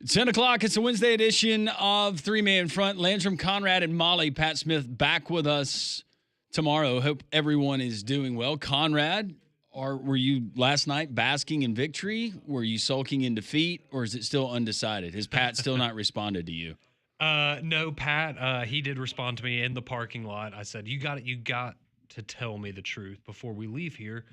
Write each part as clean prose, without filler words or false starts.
It's 10 o'clock. It's a Wednesday edition of Three Man Front. Landrum, Conrad, and Molly. Pat Smith back with us tomorrow. Hope everyone is doing well. Conrad, were you last night basking in victory? Were you sulking in defeat? Or is it still undecided? Has Pat still not responded to you? No, Pat, he did respond to me in the parking lot. I said, you got to tell me the truth before we leave here,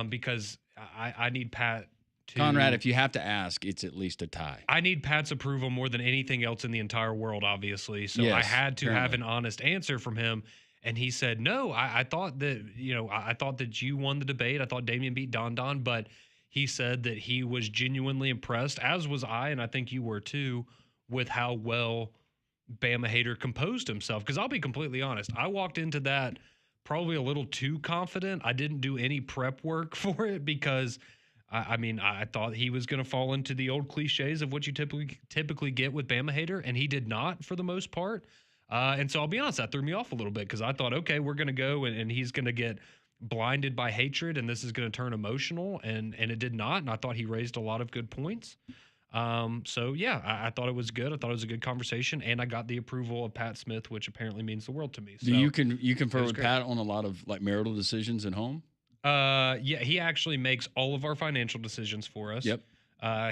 because I need Pat to... Conrad, if you have to ask, it's at least a tie. I need Pat's approval more than anything else in the entire world, obviously. So yes, I had to apparently have an honest answer from him. And he said, no, I thought that, I thought that you won the debate. I thought Damian beat Don, but he said that he was genuinely impressed, as was I, and I think you were too, with how well Bama Hater composed himself. Because I'll be completely honest, I walked into that probably a little too confident. I didn't do any prep work for it because, I thought he was going to fall into the old cliches of what you typically get with Bama Hater, and he did not for the most part. And so I'll be honest, that threw me off a little bit because I thought, okay, we're going to go and he's going to get blinded by hatred and this is going to turn emotional, and it did not. And I thought he raised a lot of good points. So yeah, I thought it was good. I thought it was a good conversation, and I got the approval of Pat Smith, which apparently means the world to me. So you confer with Pat on a lot of like marital decisions at home? Yeah, he actually makes all of our financial decisions for us. Yep.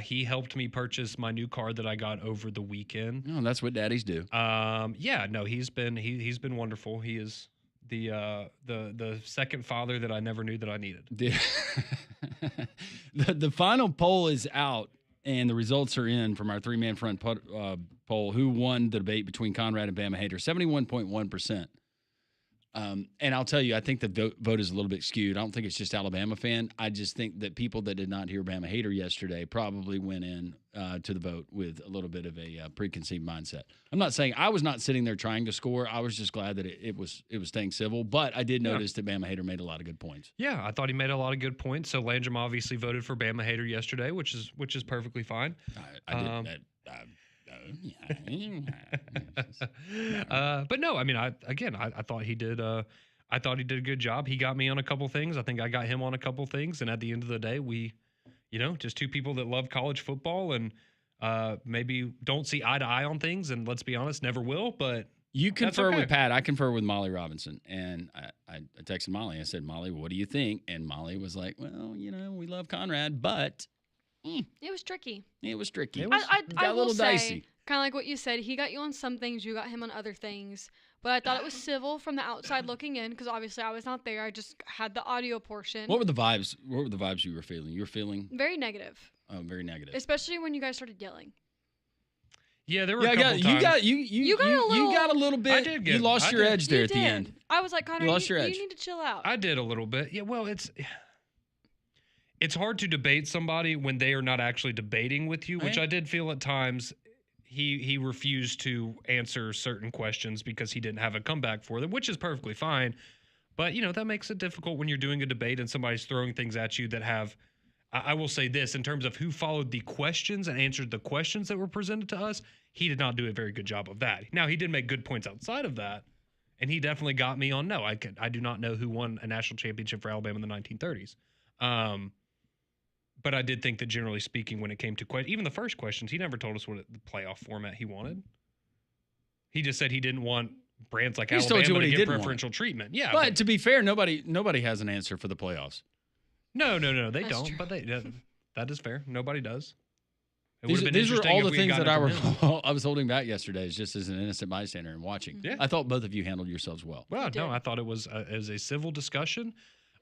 He helped me purchase my new car that I got over the weekend. Oh, that's what daddies do. Yeah, no, he's been wonderful. He is the second father that I never knew that I needed. The final poll is out, and the results are in from our three-man front poll. Who won the debate between Conrad and Bama Hater? 71.1%. And I'll tell you, I think the vote is a little bit skewed. I don't think it's just Alabama fan. I just think that people that did not hear Bama Hater yesterday probably went in to the vote with a little bit of a preconceived mindset. I'm not saying I was not sitting there trying to score. I was just glad that it was staying civil. But I did notice that Bama Hater made a lot of good points. Yeah, I thought he made a lot of good points. So Landrum obviously voted for Bama Hater yesterday, which is perfectly fine. I did that. But no, I thought he did. I thought he did a good job. He got me on a couple things. I think I got him on a couple things. And at the end of the day, we, just two people that love college football and maybe don't see eye to eye on things. And let's be honest, never will. But you confer with Pat. I confer with Molly Robinson. And I texted Molly. I said, Molly, what do you think? And Molly was like, well, we love Conrad, but it was tricky. It was tricky. I got a little dicey. Kind of like what you said. He got you on some things. You got him on other things. But I thought it was civil from the outside looking in because obviously I was not there. I just had the audio portion. What were the vibes? What were the vibes you were feeling? You were feeling very negative. Oh, very negative. Especially when you guys started yelling. Yeah, there were a couple times. You got a little bit. I did you lost your edge there at the end. I was like, Connor, you need to chill out. I did a little bit. Yeah, well, it's hard to debate somebody when they are not actually debating with you, which I did feel at times he refused to answer certain questions because he didn't have a comeback for them, which is perfectly fine. But, that makes it difficult when you're doing a debate and somebody's throwing things at you that have, I will say this, in terms of who followed the questions and answered the questions that were presented to us, he did not do a very good job of that. Now, he did make good points outside of that, and he definitely got me on no. I do not know who won a national championship for Alabama in the 1930s. But I did think that generally speaking, when it came to even the first questions, he never told us what the playoff format he wanted. He just said he didn't want brands like Alabama to get preferential treatment. Yeah, but to be fair, nobody has an answer for the playoffs. No, they don't. True. But that is fair. Nobody does. These were all the things that I was holding back yesterday, just as an innocent bystander and watching. Yeah. I thought both of you handled yourselves well. Well, no, I thought it was a civil discussion.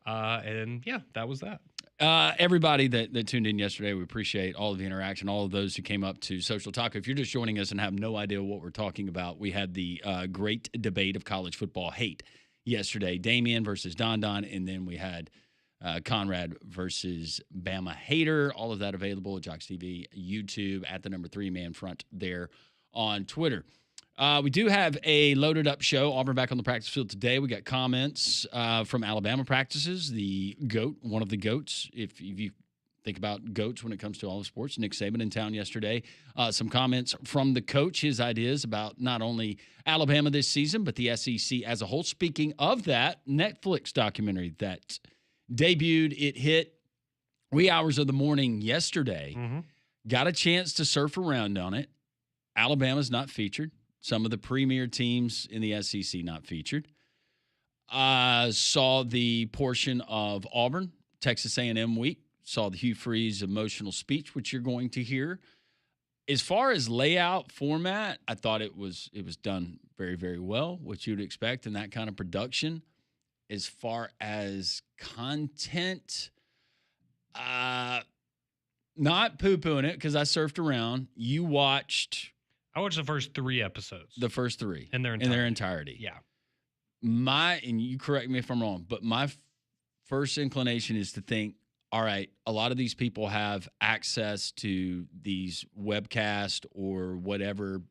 And yeah, that was that. Everybody that tuned in yesterday, we appreciate all of the interaction, all of those who came up to Social Taco. If you're just joining us and have no idea what we're talking about, we had the great debate of college football hate yesterday. Damian versus Don, and then we had Conrad versus Bama Hater. All of that available at Jox TV, YouTube, at the number 3 Man Front there on Twitter. We do have a loaded up show. Auburn back on the practice field today. We got comments from Alabama practices. The GOAT, one of the GOATs, if you think about GOATs when it comes to all of sports, Nick Saban in town yesterday. Some comments from the coach, his ideas about not only Alabama this season, but the SEC as a whole. Speaking of that, Netflix documentary that debuted, it hit wee hours of the morning yesterday. Mm-hmm. Got a chance to surf around on it. Alabama's not featured. Some of the premier teams in the SEC not featured. Saw the portion of Auburn, Texas A&M week. Saw the Hugh Freeze emotional speech, which you're going to hear. As far as layout format, I thought it was done very, very well, what you'd expect in that kind of production. As far as content, not poo-pooing it because I surfed around. You watched. I watched the first 3 episodes. The first 3 in their entirety. Yeah. And you correct me if I'm wrong, but my first inclination is to think, all right, a lot of these people have access to these webcasts or whatever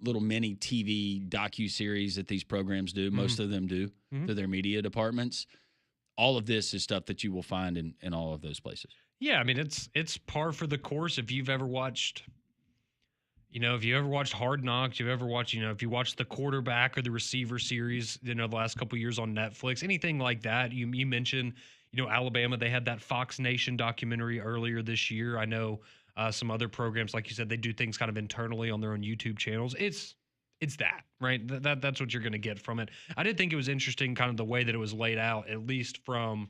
little mini TV docuseries that these programs do. Most of them do to their media departments. All of this is stuff that you will find in all of those places. Yeah, I mean, it's par for the course. If you've ever watched, Hard Knocks, if you watched the quarterback or the receiver series, the last couple of years on Netflix, anything like that. You mentioned, Alabama, they had that Fox Nation documentary earlier this year. I know some other programs, like you said, they do things kind of internally on their own YouTube channels. It's that, right? That's what you're going to get from it. I did think it was interesting kind of the way that it was laid out, at least from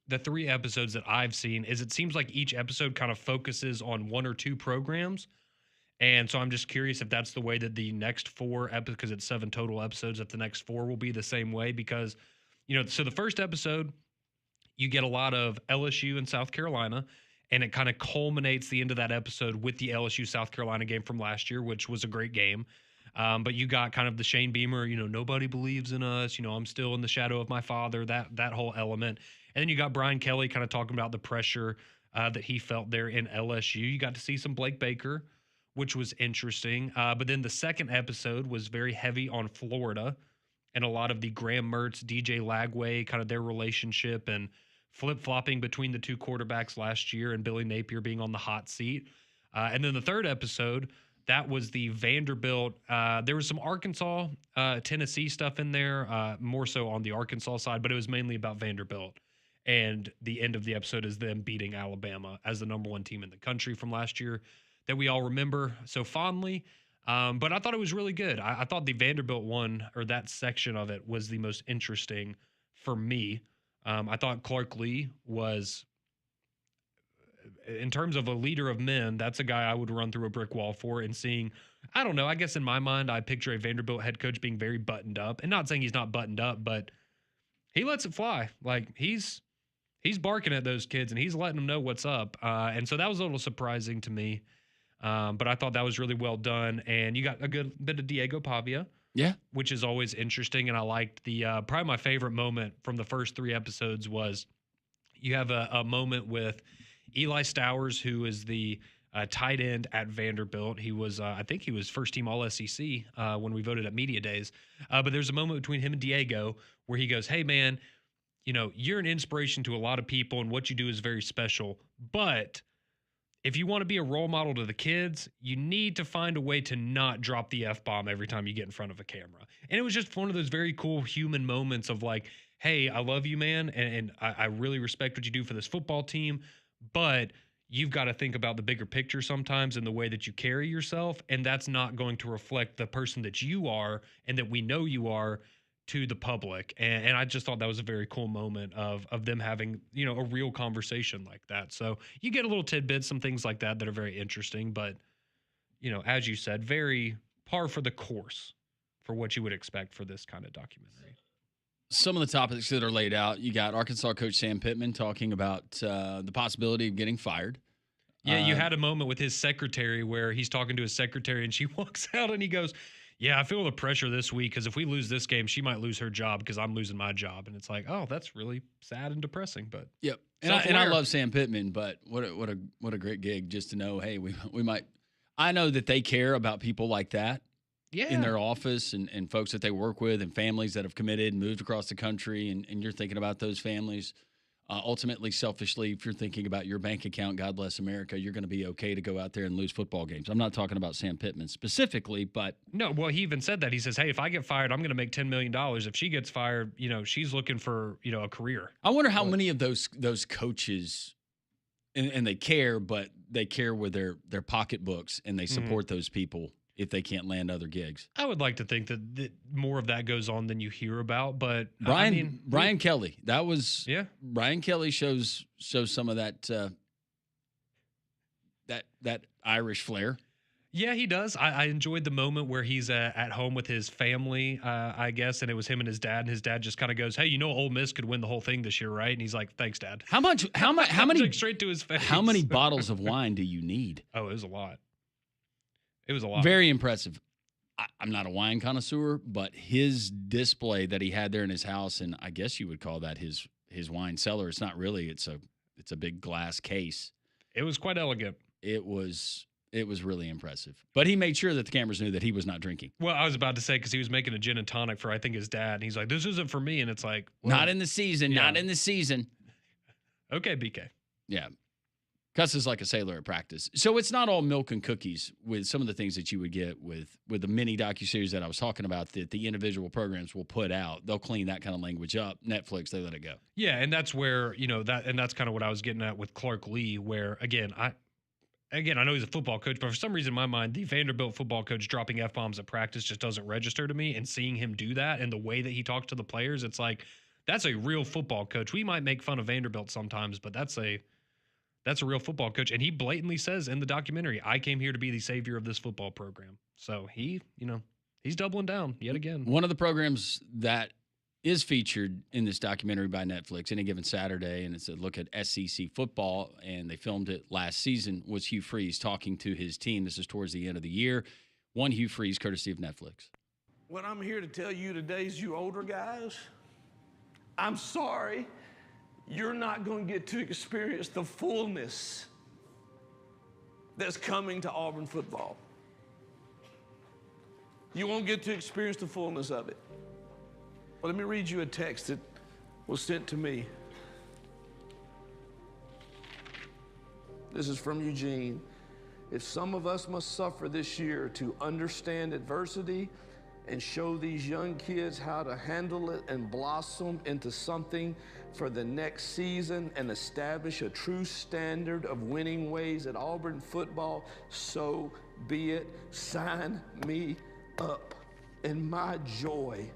the 3 episodes that I've seen, is it seems like each episode kind of focuses on 1 or 2 programs. And so I'm just curious if that's the way that the next 4 episodes, because it's 7 total episodes, if the next 4 will be the same way. Because, so the first episode, you get a lot of LSU and South Carolina, and it kind of culminates the end of that episode with the LSU-South Carolina game from last year, which was a great game. But you got kind of the Shane Beamer, nobody believes in us, I'm still in the shadow of my father, that whole element. And then you got Brian Kelly kind of talking about the pressure that he felt there in LSU. You got to see some Blake Baker, which was interesting. But then the second episode was very heavy on Florida and a lot of the Graham Mertz, DJ Lagway, kind of their relationship and flip-flopping between the 2 quarterbacks last year and Billy Napier being on the hot seat. And then the third episode, that was the Vanderbilt. There was some Arkansas, Tennessee stuff in there, more so on the Arkansas side, but it was mainly about Vanderbilt. And the end of the episode is them beating Alabama as the #1 team in the country from last year that we all remember so fondly. But I thought it was really good. I thought the Vanderbilt one, or that section of it, was the most interesting for me. I thought Clark Lee was, in terms of a leader of men, that's a guy I would run through a brick wall for. And seeing, I don't know, I guess in my mind, I picture a Vanderbilt head coach being very buttoned up. And not saying he's not buttoned up, but he lets it fly. Like, he's barking at those kids and he's letting them know what's up. And so that was a little surprising to me. But I thought that was really well done. And you got a good bit of Diego Pavia. Yeah. Which is always interesting. And I liked the, probably my favorite moment from the first 3 episodes was you have a moment with Eli Stowers, who is the tight end at Vanderbilt. He was, I think he was first team All SEC when we voted at Media Days. But there's a moment between him and Diego where he goes, "Hey man, you're an inspiration to a lot of people and what you do is very special. But if you want to be a role model to the kids, you need to find a way to not drop the F-bomb every time you get in front of a camera." And it was just one of those very cool human moments of like, hey, I love you, man. And I really respect what you do for this football team. But you've got to think about the bigger picture sometimes in the way that you carry yourself. And that's not going to reflect the person that you are and that we know you are to the public. And I just thought that was a very cool moment of them having, a real conversation like that. So you get a little tidbits, some things like that are very interesting. But, as you said, very par for the course for what you would expect for this kind of documentary. Some of the topics that are laid out, you got Arkansas coach Sam Pittman talking about the possibility of getting fired. Yeah, you had a moment with his secretary where he's talking to his secretary and she walks out and he goes, "Yeah, I feel the pressure this week because if we lose this game, she might lose her job because I'm losing my job." And it's like, oh, that's really sad and depressing. But yep, and I love Sam Pittman, but what a great gig just to know. Hey, we might. I know that they care about people like that. Yeah. In their office and folks that they work with and families that have committed and moved across the country. And you're thinking about those families. Ultimately, selfishly, if you're thinking about your bank account, God bless America, you're going to be okay to go out there and lose football games. I'm not talking about Sam Pittman specifically, but. No, well, he even said that. He says, hey, if I get fired, I'm going to make $10 million. If she gets fired, she's looking for, a career. I wonder how many of those coaches and they care, but they care with their pocketbooks, and they support those people if they can't land other gigs. I would like to think that more of that goes on than you hear about, but Brian Kelly, that was Brian Kelly shows some of that that Irish flair. Yeah, he does. I enjoyed the moment where he's at home with his family, I guess, and it was him and his dad. And his dad just kind of goes, "Hey, you know, Ole Miss could win the whole thing this year, right?" And he's like, "Thanks, Dad." How many? Like straight to his face. How many bottles of wine do you need? Oh, it was a lot. It was a lot. Very impressive. I'm not a wine connoisseur, but his display that he had there in his house, and I guess you would call that his wine cellar. It's not really. It's a big glass case. It was quite elegant. It was really impressive. But he made sure that the cameras knew that he was not drinking. Well, I was about to say, because he was making a gin and tonic for, I think, his dad. And he's like, "This isn't for me." And it's like, well, not in the season. Yeah. Not in the season. Okay, BK. Yeah. Cusses like a sailor at practice. So it's not all milk and cookies with some of the things that you would get with the mini docuseries that I was talking about that the individual programs will put out. They'll clean that kind of language up. Netflix, they let it go. Yeah, and that's where, that's kind of what I was getting at with Clark Lee, where, again, I know he's a football coach, but for some reason in my mind, the Vanderbilt football coach dropping F-bombs at practice just doesn't register to me. And seeing him do that and the way that he talks to the players, it's like, that's a real football coach. We might make fun of Vanderbilt sometimes, but that's a real football coach. And he blatantly says in the documentary, "I came here to be the savior of this football program." So he's doubling down yet again. One of the programs that is featured in this documentary by Netflix any given Saturday, and it's a look at SEC football, and they filmed it last season, was Hugh Freeze talking to his team. This is towards the end of the year. One Hugh Freeze, courtesy of Netflix. What I'm here to tell you today is, you older guys, I'm sorry, you're not going to get to experience the fullness that's coming to Auburn football. You won't get to experience the fullness of it. Well, let me read you a text that was sent to me. This is from Eugene. If some of us must suffer this year to understand adversity and show these young kids how to handle it and blossom into something for the next season and establish a true standard of winning ways at Auburn football, so be it. Sign me up, and my joy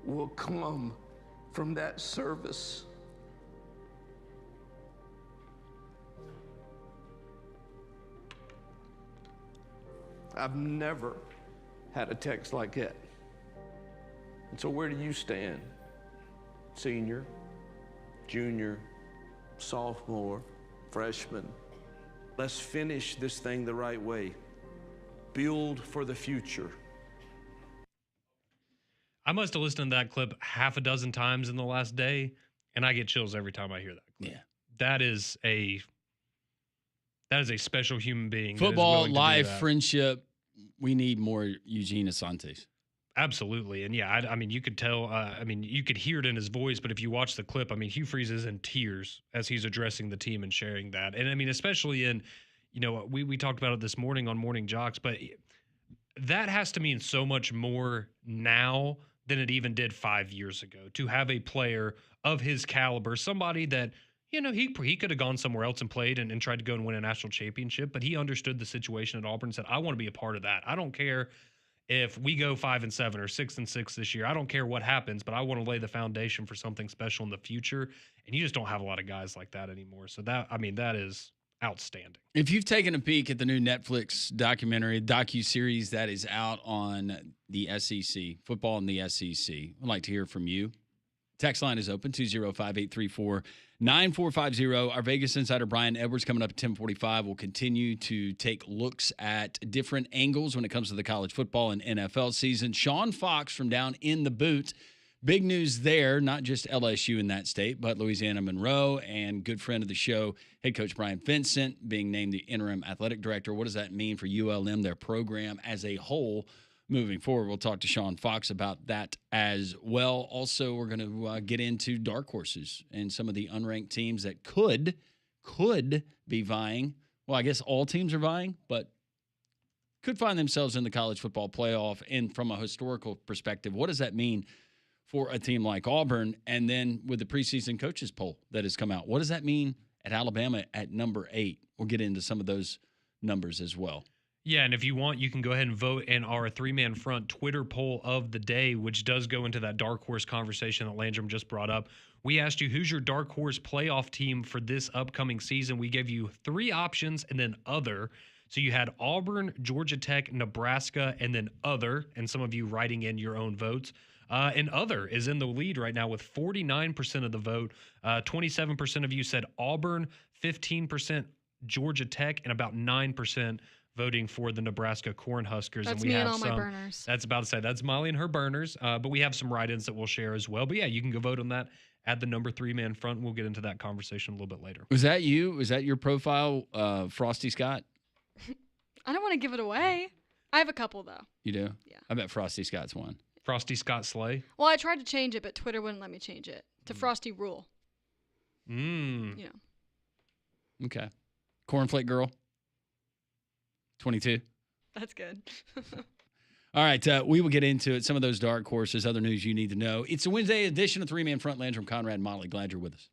will come from that service. I've never had a text like that. And so where do you stand? Senior, junior, sophomore, freshman. Let's finish this thing the right way. Build for the future. I must have listened to that clip half a dozen times in the last day, and I get chills every time I hear that clip. Yeah. That is a special human being. Football, life, friendship. We need more Eugene Asantes. Absolutely. And yeah, I mean, you could tell, you could hear it in his voice, but if you watch the clip, Hugh Freeze is in tears as he's addressing the team and sharing that. And especially in, we talked about it this morning on Morning Jox, but that has to mean so much more now than it even did 5 years ago, to have a player of his caliber, somebody that, he could have gone somewhere else and played and tried to go and win a national championship, but he understood the situation at Auburn and said, "I want to be a part of that. I don't care if we go 5-7 or 6-6 this year. I don't care what happens, but I want to lay the foundation for something special in the future." And you just don't have a lot of guys like that anymore. So that is outstanding. If you've taken a peek at the new Netflix docuseries that is out on the SEC, football in the SEC, I'd like to hear from you. Text line is open, 205-834-9450. Our Vegas insider, Brian Edwards, coming up at 10:45, will continue to take looks at different angles when it comes to the college football and NFL season. Sean Fox from down in the boot. Big news there, not just LSU in that state, but Louisiana Monroe, and good friend of the show, head coach Brian Vincent, being named the interim athletic director. What does that mean for ULM, their program as a whole, moving forward? We'll talk to Sean Fox about that as well. Also, we're going to get into Darkhorses and some of the unranked teams that could be vying. Well, I guess all teams are vying, but could find themselves in the college football playoff. And from a historical perspective, what does that mean for a team like Auburn? And then with the preseason coaches poll that has come out, what does that mean at Alabama at number 8. We'll get into some of those numbers as well. Yeah, and if you want, you can go ahead and vote in our three-man front Twitter poll of the day, which does go into that dark horse conversation that Landrum just brought up. We asked you, who's your dark horse playoff team for this upcoming season? We gave you 3 options and then other. So you had Auburn, Georgia Tech, Nebraska, and then other, and some of you writing in your own votes. And other is in the lead right now with 49% of the vote. 27% of you said Auburn, 15% Georgia Tech, and about 9% voting for the Nebraska Cornhuskers. That's and we me have and all some, my burners. That's about to say, that's Molly and her burners. But we have some write-ins that we'll share as well. But yeah, you can go vote on that at the number 3-man front. We'll get into that conversation a little bit later. Was that you? Was that your profile, Frosty Scott? I don't want to give it away. I have a couple, though. You do? Yeah. I bet Frosty Scott's one. Frosty Scott Slay. Well, I tried to change it, but Twitter wouldn't let me change it to Frosty Rule. Mm. You know. Okay. Cornflake Girl, 22. That's good. All right, we will get into it. Some of those dark horses, other news you need to know. It's a Wednesday edition of 3-Man Front. Landrum, Conrad, Molly. Glad you're with us.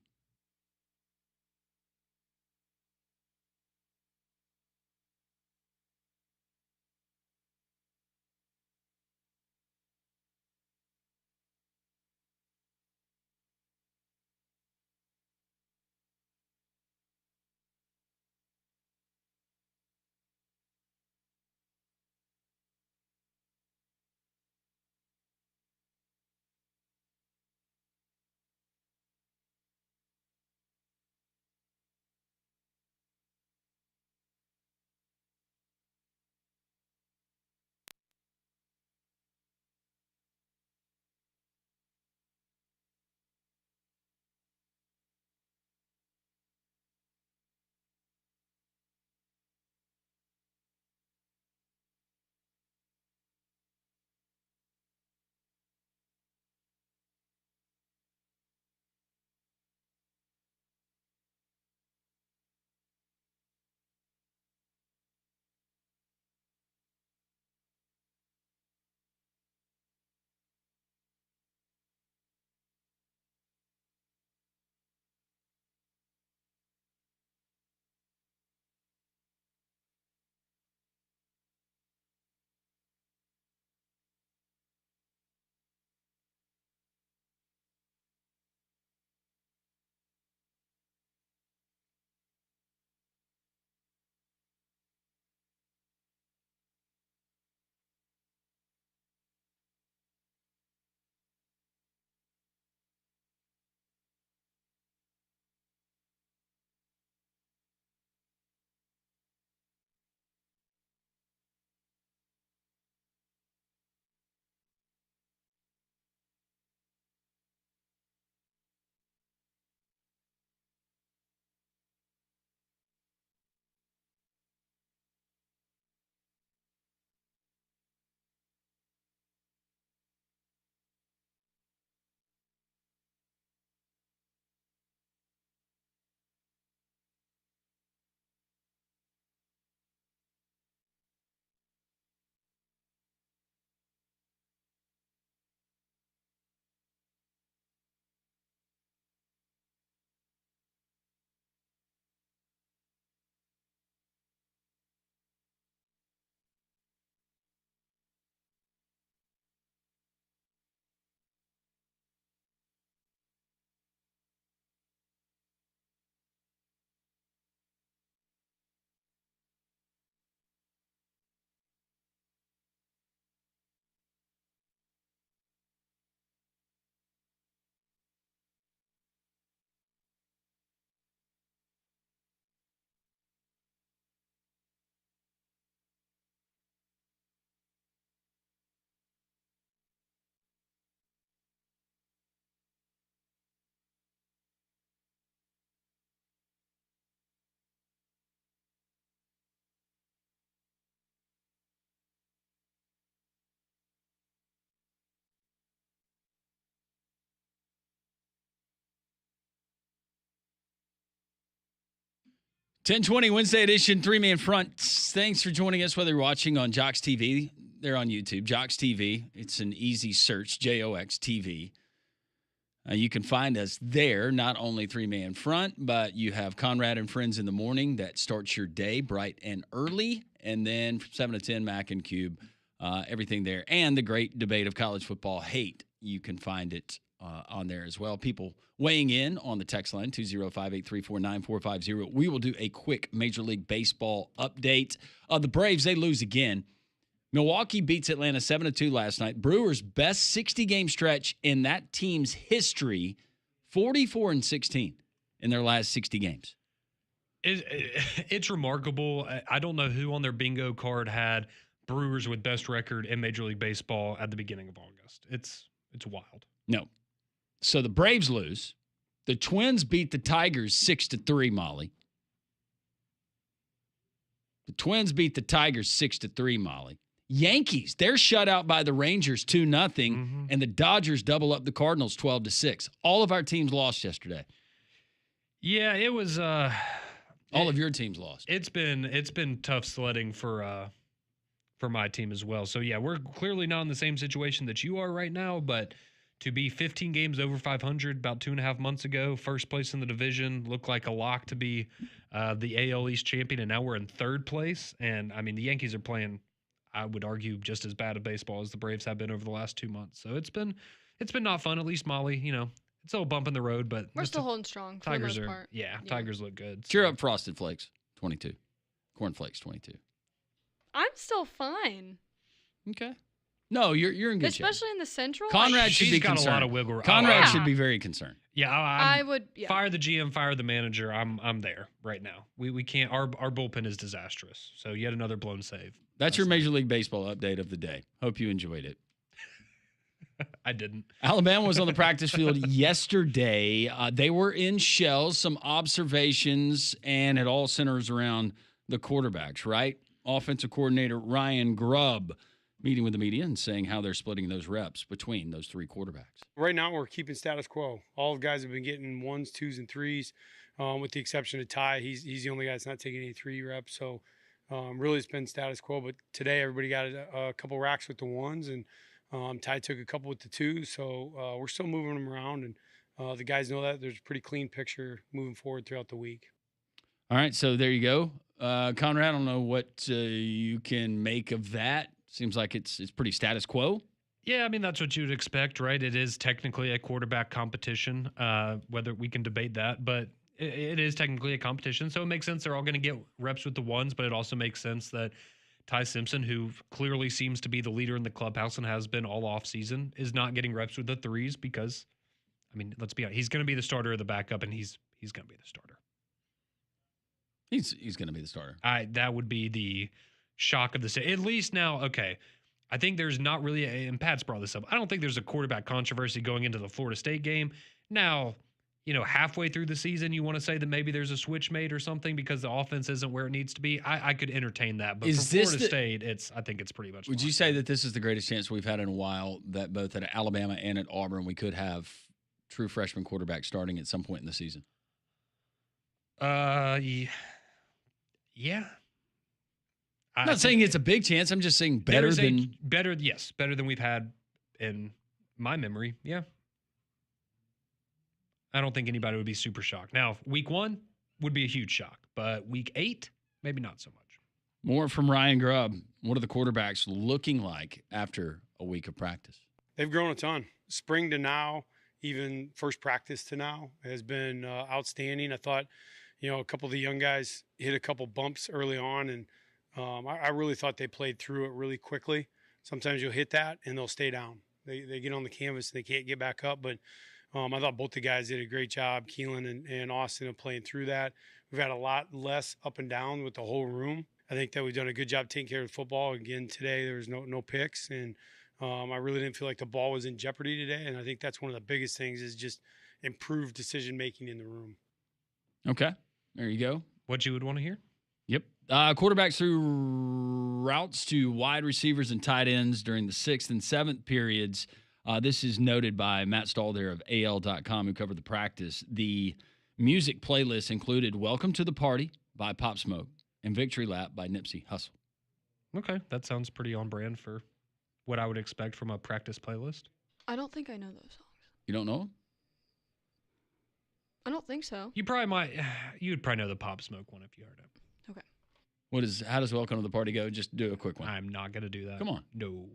.20 Wednesday edition, 3-Man Front. Thanks for joining us, whether you're watching on Jox TV. They're on YouTube, Jox TV. It's an easy search, Jox TV. You can find us there, not only three-man front, but you have Conrad and Friends in the morning that starts your day bright and early, and then from 7 to 10, Mac and Cube, everything there. And the great debate of college football hate, you can find it on there as well. People weighing in on the text line, 205-834-9450. We will do a quick Major League Baseball update. The Braves, they lose again. Milwaukee beats Atlanta 7-2 last night. Brewers' best 60-game stretch in that team's history, 44-16 in their last 60 games. It's remarkable. I don't know who on their bingo card had Brewers with best record in Major League Baseball at the beginning of August. It's wild. No. So the Braves lose. The Twins beat the Tigers 6-3, Molly. The Twins beat the Tigers 6-3, Molly. Yankees, they're shut out by the Rangers 2-0, and the Dodgers double up the Cardinals 12-6. All of our teams lost yesterday. Yeah, it was all of your teams lost. It's been tough sledding for my team as well. So yeah, we're clearly not in the same situation that you are right now, but to be 15 games over 500 about 2.5 months ago, first place in the division, looked like a lock to be the AL East champion, and now we're in third place. And I mean, the Yankees are playing, I would argue, just as bad of baseball as the Braves have been over the last 2 months. So it's been not fun. At least Molly, it's a little bump in the road, but we're still holding strong. For Tigers the most are, part. yeah, Tigers look good. Cheer up, Frosted Flakes, 22. Corn Flakes, 22. I'm still fine. Okay. No, you're in good shape. Especially in the Central. Conrad should be got concerned. a lot of wiggle room. Conrad should be very concerned. Yeah, I would. Yeah. Fire the GM, fire the manager. I'm there right now. We can't. Our bullpen is disastrous. So yet another blown save. That's your Major League Baseball update of the day. Hope you enjoyed it. I didn't. Alabama was on the practice field yesterday. They were in shells, some observations, and it all centers around the quarterbacks, right? Offensive coordinator Ryan Grubb meeting with the media and saying how they're splitting those reps between those three quarterbacks. Right now, we're keeping status quo. All the guys have been getting 1s, 2s, and 3s, with the exception of Ty. He's the only guy that's not taking any 3 reps. So really it's been status quo. But today everybody got a couple racks with the 1s, and Ty took a couple with the 2s. So we're still moving them around, and the guys know that. There's a pretty clean picture moving forward throughout the week. All right, so there you go. Conrad, I don't know what you can make of that. Seems like it's pretty status quo. Yeah, I mean, that's what you'd expect, right? It is technically a quarterback competition, whether we can debate that, but it is technically a competition. So it makes sense they're all going to get reps with the 1s, but it also makes sense that Ty Simpson, who clearly seems to be the leader in the clubhouse and has been all offseason, is not getting reps with the 3s because, I mean, let's be honest, he's going to be the starter or the backup, and he's going to be the starter. He's going to be the starter. That would be the shock of the state. At least now, okay, I think there's not really, and Pat's brought this up, I don't think there's a quarterback controversy going into the Florida State game. Now, halfway through the season, you want to say that maybe there's a switch made or something because the offense isn't where it needs to be. I could entertain that. But for Florida State, I think it's pretty much. Would you say that this is the greatest chance we've had in a while that both at Alabama and at Auburn we could have true freshman quarterbacks starting at some point in the season? Yeah. I'm not saying it's a big chance. I'm just saying better than we've had in my memory. Yeah. I don't think anybody would be super shocked. Now, week 1 would be a huge shock, but week 8, maybe not so much. More from Ryan Grubb. What are the quarterbacks looking like after a week of practice? They've grown a ton. Spring to now, even first practice to now, has been outstanding. I thought, a couple of the young guys hit a couple bumps early on, and I really thought they played through it really quickly. Sometimes you'll hit that, and they'll stay down. They get on the canvas, and they can't get back up. But I thought both the guys did a great job, Keelan and Austin, of playing through that. We've had a lot less up and down with the whole room. I think that we've done a good job taking care of football. Again, today there was no picks, and I really didn't feel like the ball was in jeopardy today. And I think that's one of the biggest things is just improved decision-making in the room. Okay. There you go. What you would want to hear? Yep. Quarterbacks threw routes to wide receivers and tight ends during the 6th and 7th periods. This is noted by Matt Stahl there of AL.com, who covered the practice. The music playlist included Welcome to the Party by Pop Smoke and Victory Lap by Nipsey Hussle. Okay. That sounds pretty on brand for what I would expect from a practice playlist. I don't think I know those songs. You don't know them? I don't think so. You probably might. You'd probably know the Pop Smoke one if you heard it. How does Welcome to the Party go? Just do a quick one. I'm not gonna do that. Come on. No.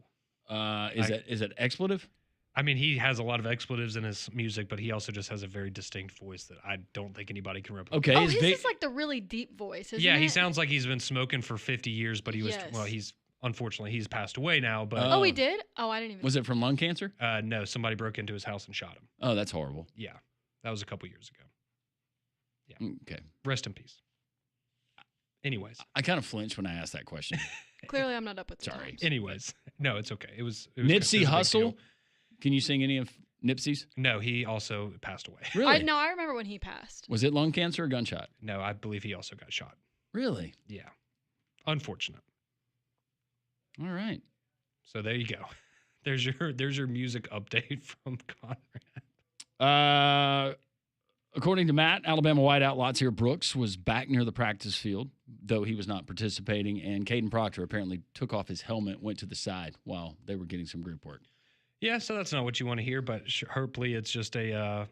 Is it expletive? I mean, he has a lot of expletives in his music, but he also just has a very distinct voice that I don't think anybody can replicate. Okay. Oh, his is like the really deep voice, isn't it? He sounds like he's been smoking for 50 years, but he's unfortunately he's passed away now. But Oh, he did? Oh, I didn't even. Was it from lung cancer? no, somebody broke into his house and shot him. Oh, that's horrible. Yeah, that was a couple years ago. Yeah. Okay. Rest in peace. Anyways, I kind of flinched when I asked that question. Clearly, I'm not up with the Sorry. times. anyways, no, it's okay. It was Nipsey it was a big Hussle. deal. Can you sing any of Nipsey's? No, he also passed away. Really? I remember when he passed. Was it lung cancer or gunshot? No, I believe he also got shot. Really? Yeah, unfortunate. All right. So there you go. There's your music update from Conrad. According to Matt, Alabama wideout Latsier Brooks was back near the practice field, though he was not participating, and Caden Proctor apparently took off his helmet, went to the side while they were getting some group work. Yeah, so that's not what you want to hear, but hopefully it's just a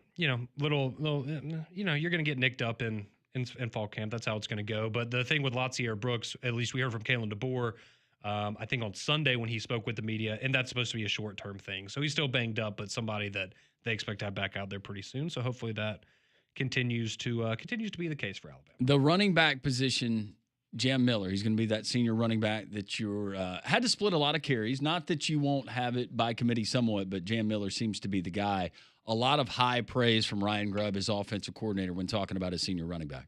little you're going to get nicked up in fall camp. That's how it's going to go. But the thing with Latsier Brooks, at least we heard from Kalen DeBoer, I think on Sunday when he spoke with the media, and that's supposed to be a short-term thing. So he's still banged up, but somebody that they expect to have back out there pretty soon. So hopefully that continues to be the case for Alabama. The running back position, Jam Miller, he's going to be that senior running back that you're had to split a lot of carries. Not that you won't have it by committee somewhat, but Jam Miller seems to be the guy. A lot of high praise from Ryan Grubb, his offensive coordinator, when talking about his senior running back.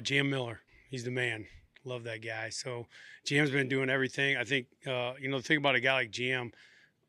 Jam Miller, he's the man. Love that guy. So Jam's been doing everything. I think, the thing about a guy like Jam,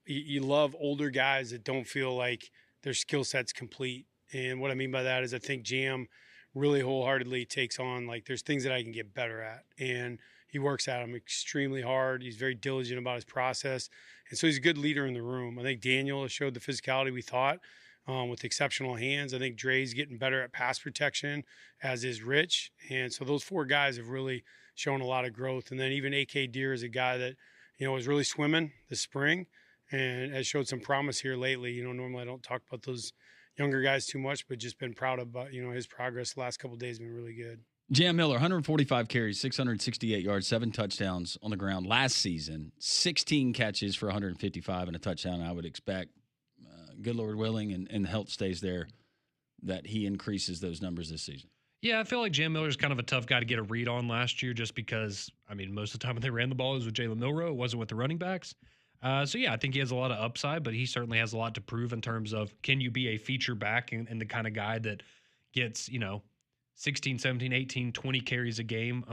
you love older guys that don't feel like their skill set's complete. And what I mean by that is I think Jam really wholeheartedly takes on, like, there's things that I can get better at. And he works at them extremely hard. He's very diligent about his process. And so he's a good leader in the room. I think Daniel has showed the physicality we thought with exceptional hands. I think Dre's getting better at pass protection, as is Rich. And so those four guys have really shown a lot of growth. And then even A.K. Deere is a guy that, was really swimming this spring and has showed some promise here lately. Normally I don't talk about those younger guys too much, but just been proud about, his progress the last couple of days has been really good. Jam Miller, 145 carries, 668 yards, 7 touchdowns on the ground last season, 16 catches for 155 and a touchdown. I would expect, good Lord willing, and the health stays there, that he increases those numbers this season. Yeah, I feel like Jam Miller's kind of a tough guy to get a read on last year just because, most of the time when they ran the ball, it was with Jalen Milroe. It wasn't with the running backs. I think he has a lot of upside, but he certainly has a lot to prove in terms of, can you be a feature back and the kind of guy that gets, 16, 17, 18, 20 carries a game,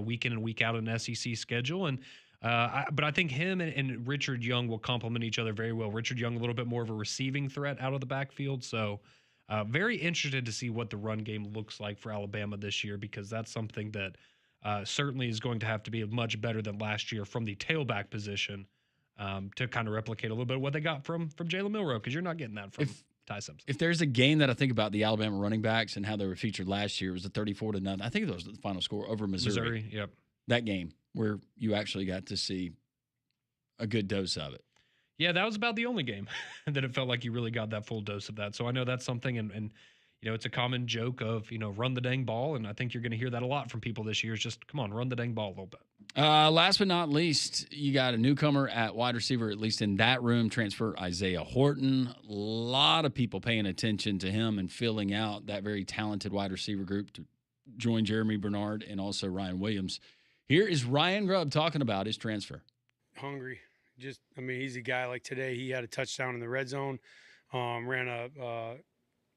week in and week out in an SEC schedule. And but I think him and Richard Young will complement each other very well. Richard Young, a little bit more of a receiving threat out of the backfield. So very interested to see what the run game looks like for Alabama this year, because that's something that certainly is going to have to be much better than last year from the tailback position. To kind of replicate a little bit of what they got from Jalen Milroe, because you're not getting that from Ty Simpson. If there's a game that I think about the Alabama running backs and how they were featured last year, it was a 34-0. I think that was the final score over Missouri. Yep. That game where you actually got to see a good dose of it. Yeah, that was about the only game that it felt like you really got that full dose of that. So I know that's something, and it's a common joke of, run the dang ball, and I think you're going to hear that a lot from people this year. Is just, come on, run the dang ball a little bit. Last but not least, you got a newcomer at wide receiver, at least in that room, transfer Isaiah Horton. A lot of people paying attention to him and filling out that very talented wide receiver group to join Jeremy Bernard and also Ryan Williams. Here is Ryan Grubb talking about his transfer. Hungry. He's a guy like today. He had a touchdown in the red zone, ran a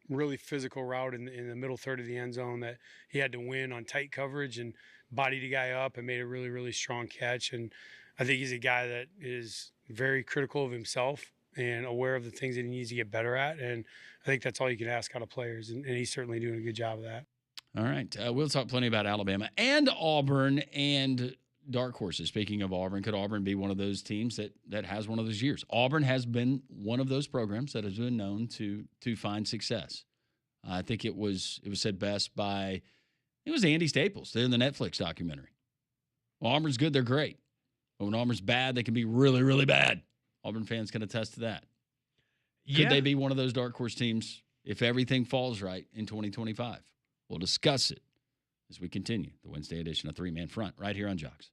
really physical route in the middle third of the end zone that he had to win on tight coverage, and bodied a guy up and made a really, really strong catch. And I think he's a guy that is very critical of himself and aware of the things that he needs to get better at. And I think that's all you can ask out of players. And he's certainly doing a good job of that. All right. We'll talk plenty about Alabama and Auburn and Darkhorses. Speaking of Auburn, could Auburn be one of those teams that has one of those years? Auburn has been one of those programs that has been known to find success. I think it was said best by, it was Andy Staples in the Netflix documentary. Well, Auburn's good, they're great. But when Auburn's bad, they can be really, really bad. Auburn fans can attest to that. Could they be one of those dark horse teams if everything falls right in 2025. We'll discuss it as we continue the Wednesday edition of Three Man Front right here on Jox.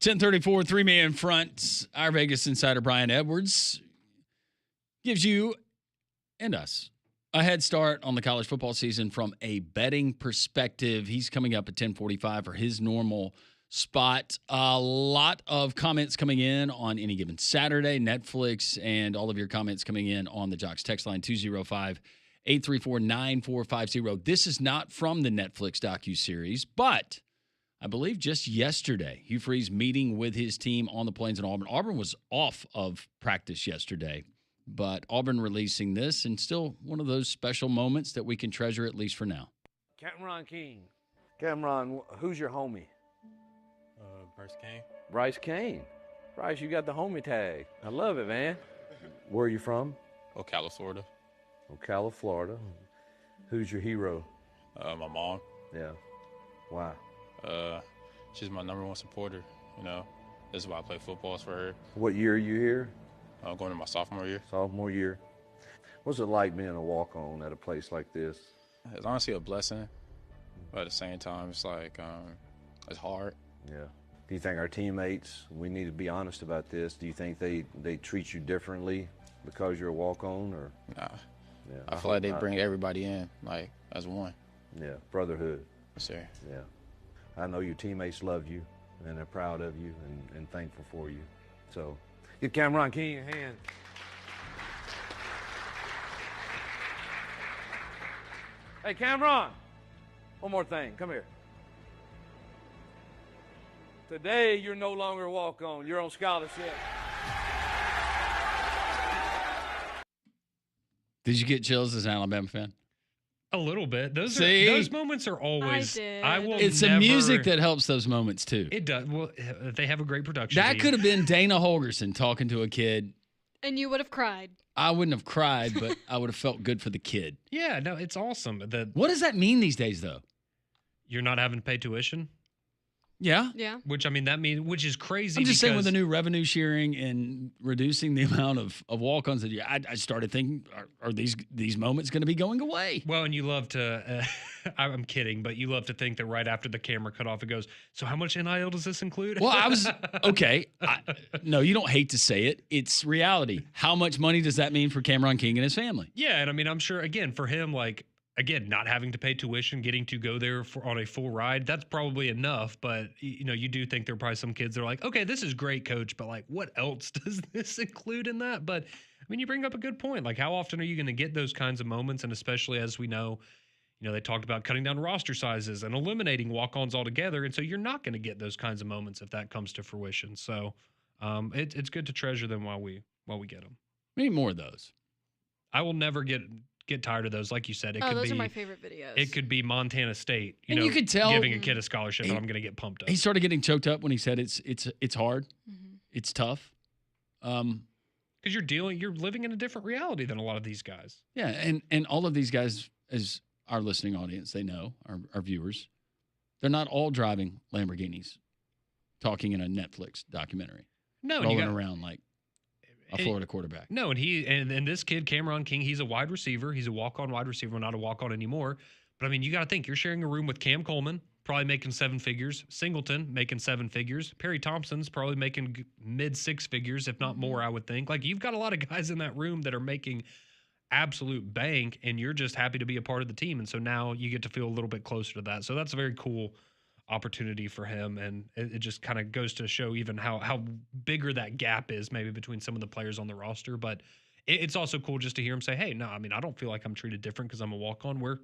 .34, three-man front. Our Vegas insider, Brian Edwards, gives you and us a head start on the college football season from a betting perspective. He's coming up at 10:45 for his normal spot. A lot of comments coming in on any given Saturday, Netflix, and all of your comments coming in on the Jox text line 205-834-9450. This is not from the Netflix docuseries, but I believe just yesterday, Hugh Freeze meeting with his team on the plains in Auburn. Auburn was off of practice yesterday, but Auburn releasing this, and still one of those special moments that we can treasure, at least for now. Cameron King. Cameron, who's your homie? Bryce Kane. Bryce Kane. Bryce, you got the homie tag. I love it, man. Where are you from? Ocala, Florida. Ocala, Florida. Who's your hero? My mom. Yeah. Why? She's my number one supporter. You know, this is why I play football, is for her. What year are you here? I'm going to my sophomore year. Sophomore year. What's it like being a walk-on at a place like this? It's honestly a blessing, but at the same time, it's like it's hard. Yeah. Do you think our teammates, we need to be honest about this, do you think they treat you differently because you're a walk-on? Or? Nah. Yeah. I feel like they bring everybody in, like, as one. Yeah, brotherhood. Yes, sir. Yeah. I know your teammates love you, and they're proud of you and thankful for you. So, give Cameron King a hand. Hey, Cameron, one more thing. Come here. Today, you're no longer a walk-on. You're on scholarship. Did you get chills as an Alabama fan? A little bit. Those moments are always. I did. It's the music that helps those moments too. It does. Well, they have a great production. That team. could have been Dana Holgerson talking to a kid. And you would have cried. I wouldn't have cried, but I would have felt good for the kid. Yeah, no, it's awesome. What does that mean these days, though? You're not having to pay tuition. Yeah. Yeah. Which which is crazy. I'm just saying with the new revenue sharing and reducing the amount of walk-ons that I started thinking, are these moments going to be going away? Well, and you love to, I'm kidding, but you love to think that right after the camera cut off, it goes, so how much NIL does this include? Well, okay. No, you don't hate to say it. It's reality. How much money does that mean for Cameron King and his family? Yeah, and I mean, I'm sure, again, for him, not having to pay tuition, getting to go there on a full ride, that's probably enough. But, you do think there are probably some kids that are like, okay, this is great, coach, but like, what else does this include in that? But I mean, you bring up a good point. Like, how often are you going to get those kinds of moments? And especially as we know, they talked about cutting down roster sizes and eliminating walk-ons altogether. And so you're not going to get those kinds of moments if that comes to fruition. So it's good to treasure them while we get them. We need more of those. I will never get tired of those. Like you said, those are my favorite videos. It could be Montana State, and you could tell giving a kid a scholarship, and I'm going to get pumped up. He started getting choked up when he said it's hard, it's tough, because you're living in a different reality than a lot of these guys. Yeah, and all of these guys, as our listening audience, they know, our viewers, they're not all driving Lamborghinis, talking in a Netflix documentary, rolling around like a Florida quarterback. No, and this kid, Cameron King, he's a wide receiver. He's a walk-on wide receiver, not a walk-on anymore. But, I mean, you got to think, you're sharing a room with Cam Coleman, probably making 7 figures. Singleton, making 7 figures. Perry Thompson's probably making mid-6 figures, if not more, I would think. Like, you've got a lot of guys in that room that are making absolute bank, and you're just happy to be a part of the team. And so now you get to feel a little bit closer to that. So that's a very cool opportunity for him, and it just kind of goes to show even how bigger that gap is maybe between some of the players on the roster. But it's also cool just to hear him say, hey, no, I mean, I don't feel like I'm treated different because I'm a walk-on. We're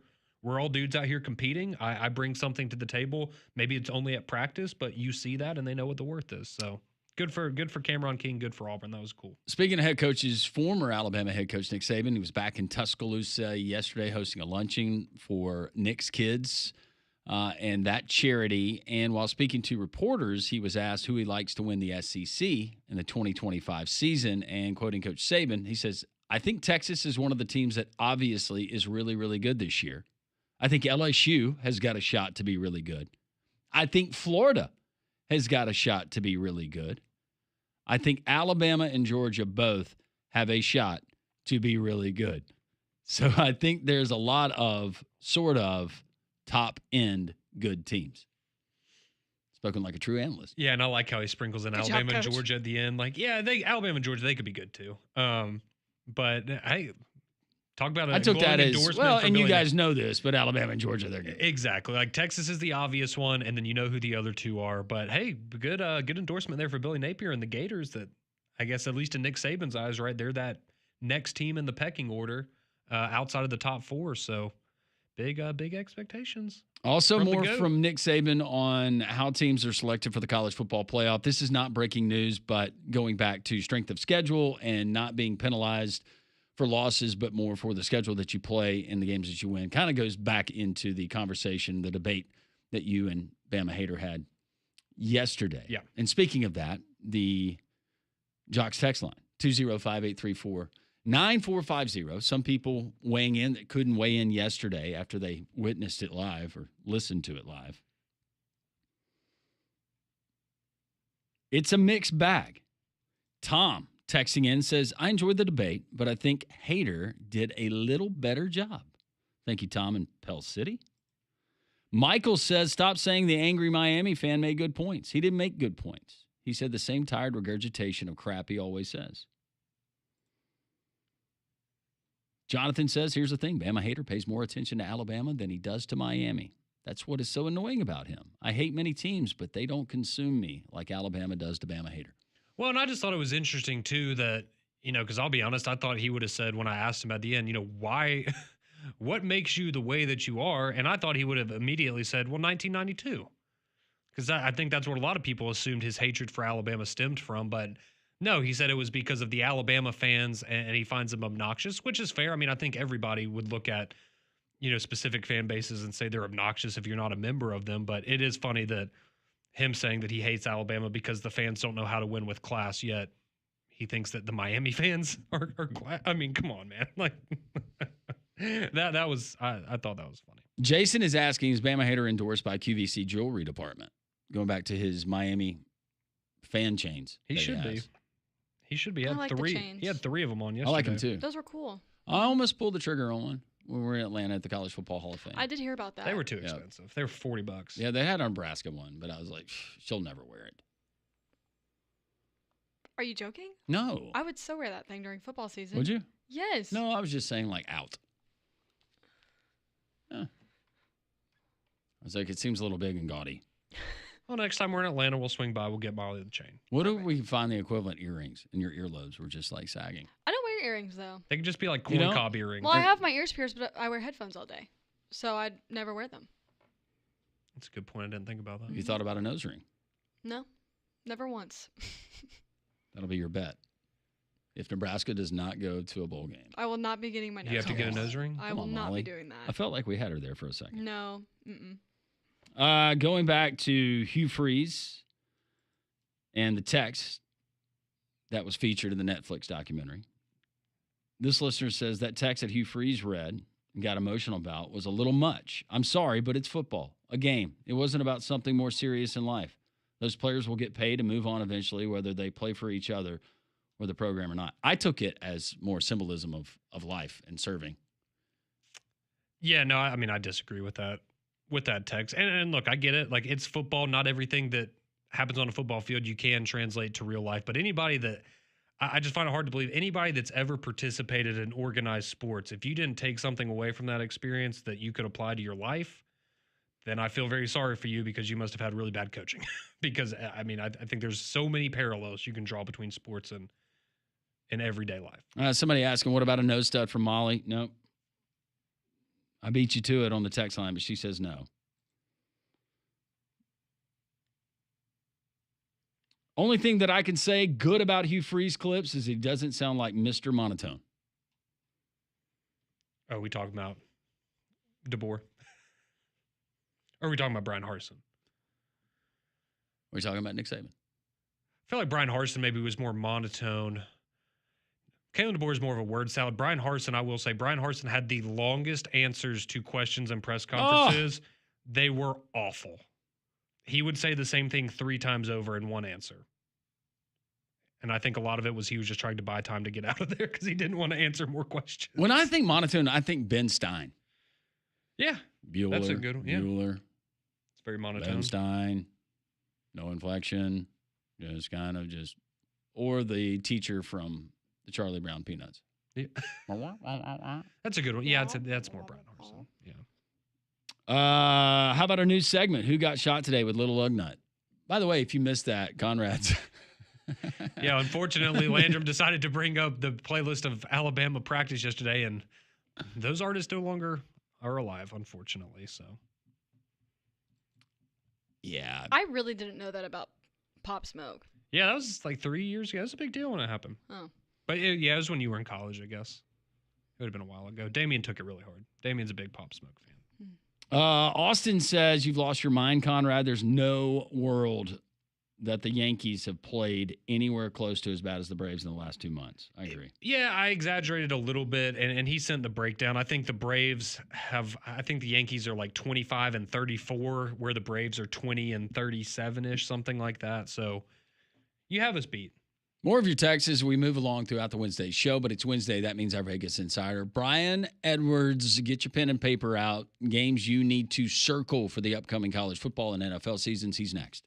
all dudes out here competing. I bring something to the table. Maybe it's only at practice, but you see that and they know what the worth is. So good for Cameron King, good for Auburn. That was cool. Speaking of head coaches, former Alabama head coach Nick Saban, he was back in Tuscaloosa yesterday hosting a luncheon for Nick's kids and that charity. And while speaking to reporters, he was asked who he likes to win the SEC in the 2025 season. And quoting Coach Saban, he says, I think Texas is one of the teams that obviously is really, really good this year. I think LSU has got a shot to be really good. I think Florida has got a shot to be really good. I think Alabama and Georgia both have a shot to be really good. So I think there's a lot of sort of top-end good teams. Spoken like a true analyst. Yeah, and I like how he sprinkles in Good Alabama job, and Coach. Georgia at the end. Like, yeah, Alabama and Georgia, they could be good too. But hey, talk about I took that as, endorsement well, for and you Billy guys know this, but Alabama and Georgia, they're good. Exactly. Like Texas is the obvious one, and then you know who the other two are. But hey, good endorsement there for Billy Napier and the Gators. That I guess at least in Nick Saban's eyes, right, they're that next team in the pecking order outside of the top 4. So big expectations. Also, from the more GOAT. from Nick Saban on how teams are selected for the college football playoff. This is not breaking news, but going back to strength of schedule and not being penalized for losses, but more for the schedule that you play in the games that you win. Kind of goes back into the conversation, the debate that you and Bama Hater had yesterday. Yeah. And speaking of that, the Jox text line, 205-834-9450. Some people weighing in that couldn't weigh in yesterday after they witnessed it live or listened to it live. It's a mixed bag. Tom texting in says, I enjoyed the debate, but I think Hater did a little better job. Thank you, Tom in Pell City. Michael says, stop saying the angry Miami fan made good points. He didn't make good points. He said the same tired regurgitation of crap he always says. Jonathan says, here's the thing. Bama Hater pays more attention to Alabama than he does to Miami. That's what is so annoying about him. I hate many teams, but they don't consume me like Alabama does to Bama Hater. Well, and I just thought it was interesting, too, that, because I'll be honest, I thought he would have said when I asked him at the end, why, what makes you the way that you are? And I thought he would have immediately said, well, 1992. Because I think that's what a lot of people assumed his hatred for Alabama stemmed from. But no, he said it was because of the Alabama fans, and he finds them obnoxious, which is fair. I mean, I think everybody would look at, specific fan bases and say they're obnoxious if you're not a member of them. But it is funny that him saying that he hates Alabama because the fans don't know how to win with class, yet he thinks that the Miami fans are class. I mean, come on, man. Like that was, I thought that was funny. Jason is asking, is Bama Hater endorsed by QVC Jewelry Department? Going back to his Miami fan chains. He should be. He should be. He had three. He had 3 of them on yesterday. I like them too. Those were cool. I almost pulled the trigger on one when we were in Atlanta at the College Football Hall of Fame. I did hear about that. They were too expensive. They were $40. Yeah, they had a Nebraska one, but I was like, she'll never wear it. Are you joking? No. I would so wear that thing during football season. Would you? Yes. No, I was just saying like out. Yeah. I was like, it seems a little big and gaudy. Well, next time we're in Atlanta, we'll swing by. We'll get Molly the chain. What if we find the equivalent earrings and your earlobes were just like sagging? I don't wear earrings, though. They could just be like corn cob earrings. Well, I have my ears pierced, but I wear headphones all day. So I'd never wear them. That's a good point. I didn't think about that. You thought about a nose ring? No, never once. That'll be your bet. If Nebraska does not go to a bowl game. I will not be getting my nose ring. You have to get a nose ring? I will not be doing that. I felt like we had her there for a second. No. Mm-mm. Going back to Hugh Freeze and the text that was featured in the Netflix documentary. This listener says that text that Hugh Freeze read and got emotional about was a little much. I'm sorry, but it's football, a game. It wasn't about something more serious in life. Those players will get paid and move on eventually, whether they play for each other or the program or not. I took it as more symbolism of life and serving. Yeah, no, I mean, I disagree with that text. And look, I get it. Like, it's football. Not everything that happens on a football field you can translate to real life. But anybody that I just find it hard to believe anybody that's ever participated in organized sports, if you didn't take something away from that experience that you could apply to your life, then I feel very sorry for you because you must have had really bad coaching. Because, I mean, I think there's so many parallels you can draw between sports and everyday life. Somebody asking, what about a nose stud from Molly? Nope. I beat you to it on the text line, but she says no. Only thing that I can say good about Hugh Freeze clips is he doesn't sound like Mr. Monotone. Are we talking about DeBoer? Or are we talking about Brian Harsin? We're talking about Nick Saban. I feel like Brian Harsin maybe was more monotone. Kalen DeBoer is more of a word salad. Brian Harsin, I will say, Brian Harsin had the longest answers to questions and press conferences. Oh. They were awful. He would say the same thing 3 times over in one answer. And I think a lot of it was he was just trying to buy time to get out of there because he didn't want to answer more questions. When I think monotone, I think Ben Stein. Yeah. Bueller, that's a good one. Yeah. Bueller. It's very monotone. Ben Stein. No inflection. Just kind of just. Or the teacher from the Charlie Brown Peanuts. Yeah. That's a good one. Yeah, that's more Brian Harsin. Yeah. How about our new segment? Who got shot today with Little Ugnut? By the way, if you missed that, Conrad's. Yeah, unfortunately, Landrum decided to bring up the playlist of Alabama practice yesterday, and those artists no longer are alive, unfortunately. So, yeah, I really didn't know that about Pop Smoke. Yeah, that was like 3 years ago. It was a big deal when it happened. Oh, but yeah, it was when you were in college, I guess. It would have been a while ago. Damien took it really hard. Damien's a big Pop Smoke fan. Austin says you've lost your mind, Conrad. There's no world that the Yankees have played anywhere close to as bad as the Braves in the last 2 months. I agree. Yeah, I exaggerated a little bit, and he sent the breakdown. I think the Braves I think the Yankees are like 25-34, where the Braves are 20-37-ish, something like that. So you have us beat. More of your texts as we move along throughout the Wednesday show, but it's Wednesday. That means our Vegas Insider. Brian Edwards, get your pen and paper out. Games you need to circle for the upcoming college football and NFL seasons. He's next.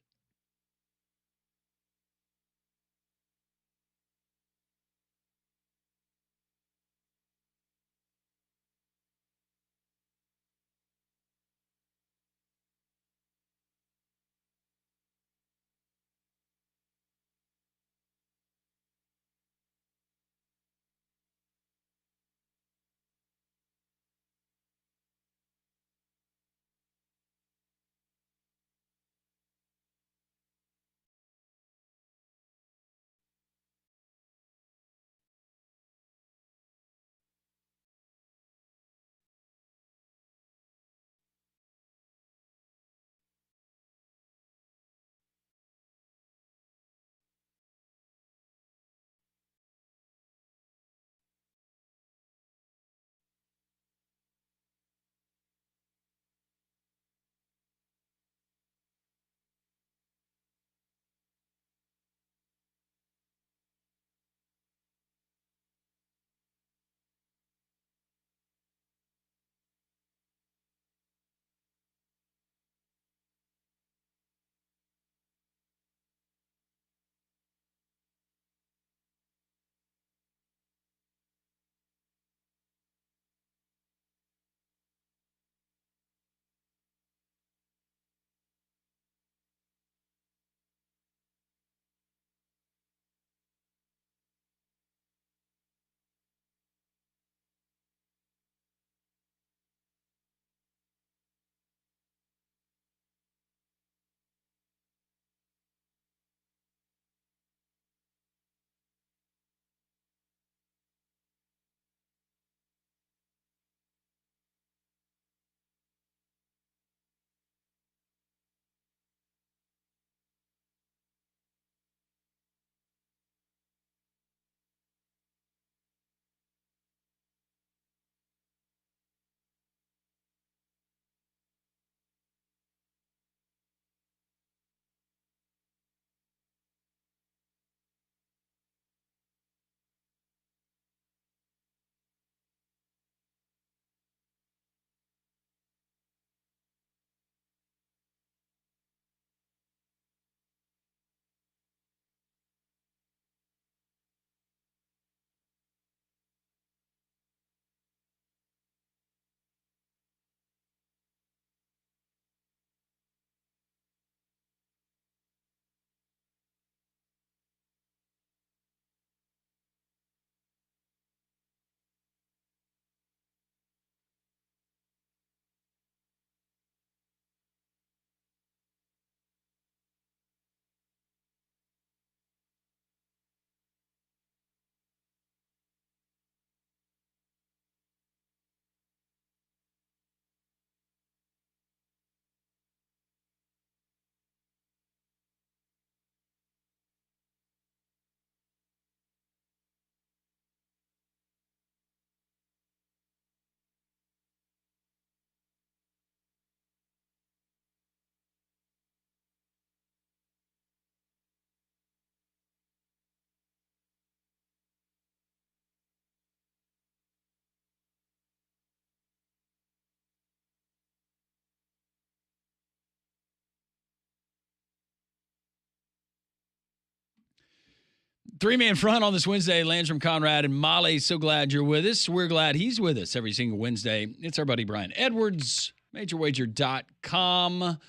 Three-man front on this Wednesday. Landrum, Conrad, and Molly. So glad you're with us. We're glad he's with us every single Wednesday. It's our buddy Brian Edwards, majorwager.com.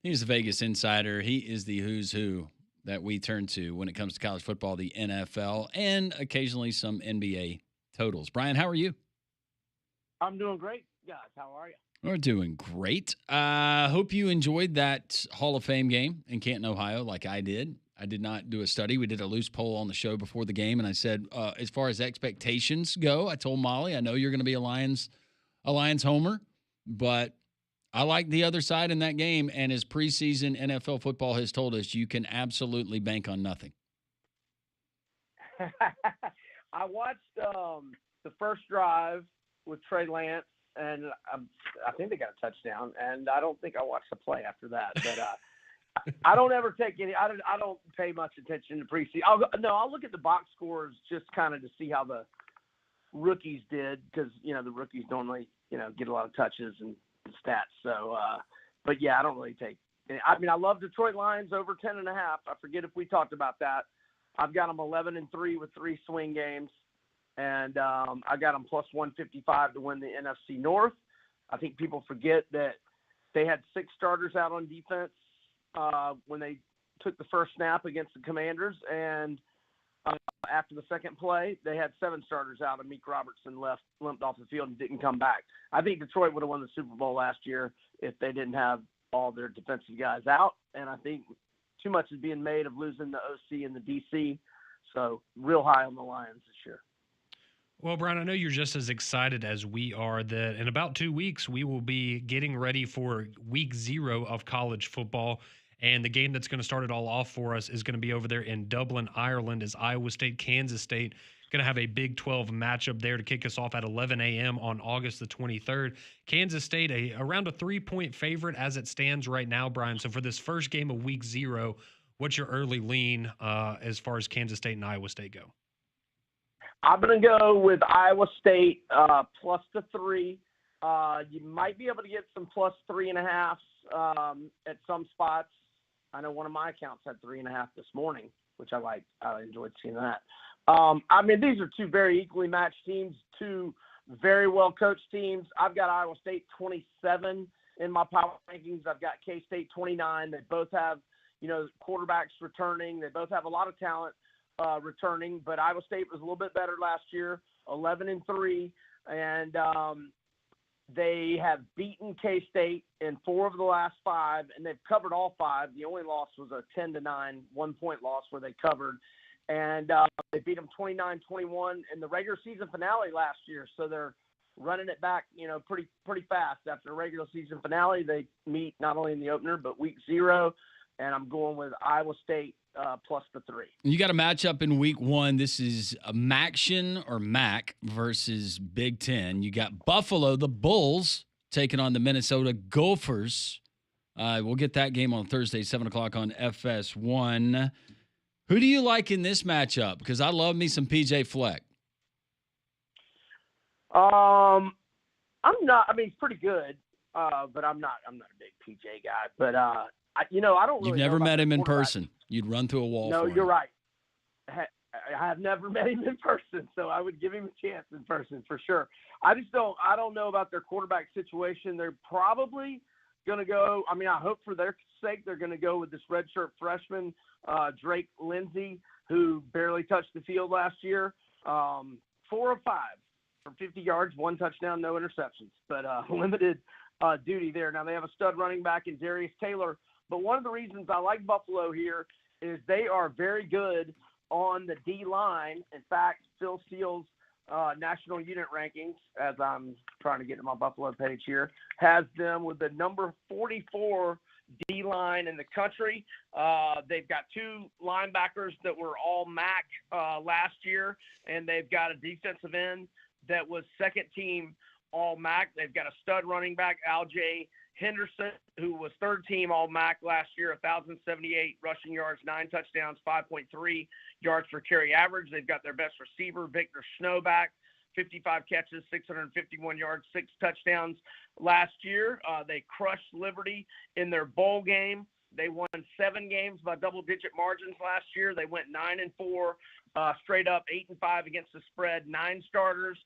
He's the Vegas Insider. He is the who's who that we turn to when it comes to college football, the NFL, and occasionally some NBA totals. Brian, how are you? I'm doing great, guys. How are you? We're doing great. Hope you enjoyed that Hall of Fame game in Canton, Ohio, like I did. I did not do a study. We did a loose poll on the show before the game, and I said, as far as expectations go, I told Molly, I know you're going to be a Lions homer, but I like the other side in that game. And as preseason NFL football has told us, you can absolutely bank on nothing. I watched the first drive with Trey Lance, and I think they got a touchdown, and I don't think I watched the play after that. But I don't ever take any. I don't pay much attention to preseason. I'll look at the box scores just kind of to see how the rookies did, because the rookies normally get a lot of touches and stats. So, but yeah, I don't really take. I mean, I love Detroit Lions over 10.5. I forget if we talked about that. I've got them 11-3 with 3 swing games, and I got them plus 155 to win the NFC North. I think people forget that they had 6 starters out on defense when they took the first snap against the Commanders, and after the second play, they had 7 starters out, and Meek Robertson limped off the field and didn't come back. I think Detroit would have won the Super Bowl last year if they didn't have all their defensive guys out, and I think too much is being made of losing the OC and the DC, so real high on the Lions this year. Well, Brian, I know you're just as excited as we are that in about 2 weeks we will be getting ready for week 0 of college football. And the game that's going to start it all off for us is going to be over there in Dublin, Ireland, as Iowa State, Kansas State going to have a Big 12 matchup there to kick us off at 11 a.m. on August the 23rd. Kansas State, around a 3-point favorite as it stands right now, Brian. So for this first game of week 0, what's your early lean as far as Kansas State and Iowa State go? I'm going to go with Iowa State plus the 3. You might be able to get some plus 3.5 at some spots. I know one of my accounts had 3.5 this morning, which I liked. I enjoyed seeing that. I mean, these are 2 very equally matched teams, 2 very well-coached teams. I've got Iowa State 27 in my power rankings. I've got K-State 29. They both have, quarterbacks returning. They both have a lot of talent returning, but Iowa State was a little bit better last year, 11-3, and they have beaten K-State in 4 of the last 5, and they've covered all 5. The only loss was a 10-9 1-point loss where they covered, and they beat them 29-21 in the regular season finale last year. So they're running it back, pretty fast. After the regular season finale, they meet not only in the opener but week 0, and I'm going with Iowa State plus the 3. You got a matchup in week 1. This is a Maction or MAC versus Big Ten. You got Buffalo, the Bulls, taking on the Minnesota Gophers. We'll get that game on Thursday, 7 o'clock on FS1. Who do you like in this matchup? Because I love me some PJ Fleck. I'm not. I mean, he's pretty good, but I'm not a big PJ guy. But I don't really. You've never know met him in quarterback. person. You'd run through a wall. No, for him. you're right. I have never met him in person, so I would give him a chance in person for sure. I don't know about their quarterback situation. They're probably going to go. I mean, I hope for their sake they're going to go with this redshirt freshman, Drake Lindsey, who barely touched the field last year. 4 of 5 for 50 yards, 1 touchdown, no interceptions, but limited duty there. Now they have a stud running back in Darius Taylor, but one of the reasons I like Buffalo here is they are very good on the D-line. In fact, Phil Steele's national unit rankings, as I'm trying to get to my Buffalo page here, has them with the number 44 D-line in the country. They've got 2 linebackers that were all MAC last year, and they've got a defensive end that was second team all MAC. They've got a stud running back, Al-J Henderson, who was third team all MAC last year, 1,078 rushing yards, 9 touchdowns, 5.3 yards per carry average. They've got their best receiver, Victor Snowback, 55 catches, 651 yards, 6 touchdowns last year. They crushed Liberty in their bowl game. They won 7 games by double-digit margins last year. They went 9-4, straight up 8-5 against the spread. 9 starters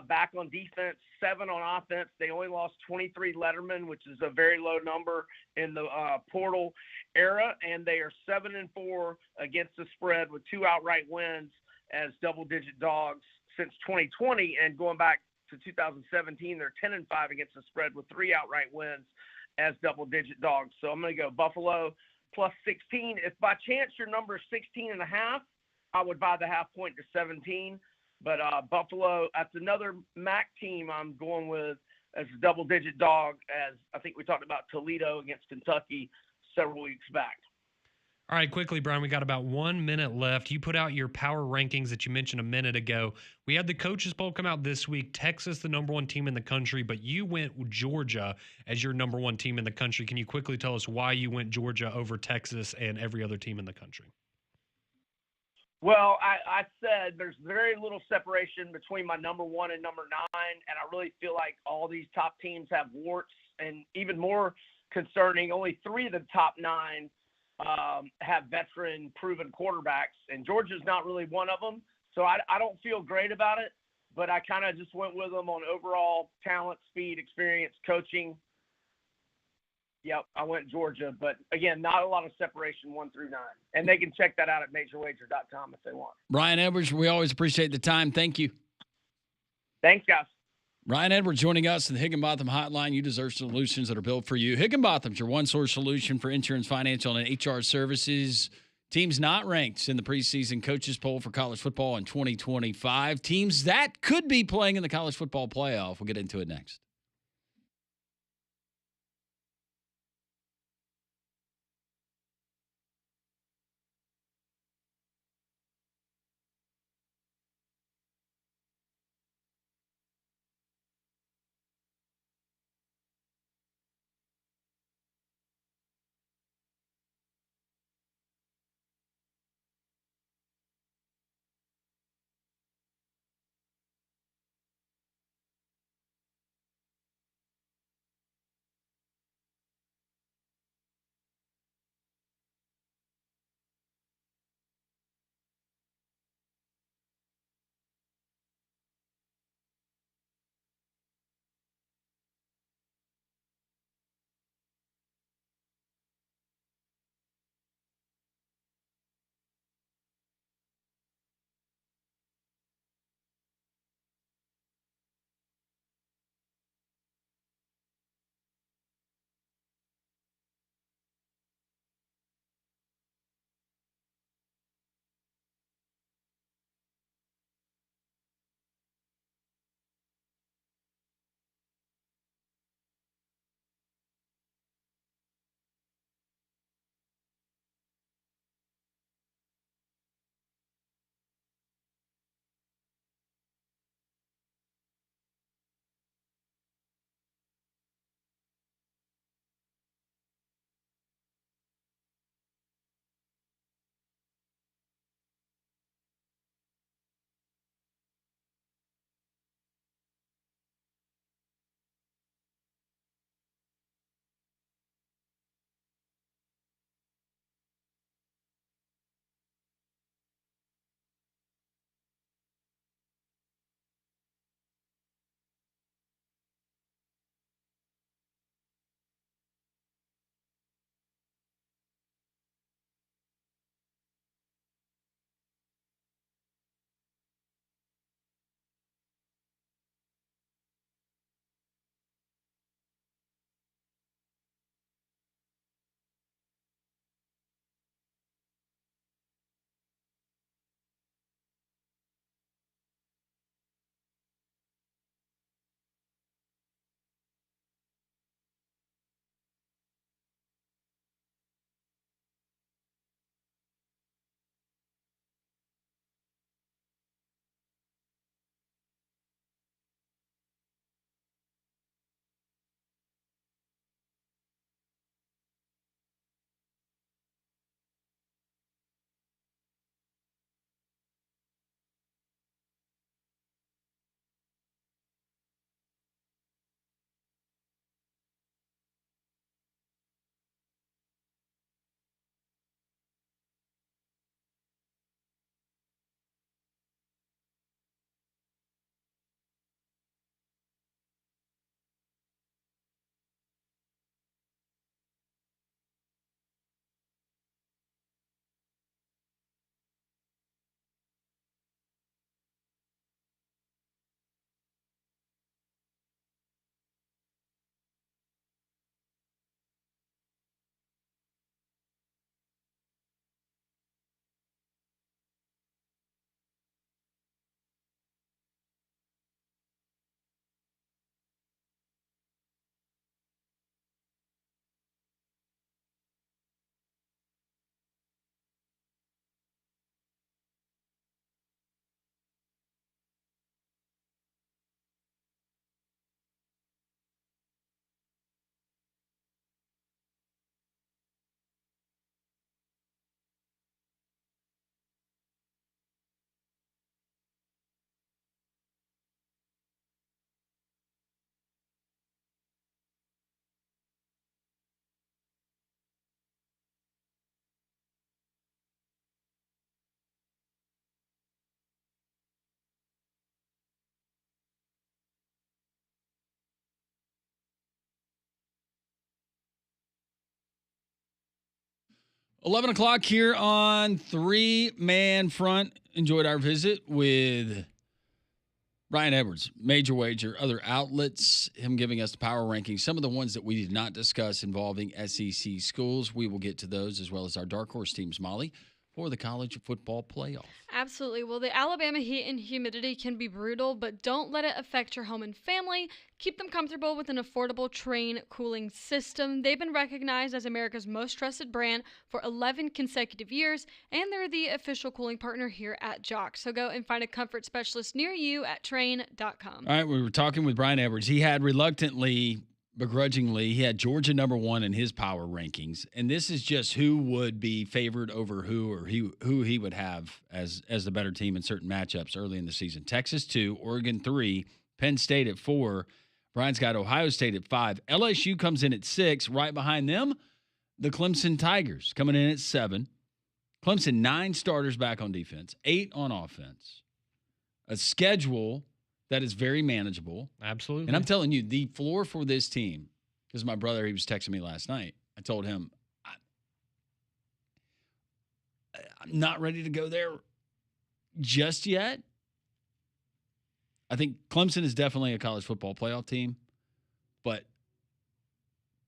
back on defense, 7 on offense. They only lost 23 lettermen, which is a very low number in the portal era. And they are 7-4 against the spread with 2 outright wins as double-digit dogs since 2020. And going back to 2017, they're 10-5 against the spread with 3 outright wins as double-digit dogs. So I'm going to go Buffalo plus 16. If by chance your number is 16.5, I would buy the half point to 17. But Buffalo, that's another MAC team I'm going with as a double-digit dog, as I think we talked about Toledo against Kentucky several weeks back. All right, quickly, Brian, we got about 1 minute left. You put out your power rankings that you mentioned a minute ago. We had the coaches poll come out this week. Texas, the number one team in the country, but you went Georgia as your number one team in the country. Can you quickly tell us why you went Georgia over Texas and every other team in the country? Well, I said there's very little separation between my number 1 and number 9, and I really feel like all these top teams have warts, and even more concerning, only 3 of the top 9 have veteran proven quarterbacks, and Georgia's not really one of them. So I don't feel great about it, but I kind of just went with them on overall talent, speed, experience, coaching. Yep, I went Georgia, but again, not a lot of separation 1 through 9, and they can check that out at majorwager.com if they want. Ryan Edwards, we always appreciate the time. Thank you. Thanks, guys. Ryan Edwards joining us in the Higginbotham Hotline. You deserve solutions that are built for you. Higginbotham's your one-source solution for insurance, financial, and HR services. Teams not ranked in the preseason coaches poll for college football in 2025. Teams that could be playing in the college football playoff. We'll get into it next. 11 o'clock here on Three Man Front. Enjoyed our visit with Brian Edwards, Major Wager, other outlets, him giving us the power rankings, some of the ones that we did not discuss involving SEC schools. We will get to those as well as our Darkhorse teams, Molly, for the college football playoff. Absolutely. Well, the Alabama heat and humidity can be brutal, but don't let it affect your home and family. Keep them comfortable with an affordable Train cooling system. They've been recognized as America's most trusted brand for 11 consecutive years, and they're the official cooling partner here at Jox. So go and find a comfort specialist near you at train.com. All right, we were talking with Brian Edwards. He had begrudgingly, he had Georgia number 1 in his power rankings, and this is just who would be favored over who, or who he would have as the better team in certain matchups early in the season. Texas 2, Oregon 3, Penn State at 4. Brian's got Ohio State at 5. LSU comes in at 6. Right behind them, the Clemson Tigers coming in at 7. Clemson 9 starters back on defense, 8 on offense. A schedule that is very manageable. Absolutely. And I'm telling you, the floor for this team, because my brother, he was texting me last night. I told him, I'm not ready to go there just yet. I think Clemson is definitely a college football playoff team, but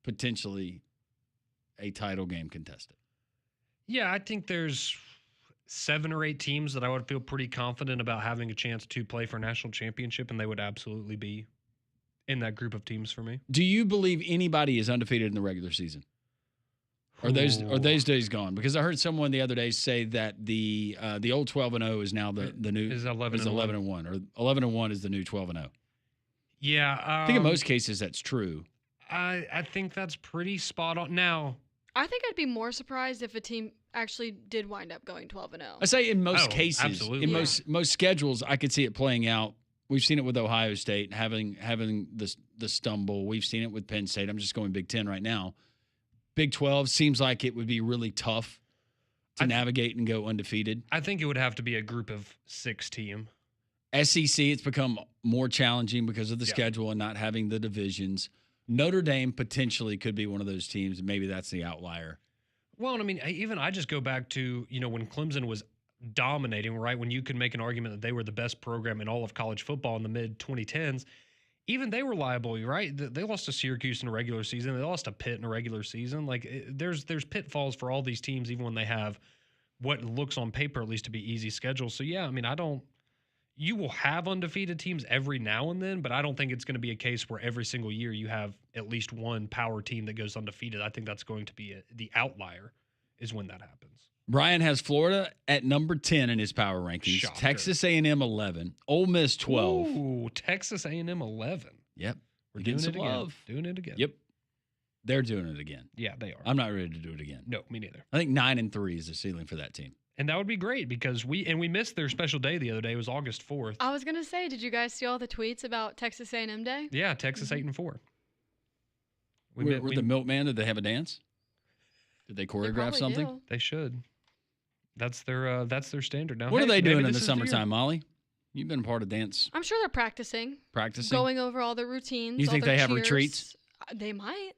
potentially a title game contestant. Yeah, I think there's 7 or 8 teams that I would feel pretty confident about having a chance to play for a national championship, and they would absolutely be in that group of teams for me. Do you believe anybody is undefeated in the regular season? Are those days gone? Because I heard someone the other day say that the old 12-0 is now the new is 11 is 11-1, or 11-1 is the new 12-0. Yeah, I think in most cases that's true. I think that's pretty spot on. Now, I think I'd be more surprised if a team actually did wind up going 12-0. I say in most cases, absolutely. in most schedules, I could see it playing out. We've seen it with Ohio State having the stumble. We've seen it with Penn State. I'm just going Big Ten right now. Big 12 seems like it would be really tough to navigate and go undefeated. I think it would have to be a group of 6 team. SEC, it's become more challenging because of the schedule and not having the divisions. Notre Dame potentially could be one of those teams. Maybe that's the outlier. Well, I mean, I just go back to, when Clemson was dominating, right? When you could make an argument that they were the best program in all of college football in the mid-2010s. Even they were liable, right? They lost to Syracuse in a regular season. They lost to Pitt in a regular season. Like, there's pitfalls for all these teams, even when they have what looks on paper at least to be easy schedules. So, yeah, I mean, you will have undefeated teams every now and then, but I don't think it's going to be a case where every single year you have at least one power team that goes undefeated. I think that's going to be the outlier is when that happens. Brian has Florida at number 10 in his power rankings. Shocker. Texas A&M 11. Ole Miss 12. Ooh, Texas A&M 11. Yep. We're getting doing it some again. love. Doing it again. Yep. They're doing it again. Yeah, they are. I'm not ready to do it again. No, me neither. I think 9-3 is the ceiling for that team. And that would be great because we missed their special day the other day. It was August 4th. I was gonna say, did you guys see all the tweets about Texas A&M Day? Yeah, Texas 8-4. Were the milkman? Did they have a dance? Did they choreograph something? Do. They should. That's their standard now. What are they doing in the this is summertime, Molly? You've been a part of dance I'm sure they're practicing, practicing. going over all the routines. You all think their they have cheers. retreats? They might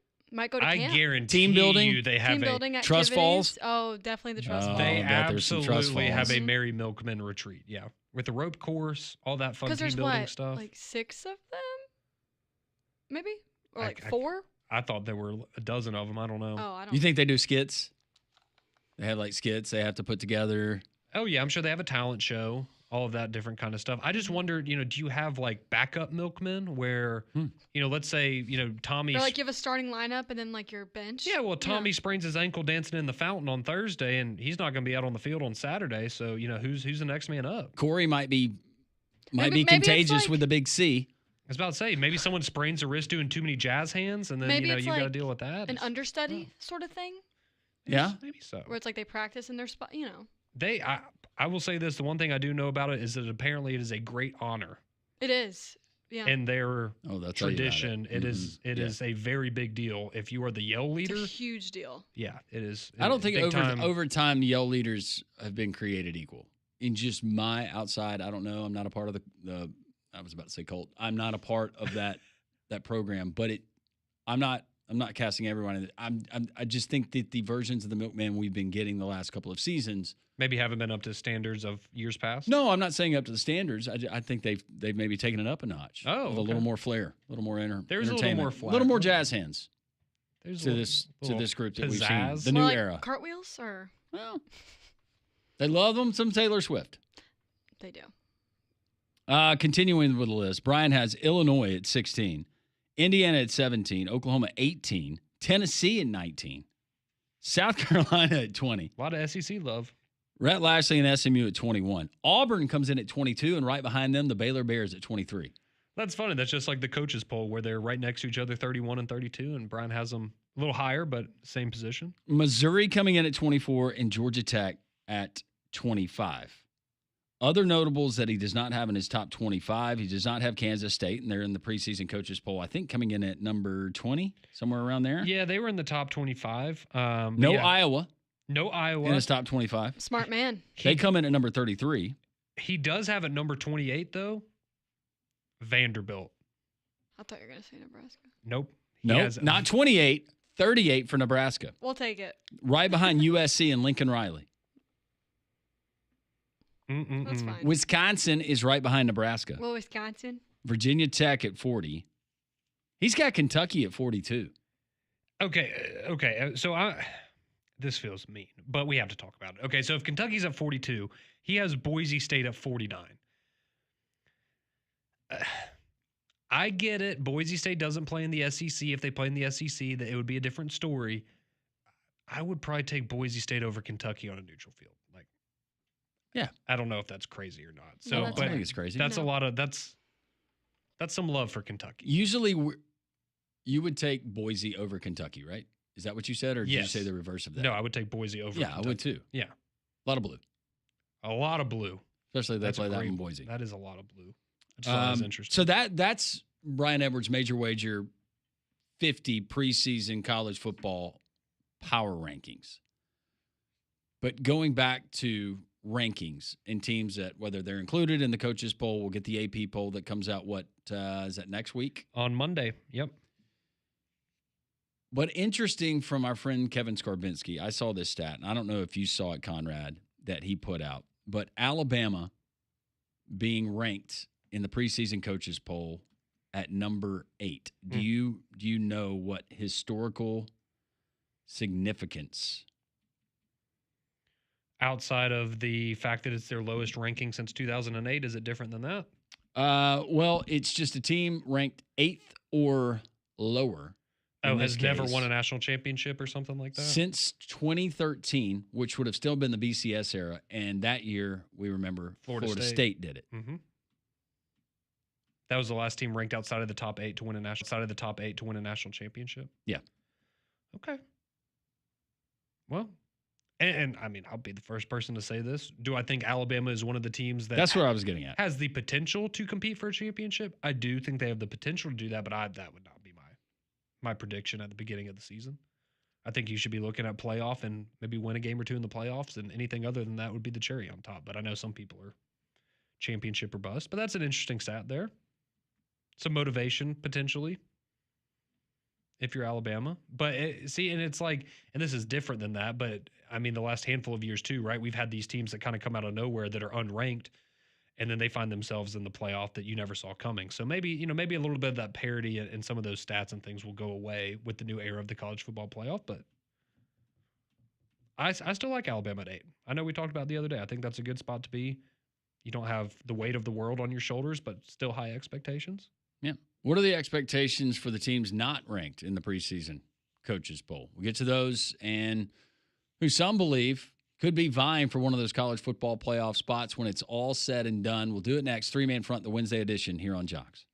go to I camp. guarantee Team building? you they have Team building Trust activities. falls? Oh, definitely the trust Oh, falls. They I bet there's some trust absolutely have falls. a Merry Milkman retreat. Yeah, with the rope course, all that fun team there's building stuff. like 6 of them, maybe, or I- like I- 4. I thought there were a dozen of them. I don't know. Oh, I don't. You think they do skits? They have like skits they have to put together. Oh yeah, I'm sure they have a talent show, all of that different kind of stuff. I just wondered, do you have like backup milkmen where, let's say, Tommy. Or like you have a starting lineup and then like your bench. Yeah, well, Tommy sprains his ankle dancing in the fountain on Thursday, and he's not going to be out on the field on Saturday. So who's the next man up? Corey might be Maybe it's contagious like- with the big C. I was about to say maybe someone sprains a wrist doing too many jazz hands, and then Maybe you it's got to like deal with that. an understudy sort of thing, Yeah. Maybe so. where it's like they practice in their spot. I will say this: the one thing I do know about it is that apparently it is a great honor It is. Yeah. in their They'll tell you about tradition. It is a very big deal. If you are the yell It's leader, a huge deal. yeah, it is. I don't think big time. over time yell leaders have been created equal. In just my outside, I don't know. I'm not a part of I was about to say cult. I'm not a part of that program, but I'm not I'm not casting everyone. I just think that the versions of the Milkman we've been getting the last couple of seasons maybe haven't been up to standards of years past. No, I'm not saying up to the standards. I think they've maybe taken it up a notch. Oh, with a little more flair, a little more There's a little more flair, a little more jazz hands. There's to this group that we've seen, pizzazz. the new More like era. cartwheels, or Well, they love them. Some Taylor Swift. they do. Continuing with the list, Brian has Illinois at 16, Indiana at 17, Oklahoma 18, Tennessee at 19, South Carolina at 20. A lot of SEC love. Rhett Lashley and SMU at 21. Auburn comes in at 22, and right behind them, the Baylor Bears at 23. That's funny. That's just like the coaches poll where they're right next to each other, 31 and 32, and Brian has them a little higher, but same position. Missouri coming in at 24, and Georgia Tech at 25. Other notables that he does not have in his top 25, he does not have Kansas State, and they're in the preseason coaches poll, I think coming in at number 20, somewhere around there. Yeah, they were in the top 25. No Iowa. No Iowa. In his top 25. Smart man. They come in at number 33. He does have at number 28, though, Vanderbilt. I thought you were going to say Nebraska. Nope. Nope, not 28, 38 for Nebraska. We'll take it. Right behind USC and Lincoln Riley. That's fine. Wisconsin is right behind Nebraska. Well, Wisconsin. Virginia Tech at 40. He's got Kentucky at 42. Okay. So this feels mean, but we have to talk about it. Okay, so if Kentucky's at 42, he has Boise State at 49. I get it. Boise State doesn't play in the SEC. If they play in the SEC, that it would be a different story. I would probably take Boise State over Kentucky on a neutral field. Like, yeah, I don't know if that's crazy or not. So, I think it's crazy. That's a lot of that's some love for Kentucky. Usually, you would take Boise over Kentucky, right? Is that what you said, or did you say the reverse of that? No, I would take Boise over. Yeah, Kentucky. I would too. Yeah, a lot of blue. A lot of blue, especially they play that in Boise. That is a lot of blue. I just thought that was interesting. So that's Brian Edwards' Major Wager 50 preseason college football power rankings. But going back to rankings and teams that, whether they're included in the coaches poll, we'll get the AP poll that comes out, is that next week? On Monday, yep. But interesting from our friend Kevin Skarbinski, I saw this stat, and I don't know if you saw it, Conrad, that he put out, but Alabama being ranked in the preseason coaches poll at number 8. Do you know what historical significance? Outside of the fact that it's their lowest ranking since 2008, is it different than that? Well, it's just a team ranked 8th or lower. Oh, has never won a national championship or something like that? Since 2013, which would have still been the BCS era, and that year, we remember, Florida State did it. Mm-hmm. That was the last team ranked outside of the top 8 to win a national championship? Yeah. Okay. Well, and I mean, I'll be the first person to say this. Do I think Alabama is one of the teams that... That's where I was getting at. ...has the potential to compete for a championship? I do think they have the potential to do that, but that would not be my prediction at the beginning of the season. I think you should be looking at playoff and maybe win a game or two in the playoffs, and anything other than that would be the cherry on top. But I know some people are championship or bust, but that's an interesting stat there. Some motivation potentially if you're Alabama. But and it's like, and this is different than that, but I mean, the last handful of years too, right? We've had these teams that kind of come out of nowhere that are unranked, and then they find themselves in the playoff that you never saw coming. So maybe a little bit of that parity and some of those stats and things will go away with the new era of the college football playoff. But I still like Alabama at 8. I know we talked about it the other day. I think that's a good spot to be. You don't have the weight of the world on your shoulders, but still high expectations. Yeah. What are the expectations for the teams not ranked in the preseason coaches poll? We'll get to those, and who some believe could be vying for one of those college football playoff spots when it's all said and done. We'll do it next. 3-Man Front, the Wednesday edition here on Jox.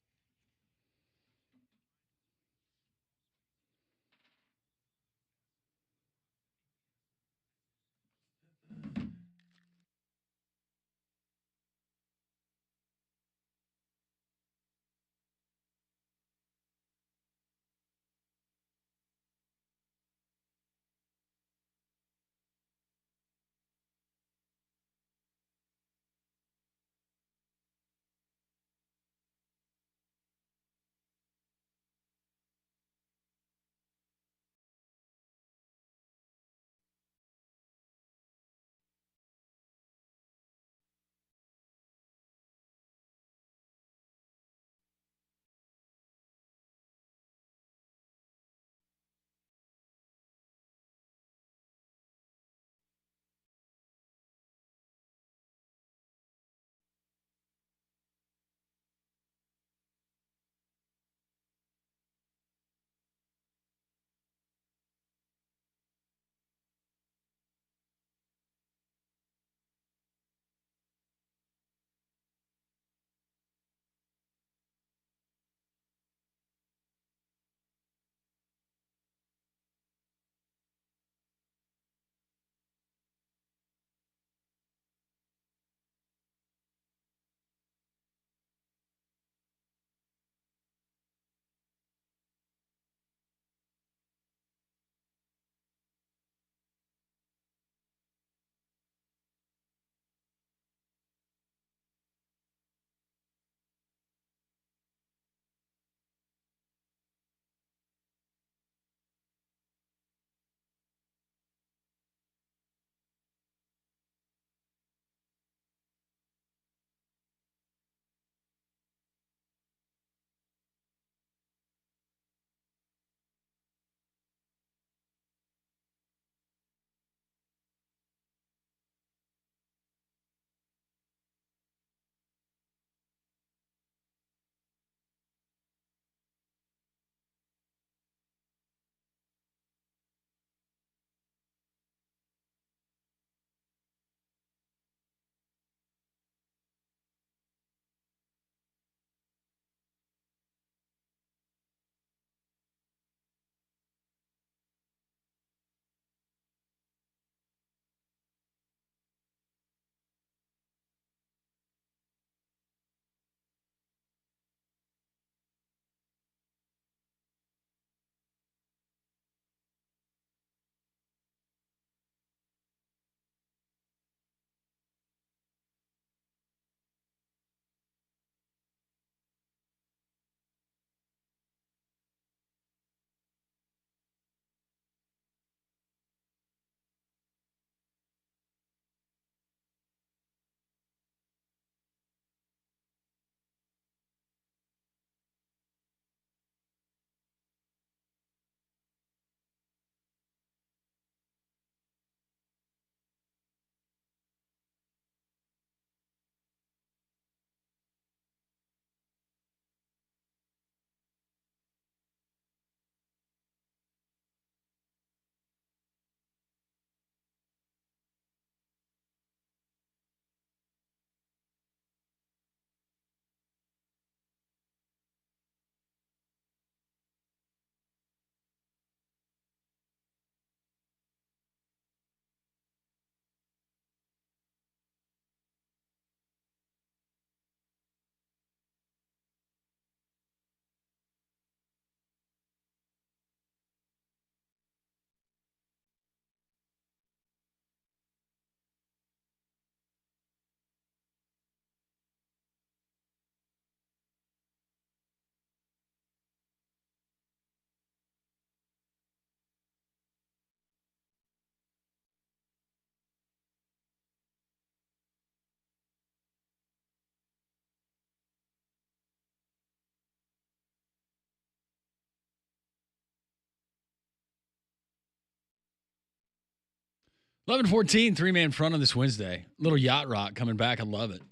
11:14, three-man front on this Wednesday. Little yacht rock coming back. I love it.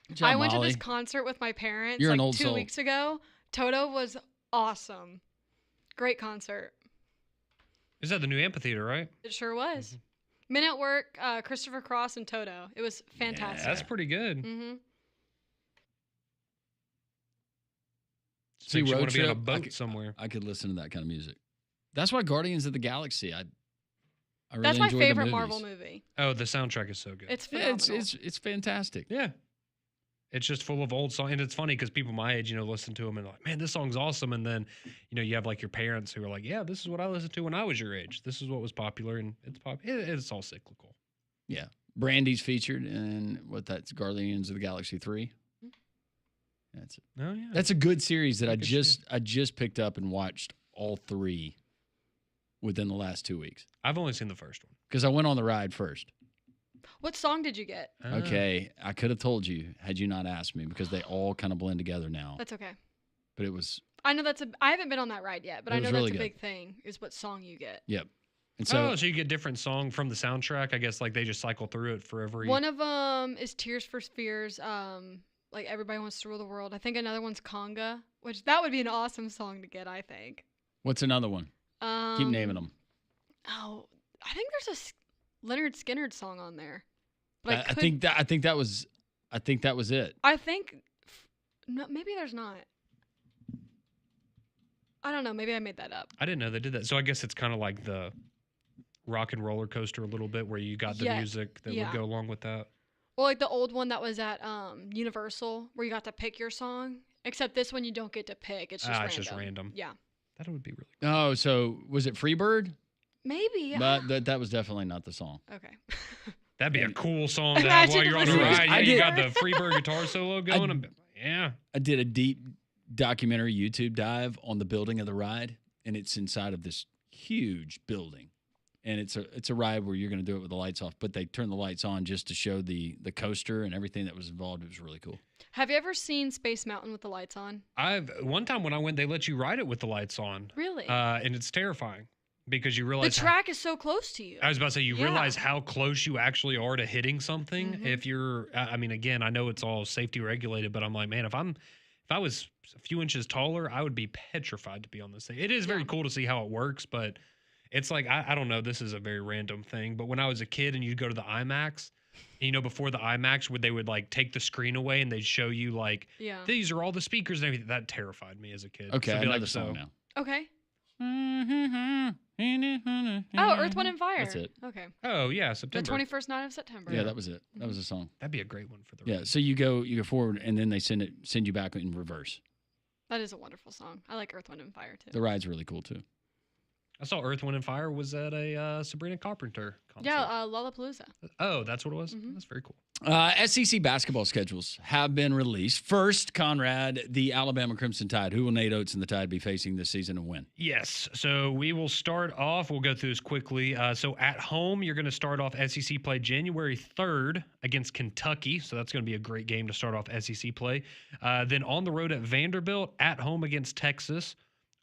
Good job, I went Molly. to this concert with my parents You're like an old 2 soul. weeks ago. Toto was awesome. Great concert. Is that the new amphitheater, right? It sure was. Men at Work, Christopher Cross, and Toto. It was fantastic. That's pretty good. Mm-hmm. See, Makes you road want to be on a trip, boat somewhere. I could listen to that kind of music. That's why Guardians of the Galaxy. I really That's my enjoyed the favorite movies. Marvel movie. Oh, the soundtrack is so good. It's Yeah, phenomenal. it's fantastic. Yeah. It's just full of old songs. And it's funny because people my age, listen to them and like, man, this song's awesome. And then, you have like your parents who are like, yeah, this is what I listened to when I was your age. This is what was popular. And it's all cyclical. Yeah. Brandy's featured in that's Guardians of the Galaxy 3. That's it. Oh, yeah. That's a good series that I Good just picked up and watched all 3 within the last 2 weeks. I've only seen the first one. Because I went on the ride first. What song did you get? Okay. I could have told you had you not asked me because they all kind of blend together now. That's okay. But it was, I know I haven't been on that ride yet, but It I was know really that's a good. big thing is what song you get. yep. And So you get different song from the soundtrack. I guess like they just cycle through it for every. One of them is Tears for Fears, like Everybody Wants to Rule the World. I think another one's Conga, which that would be an awesome song to get, I think. what's another one? Keep naming them. Oh, I think there's a Leonard Skinner song on there. But I think that was it. I think no, maybe there's not. I don't know. Maybe I made that up. I didn't know they did that. So I guess it's kind of like the Rock and Roller Coaster a little bit where you got the Yeah, music that yeah. would go along with that. Well, like the old one that was at Universal, where you got to pick your song. Except this one, you don't get to pick. It's just random. It's just random. Yeah. That would be really good. Oh, so was it Freebird? Maybe. But that was definitely not the song. Okay. That'd be a cool song to have while Imagine you're on a listening ride. to Yeah, you it. got the Freebird guitar solo going. Yeah. I did a deep documentary YouTube dive on the building of the ride, and it's inside of this huge building. And it's a ride where you're going to do it with the lights off, but they turn the lights on just to show the coaster and everything that was involved. It was really cool. Have you ever seen Space Mountain with the lights on? One time when I went, they let you ride it with the lights on. Really? And it's terrifying because you The realize track is so close to you. I was about to say, you Yeah. realize how close you actually are to hitting something. Mhm. If you're, I mean, again, I know it's all safety regulated, but I'm like, man, if I was a few inches taller, I would be petrified to be on this thing. It is very Yeah. cool to see how it works, but it's like, I don't know, this is a very random thing. But when I was a kid and you'd go to the IMAX, before the IMAX, they would like take the screen away and they'd show you like, Yeah. these are all the speakers and everything. That terrified me as a kid. Okay, So I be know like, the song now. Okay. Oh, Oh, Earth, Wind, and Fire. That's it. Okay. Oh yeah, The September. 21st night of September. Yeah, that was it. That was the song. That'd be a great one for the Yeah, so you go forward, and then they send you back in reverse. That is a wonderful song. I like Earth, Wind, and Fire too. The ride's really cool too. I saw Earth, Wind, and Fire was at a Sabrina Carpenter concert. Yeah, Lollapalooza. Oh, that's what it was? Mhm. That's very cool. SEC basketball schedules have been released. First, Conrad, the Alabama Crimson Tide. Who will Nate Oates and the Tide be facing this season and when? Yes. So we will start off. We'll go through this quickly. So at home, you're going to start off SEC play January 3rd against Kentucky. So that's going to be a great game to start off SEC play. Then on the road at Vanderbilt, at home against Texas,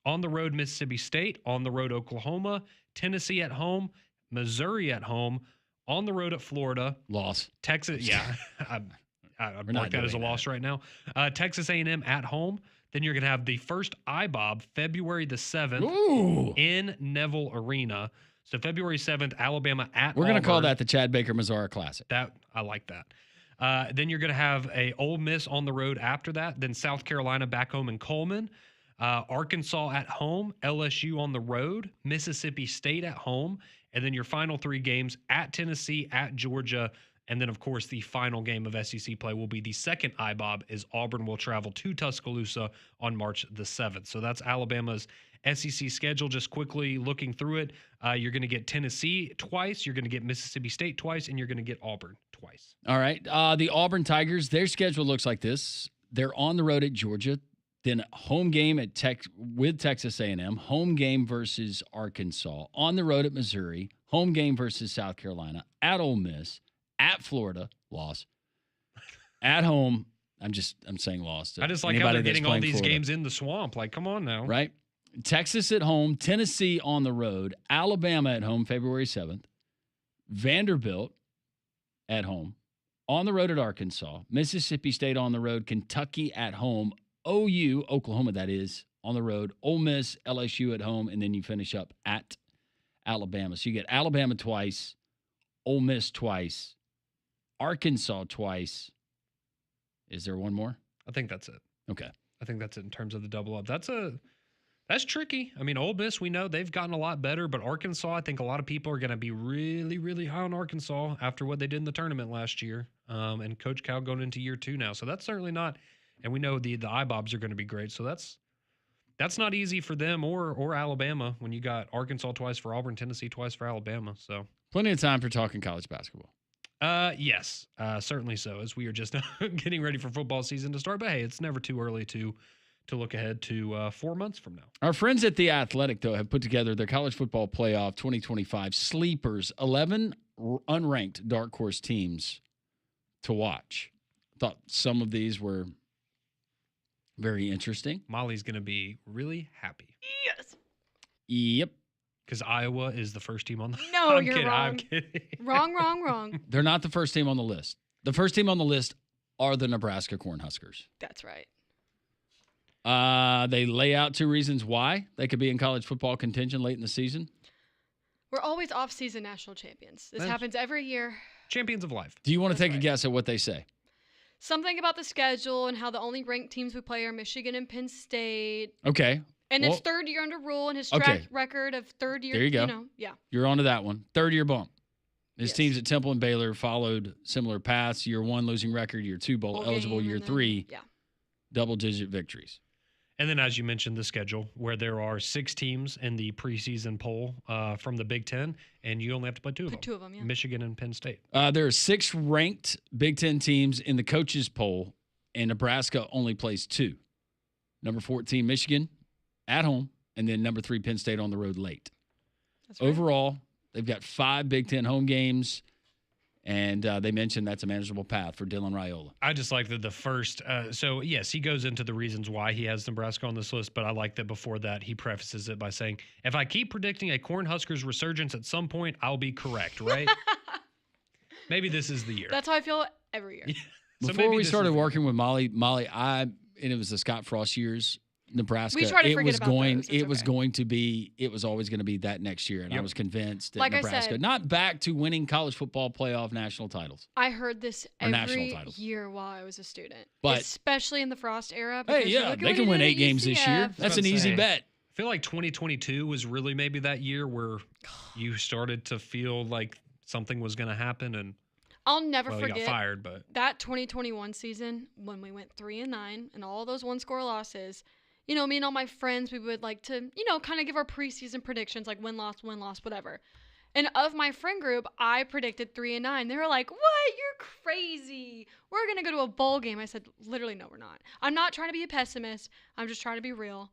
on the road Mississippi State, on the road Oklahoma, Tennessee at home, Missouri at home, on the road at Florida, Loss. Texas. Yeah, I not mark that as a doing loss right now. Texas A&M at home. Then you're going to have the first IBOB February the 7th Ooh. in Neville Arena. So February 7th, Alabama at We're going to call Auburn. that the Chad Baker Mazzara Classic. I like that. Then you're going to have a Ole Miss on the road after that. Then South Carolina back home in Coleman. Arkansas at home, LSU on the road, Mississippi State at home, and then your final 3 games at Tennessee, at Georgia, and then, of course, the final game of SEC play will be the second IBOB as Auburn will travel to Tuscaloosa on March the 7th. So that's Alabama's SEC schedule. Just quickly looking through it, you're going to get Tennessee twice, you're going to get Mississippi State twice, and you're going to get Auburn twice. All right. The Auburn Tigers, their schedule looks like this. They're on the road at Georgia, then home game at with Texas A&M, home game versus Arkansas, on the road at Missouri, home game versus South Carolina, at Ole Miss, at Florida, loss. At home, I'm saying loss. I just like how they're getting all these games in the swamp. Like, come on now. Right? Texas at home, Tennessee on the road, Alabama at home February 7th, Vanderbilt at home, on the road at Arkansas, Mississippi State on the road, Kentucky at home, OU, Oklahoma that is, on the road, Ole Miss, LSU at home, and then you finish up at Alabama. So you get Alabama twice, Ole Miss twice, Arkansas twice. Is there one more? I think that's it. Okay. I think that's it in terms of the double up. That's tricky. I mean, Ole Miss, we know they've gotten a lot better, but Arkansas, I think a lot of people are going to be really, really high on Arkansas after what they did in the tournament last year. And Coach Cal going into year 2 now. So that's certainly not, and we know the IBobs are going to be great. So that's not easy for them or Alabama when you got Arkansas twice for Auburn, Tennessee twice for Alabama. So plenty of time for talking college basketball. Yes, certainly so, as we are just getting ready for football season to start. But hey, it's never too early to look ahead to 4 months from now. Our friends at The Athletic, though, have put together their college football playoff 2025 sleepers, 11 unranked Darkhorse teams to watch. Thought some of these were very interesting. Molly's going to be really happy. Yes. Yep. Because Iowa is the first team on the No, I'm you're kidding, wrong. I'm kidding. Wrong. They're not the first team on the list. The first team on the list are the Nebraska Cornhuskers. That's right. They lay out 2 reasons why they could be in college football contention late in the season. We're always off-season national champions. This happens every year. Champions of life. Do you want to That's take a guess at what they say? Something about the schedule and how the only ranked teams we play are Michigan and Penn State. Okay. And Well, it's third year under rule and his track record of third year. There you go. Yeah. You're onto that one. 3rd-year bump. His Yes. teams at Temple and Baylor followed similar paths. Year 1, losing record. Year 2, bowl eligible. game, Year and then- 3, Yeah. double-digit victories. And then, as you mentioned, the schedule, where there are 6 teams in the preseason poll from the Big Ten, and you only have to play 2 of them. 2 of them, yeah. Michigan and Penn State. There are 6 ranked Big Ten teams in the coaches poll, and Nebraska only plays 2. Number 14, Michigan, at home, and then number 3, Penn State on the road late. That's right. Overall, they've got 5 Big Ten home games, and they mentioned that's a manageable path for Dylan Raiola. I just like that the first so yes, he goes into the reasons why he has Nebraska on this list, but I like that before that he prefaces it by saying, if I keep predicting a Cornhuskers resurgence at some point, I'll be correct, right? Maybe this is the year. That's how I feel every year. So Before maybe we this started is the working with Molly, and it was the Scott Frost years, Nebraska. We try to it forget was about going. those. It's It was okay. going to be. It was always going to be that next year, and I Yep. was convinced that Like I Nebraska said- not back to winning college football playoff national titles. I heard this Or national every titles. year while I was a student, But- especially in the Frost era. Hey, because yeah, look at they what can he win did at 8 games this year. UCF. That's an I was easy gonna say. bet. I feel like 2022 was really maybe that year where you started to feel like something was going to happen, and I'll never well, he got forget fired, but that 2021 season when we went 3-9 and all those 1-score losses. You know, me and all my friends, we would like to, kind of give our preseason predictions, like win, loss, whatever. And of my friend group, I predicted 3-9. They were like, "What? You're crazy. We're gonna go to a bowl game." I said, "Literally, no, we're not. I'm not trying to be a pessimist. I'm just trying to be real.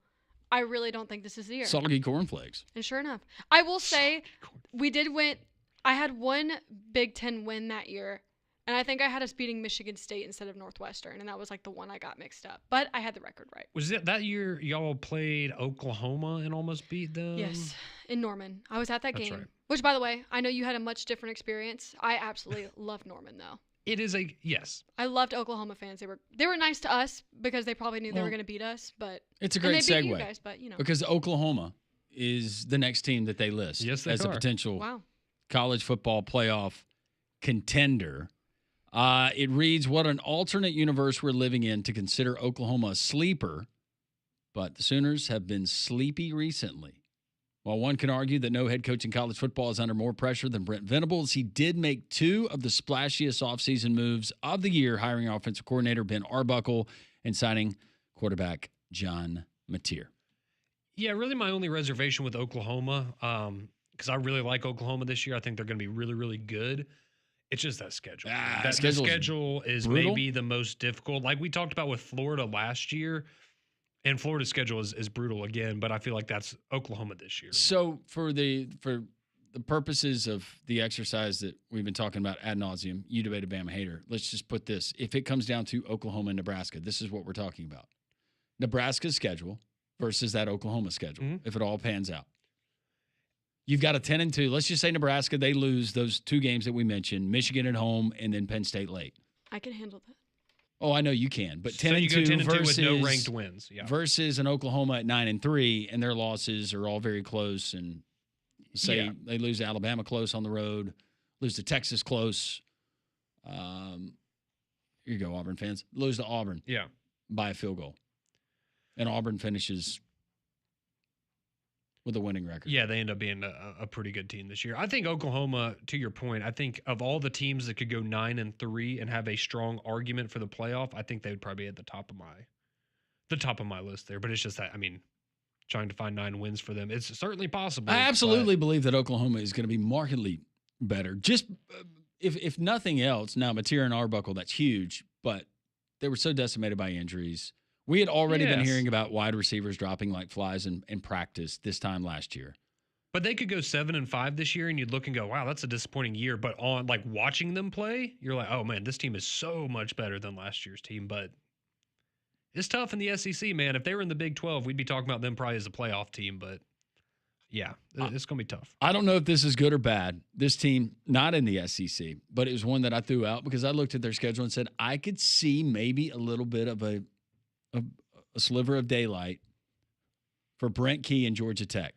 I really don't think this is the year." Soggy cornflakes. And sure enough, I will say we did win. I had one Big Ten win that year, and I think I had us beating Michigan State instead of Northwestern, and that was like the one I got mixed up. But I had the record right. was it that year y'all played Oklahoma and almost beat them? Yes, in Norman. I was at that That's game. right. Which, by the way, I know you had a much different experience. I absolutely loved Norman, though. It is yes. I loved Oklahoma fans. They were nice to us because they probably knew they Well, were going to beat us. But It's a and great they beat you segue guys, but because Oklahoma is the next team that they list Yes, they as a are. potential wow. college football playoff contender. It reads, what an alternate universe we're living in to consider Oklahoma a sleeper, but the Sooners have been sleepy recently. While one can argue that no head coach in college football is under more pressure than Brent Venables, he did make 2 of the splashiest offseason moves of the year, hiring offensive coordinator Ben Arbuckle and signing quarterback John Mateer. Yeah, really my only reservation with Oklahoma, because I really like Oklahoma this year. I think they're going to be really, really good. It's just that schedule. The schedule is brutal. maybe the most difficult. Like we talked about with Florida last year, and Florida's schedule is brutal again, but I feel like that's Oklahoma this year. So for the purposes of the exercise that we've been talking about ad nauseum, you debate a Bama hater, let's just put this. If it comes down to Oklahoma and Nebraska, this is what we're talking about. Nebraska's schedule versus that Oklahoma schedule, if it all pans out. You've got a 10-2. Let's just say Nebraska, they lose those 2 games that we mentioned, Michigan at home and then Penn State late. I can handle that. Oh, I know you can, but 10-2 so you go 10-2 versus with no ranked wins. Yeah. Versus an Oklahoma at 9-3, and their losses are all very close. And say they lose to Alabama close on the road, lose to Texas close. Here you go, Auburn fans. Lose to Auburn. Yeah. By a field goal. And Auburn finishes with a winning record. Yeah, they end up being a pretty good team this year. I think Oklahoma, to your point, I think of all the teams that could go 9-3 and have a strong argument for the playoff, I think they would probably be at the top of my list there. But it's just that, I mean, trying to find 9 wins for them, it's certainly possible. I absolutely believe that Oklahoma is going to be markedly better. Just if nothing else, now Matera and Arbuckle, that's huge, but they were so decimated by injuries. We had already been hearing about wide receivers dropping like flies in practice this time last year. But they could go 7-5 this year, and you'd look and go, wow, that's a disappointing year. But on like watching them play, you're like, oh man, this team is so much better than last year's team. But it's tough in the SEC, man. If they were in the Big 12, we'd be talking about them probably as a playoff team. But yeah, it's going to be tough. I don't know if this is good or bad. This team, not in the SEC, but it was one that I threw out because I looked at their schedule and said I could see maybe a little bit of a sliver of daylight for Brent Key and Georgia Tech.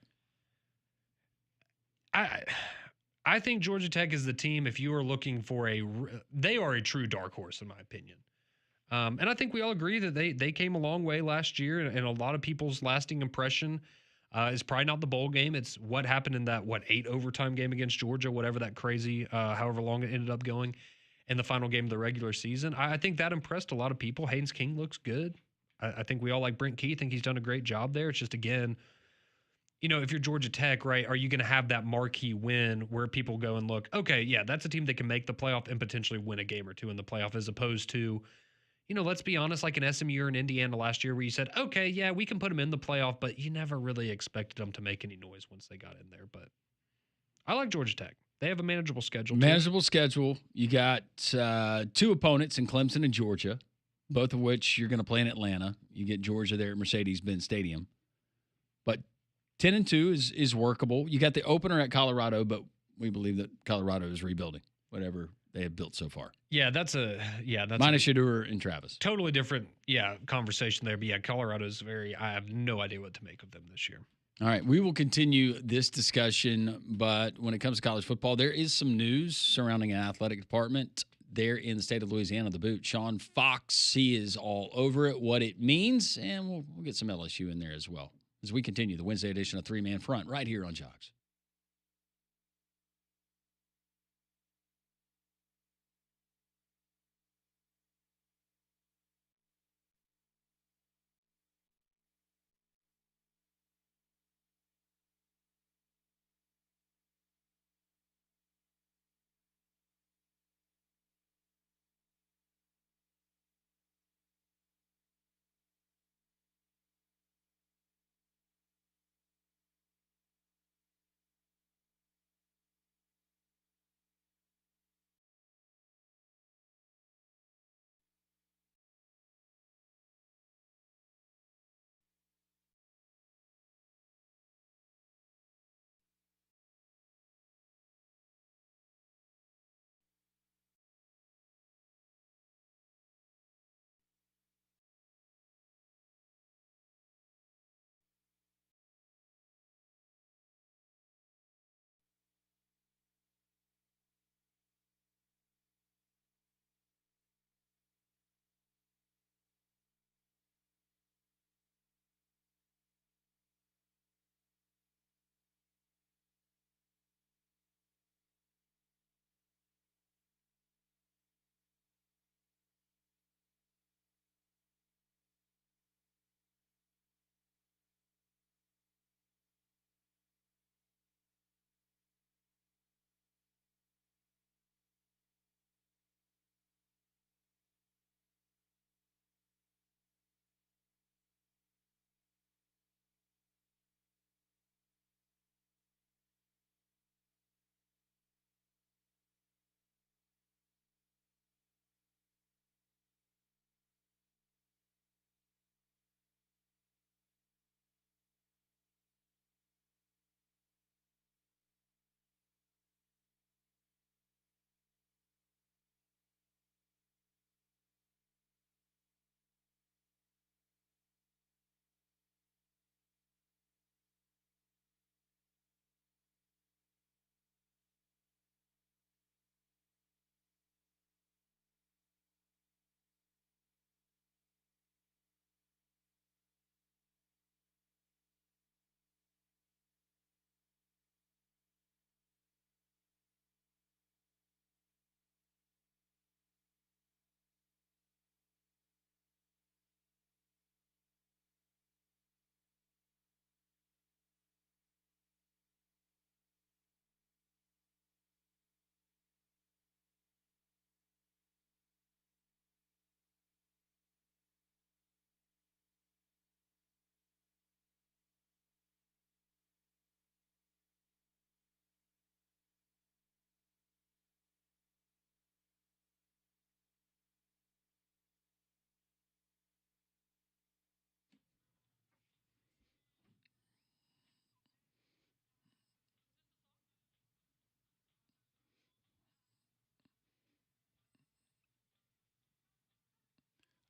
I think Georgia Tech is the team, if you are looking for they are a true dark horse, in my opinion. And I think we all agree that they came a long way last year, and a lot of people's lasting impression is probably not the bowl game. It's what happened in that, 8 overtime game against Georgia, whatever that crazy, however long it ended up going, in the final game of the regular season. I think that impressed a lot of people. Haynes King looks good. I think we all like Brent Key. I think he's done a great job there. It's just, again, if you're Georgia Tech, right, are you going to have that marquee win where people go and look, okay, yeah, that's a team that can make the playoff and potentially win a game or 2 in the playoff, as opposed to, let's be honest, like an SMU or an Indiana last year where you said, okay, yeah, we can put them in the playoff, but you never really expected them to make any noise once they got in there. But I like Georgia Tech. They have a manageable schedule. Manageable schedule. You got 2 opponents in Clemson and Georgia, both of which you're going to play in Atlanta. You get Georgia there at Mercedes-Benz Stadium. But 10-2 is workable. You got the opener at Colorado, but we believe that Colorado is rebuilding whatever they have built so far. Yeah, that's minus Shadur and Travis. Totally different, conversation there. But yeah, Colorado's I have no idea what to make of them this year. All right, we will continue this discussion, but when it comes to college football, there is some news surrounding an athletic department there in the state of Louisiana, the boot. Sean Fox, he is all over it, what it means, and we'll get some LSU in there as well as we continue the Wednesday edition of 3-Man Front right here on Jox.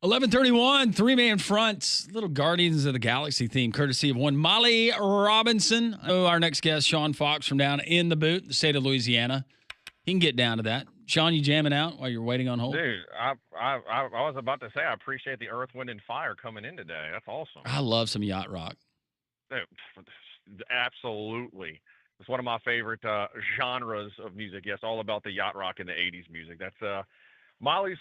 11:31, three-man fronts, little Guardians of the Galaxy theme, courtesy of one Molly Robinson. Oh, our next guest, Sean Fox from down in the boot, the state of Louisiana. He can get down to that. Sean, you jamming out while you're waiting on hold? Dude, I was about to say I appreciate the Earth, Wind, and Fire coming in today. That's awesome. I love some yacht rock. Dude, absolutely. It's one of my favorite genres of music. Yes, all about the yacht rock and the 80s music. That's Molly's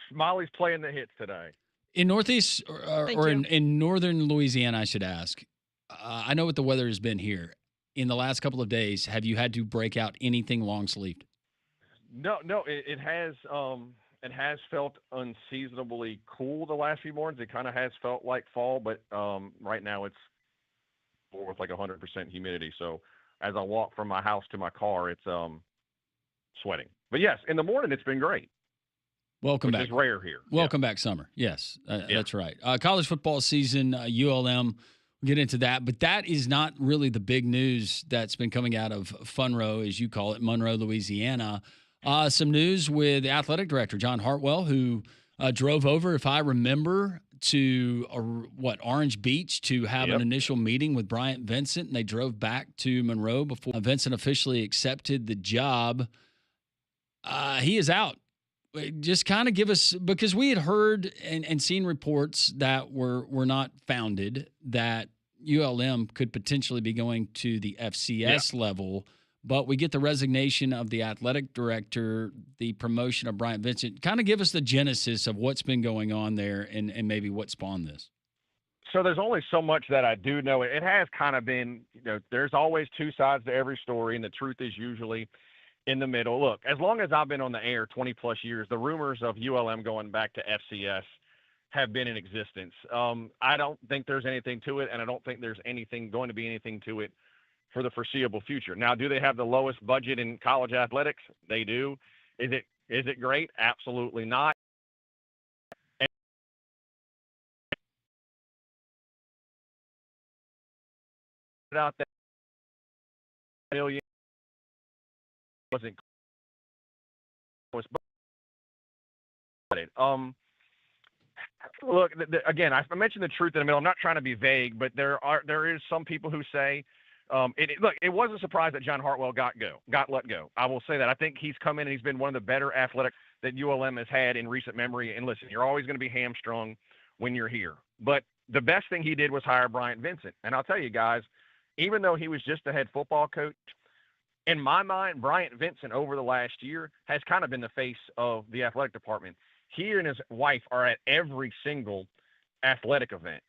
playing the hits today. In Northeast or in northern Louisiana, I should ask. I know what the weather has been here. In the last couple of days, have you had to break out anything long-sleeved? No, it has felt unseasonably cool the last few mornings. It kind of has felt like fall, but right now it's with like 100% humidity. So as I walk from my house to my car, it's sweating. But yes, in the morning it's been great. Welcome back. Which is rare here. Welcome back, summer. Yes, that's right. College football season, ULM, we'll get into that. But that is not really the big news that's been coming out of Funro, as you call it, Monroe, Louisiana. Some news with the athletic director, John Hartwell, who drove over, if I remember, to Orange Beach to have an initial meeting with Bryant Vincent. And they drove back to Monroe before Vincent officially accepted the job. He is out. Just kind of give us, because we had heard and seen reports that were not founded that ULM could potentially be going to the FCS level, but we get the resignation of the athletic director, the promotion of Bryant Vincent. Kind of give us the genesis of what's been going on there and maybe what spawned this. So there's only so much that I do know. It has kind of been, there's always two sides to every story, and the truth is usually in the middle. Look, as long as I've been on the air 20 plus years, the rumors of ULM going back to FCS have been in existence. I don't think there's anything to it, and I don't think there's going to be anything to it for the foreseeable future. Now, do they have the lowest budget in college athletics? They do. Is it great? Absolutely not. Out there, million wasn't was look, again, I mentioned the truth in the middle. I'm not trying to be vague, but there is some people who say it was a surprise that John Hartwell got let go. I will say that. I think he's come in and he's been one of the better athletics that ULM has had in recent memory. And listen, you're always going to be hamstrung when you're here. But the best thing he did was hire Bryant Vincent. And I'll tell you guys, even though he was just a head football coach, in my mind, Bryant Vincent over the last year has kind of been the face of the athletic department. He and his wife are at every single athletic event.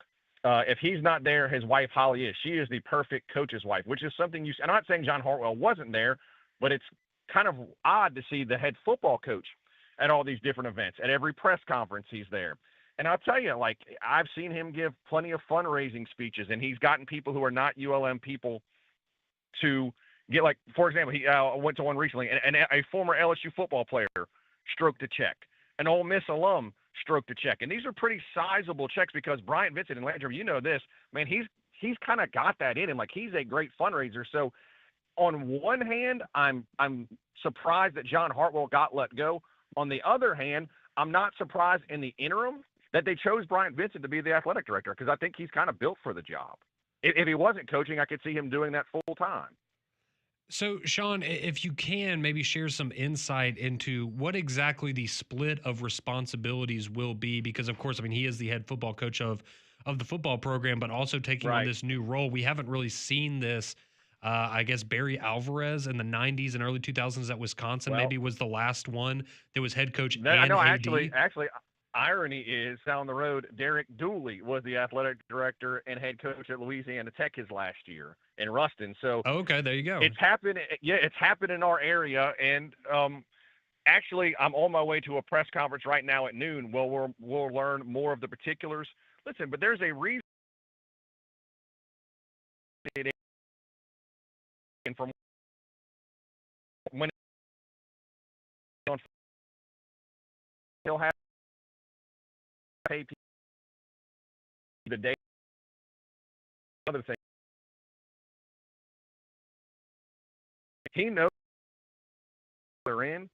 If he's not there, his wife, Holly, is. She is the perfect coach's wife, which is something and I'm not saying John Hartwell wasn't there, but it's kind of odd to see the head football coach at all these different events. At every press conference, he's there. And I'll tell you, I've seen him give plenty of fundraising speeches, and he's gotten people who are not ULM people to get, for example, he went to one recently, and a former LSU football player stroked a check. An Ole Miss alum stroked a check. And these are pretty sizable checks because Bryant Vincent and Landry, you know this, man, he's kind of got that in him. He's a great fundraiser. So on one hand, I'm surprised that John Hartwell got let go. On the other hand, I'm not surprised in the interim that they chose Bryant Vincent to be the athletic director because I think he's kind of built for the job. If he wasn't coaching, I could see him doing that full time. So, Sean, if you can maybe share some insight into what exactly the split of responsibilities will be, because, of course, he is the head football coach of the football program, but also taking on this new role. We haven't really seen this. I guess Barry Alvarez in the 90s and early 2000s at Wisconsin maybe was the last one that was head coach and AD. Actually, irony is down the road, Derek Dooley was the athletic director and head coach at Louisiana Tech his last year in Ruston. So okay, there you go. It's happened. Yeah, it's happened in our area. And actually, I'm on my way to a press conference right now at noon. Well, we'll learn more of the particulars. Listen, but there's a reason. And from when he'll have pay the day. Other thing, he knows they're in.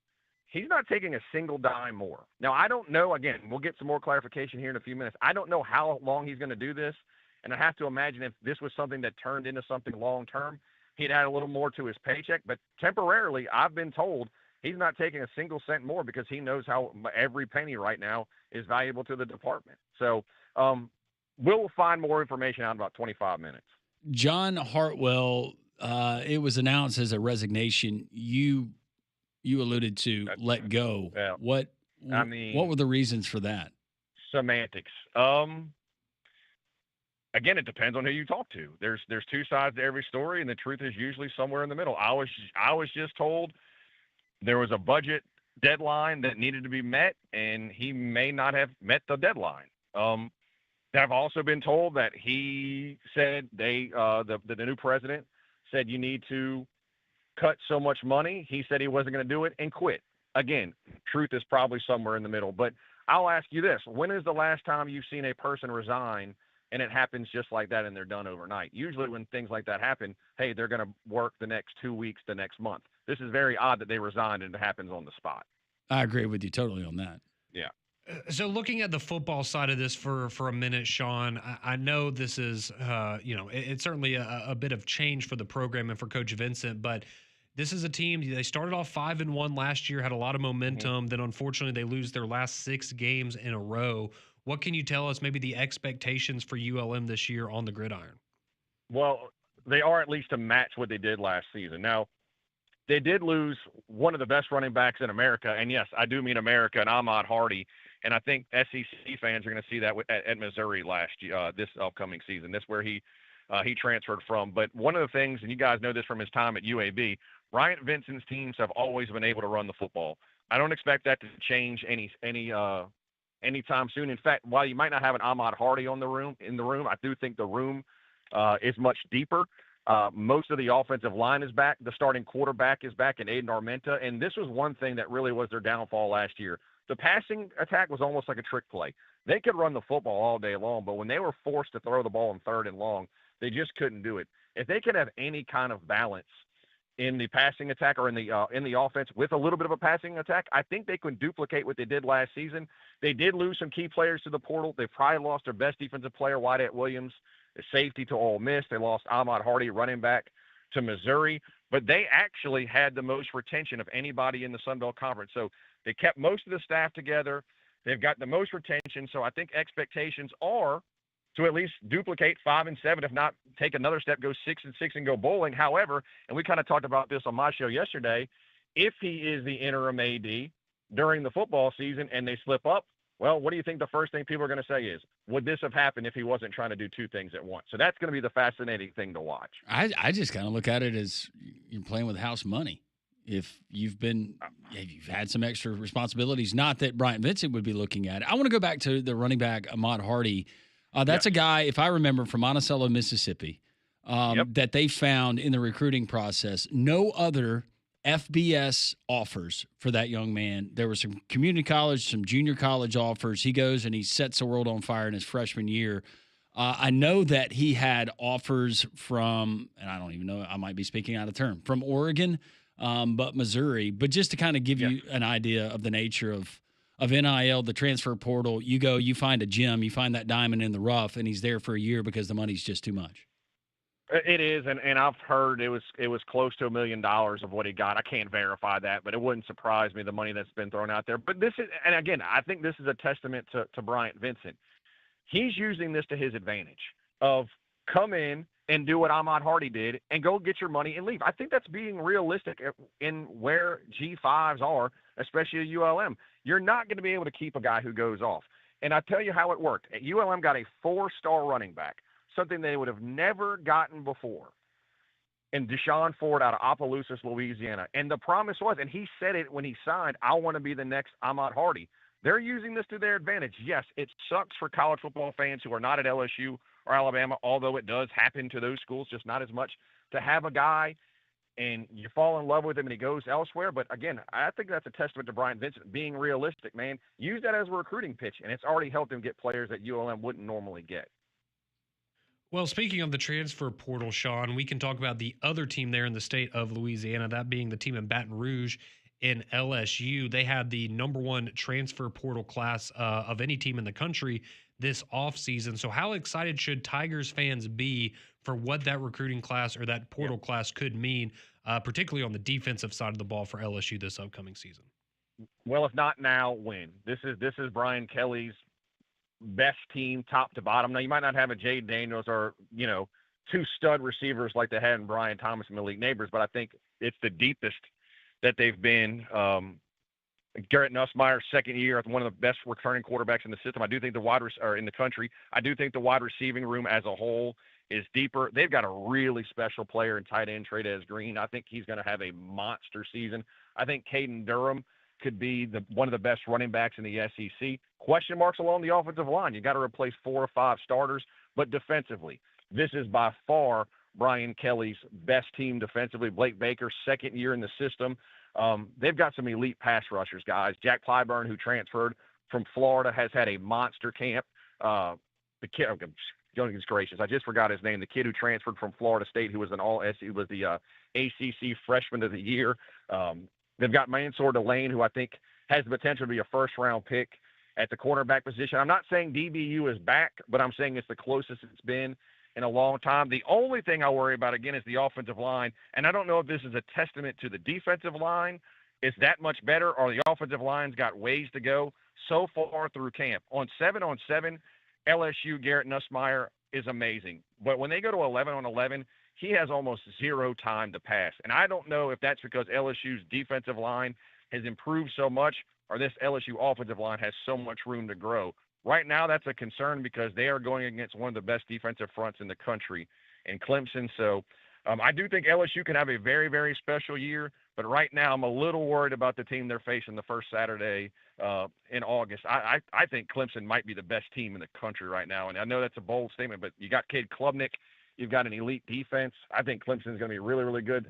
he's not taking a single dime more. Now, I don't know. Again, we'll get some more clarification here in a few minutes. I don't know how long he's going to do this, and I have to imagine if this was something that turned into something long-term, he'd add a little more to his paycheck. But temporarily, I've been told he's not taking a single cent more because he knows how every penny right now is valuable to the department. So we'll find more information out in about 25 minutes. John Hartwell, it was announced as a resignation. You alluded to let go. Yeah. What were the reasons for that? Semantics. Again, it depends on who you talk to. There's two sides to every story, and the truth is usually somewhere in the middle. I was just told there was a budget deadline that needed to be met, and he may not have met the deadline. I've also been told that he said the new president said you need to cut so much money. He said he wasn't going to do it and quit. Again, truth is probably somewhere in the middle. But I'll ask you this. When is the last time you've seen a person resign and it happens just like that and they're done overnight? Usually when things like that happen, hey, they're going to work the next 2 weeks, the next month. This is very odd that they resigned and it happens on the spot. I agree with you totally on that. Yeah. So looking at the football side of this for a minute, Sean, I know this is, it's certainly a bit of change for the program and for Coach Vincent, but this is a team, they started off 5-1 last year, had a lot of momentum. Then unfortunately they lose their last 6 games in a row. What can you tell us maybe the expectations for ULM this year on the gridiron? Well, they are at least to match what they did last season. Now, they did lose one of the best running backs in America, and yes, I do mean America, and Ahmad Hardy. And I think SEC fans are going to see that at Missouri this upcoming season. That's where he transferred from. But one of the things, and you guys know this from his time at UAB, Bryant Vincent's teams have always been able to run the football. I don't expect that to change anytime soon. In fact, while you might not have an Ahmad Hardy in the room, I do think the room is much deeper. Most of the offensive line is back. The starting quarterback is back in Aiden Armenta. And this was one thing that really was their downfall last year. The passing attack was almost like a trick play. They could run the football all day long, but when they were forced to throw the ball in 3rd and long, they just couldn't do it. If they could have any kind of balance in the passing attack or in the offense with a little bit of a passing attack, I think they can duplicate what they did last season. They did lose some key players to the portal. They probably lost their best defensive player, Wyatt Williams, the safety to Ole Miss. They lost Ahmad Hardy, running back, to Missouri. But they actually had the most retention of anybody in the Sun Belt Conference. So they kept most of the staff together. They've got the most retention. So I think expectations are to at least duplicate 5-7, if not take another step, go 6-6 and go bowling. However, and we kind of talked about this on my show yesterday, if he is the interim AD during the football season and they slip up, well, what do you think the first thing people are going to say is, would this have happened if he wasn't trying to do 2 things at once? So that's going to be the fascinating thing to watch. I just kind of look at it as you're playing with house money. If you've had some extra responsibilities, not that Bryant Vincent would be looking at it. I want to go back to the running back, Ahmad Hardy. That's a guy, if I remember, from Monticello, Mississippi, that they found in the recruiting process. No other FBS offers for that young man. There were some community college, some junior college offers. He goes and he sets the world on fire in his freshman year. I know that he had offers from, and I don't even know, I might be speaking out of turn, from Oregon, but Missouri. But just to kind of give you an idea of the nature of NIL, the transfer portal, you go, you find a gem, you find that diamond in the rough, and he's there for a year because the money's just too much. It is, and I've heard it was close to $1 million of what he got. I can't verify that, but it wouldn't surprise me, the money that's been thrown out there. But this is, and again, I think this is a testament to Bryant Vincent. He's using this to his advantage of come in and do what Ahmad Hardy did and go get your money and leave. I think that's being realistic in where G5s are, especially at ULM. You're not going to be able to keep a guy who goes off. And I tell you how it worked. ULM got a 4-star running back, something they would have never gotten before, and Deshaun Ford out of Opelousas, Louisiana. And the promise was, and he said it when he signed, I want to be the next Ahmad Hardy. They're using this to their advantage. Yes, it sucks for college football fans who are not at LSU or Alabama, although it does happen to those schools, just not as much, to have a guy and you fall in love with him and he goes elsewhere. But again, I think that's a testament to Bryant Vincent being realistic, man. Use that as a recruiting pitch, and it's already helped him get players that ULM wouldn't normally get. Well, speaking of the transfer portal, Sean, we can talk about the other team there in the state of Louisiana, that being the team in Baton Rouge. in LSU. They had the #1 transfer portal class of any team in the country this offseason. So how excited should Tigers fans be for what that recruiting class or that portal class could mean, particularly on the defensive side of the ball for LSU this upcoming season? Well, if not now, when? This is Brian Kelly's best team top to bottom. Now, you might not have a Jade Daniels or, two stud receivers like they had in Brian Thomas and Malik Neighbors, but I think it's the deepest that they've been. Garrett Nussmeier's second year, one of the best returning quarterbacks in the system. I do think in the country. I do think the wide receiving room as a whole is deeper. They've got a really special player in tight end Trey Green. I think he's going to have a monster season. I think Caden Durham could be one of the best running backs in the SEC. Question marks along the offensive line. You got to replace 4 or 5 starters, but defensively, this is by far Brian Kelly's best team defensively. Blake Baker's second year in the system. They've got some elite pass rushers, guys. Jack Clyburn, who transferred from Florida, has had a monster camp. The kid, goodness gracious, I just forgot his name. The kid who transferred from Florida State, who was the ACC Freshman of the Year. They've got Mansour Delane, who I think has the potential to be a first-round pick at the cornerback position. I'm not saying DBU is back, but I'm saying it's the closest it's been in a long time. The only thing I worry about, again, is the offensive line, and I don't know if this is a testament to the defensive line. Is that much better, or the offensive line's got ways to go so far through camp? On 7-on-7, LSU, Garrett Nussmeier is amazing. But when they go to 11-on-11, he has almost zero time to pass. And I don't know if that's because LSU's defensive line has improved so much or this LSU offensive line has so much room to grow. Right now, that's a concern because they are going against one of the best defensive fronts in the country in Clemson. So I do think LSU can have a very, very special year. But right now, I'm a little worried about the team they're facing the first Saturday in August. I think Clemson might be the best team in the country right now. And I know that's a bold statement, but you got Cade Klubnik. You've got an elite defense. I think Clemson's going to be really, really good.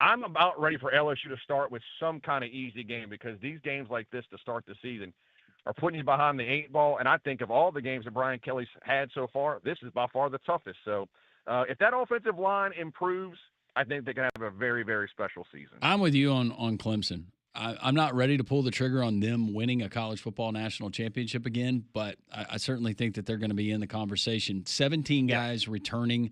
I'm about ready for LSU to start with some kind of easy game because these games like this to start the season are putting you behind the 8 ball. And I think of all the games that Brian Kelly's had so far, this is by far the toughest. So if that offensive line improves, I think they can have a very, very special season. I'm with you on Clemson. I'm not ready to pull the trigger on them winning a college football national championship again, but I certainly think that they're going to be in the conversation. 17 guys returning.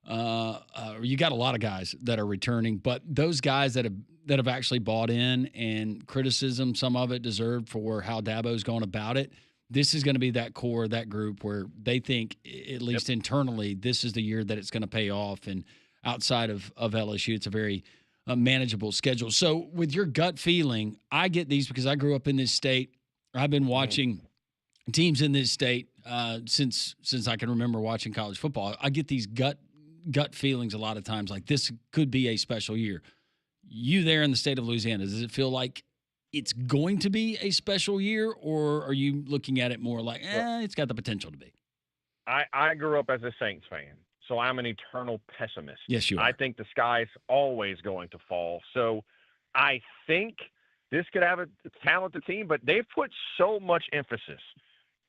You got a lot of guys that are returning, but those guys that have actually bought in, and criticism, some of it deserved for how Dabo's gone about it. This is going to be that core, that group where they think, at least internally, this is the year that it's going to pay off. And outside of LSU, it's a very manageable schedule. So with your gut feeling, I get these because I grew up in this state. I've been watching teams in this state since I can remember watching college football. I get these gut feelings a lot of times, like this could be a special year. You there in the state of Louisiana, does it feel like it's going to be a special year, or are you looking at it more like, it's got the potential to be? I grew up as a Saints fan, so I'm an eternal pessimist. Yes, you are. I think the sky's always going to fall. So I think this could have a talented team, but they've put so much emphasis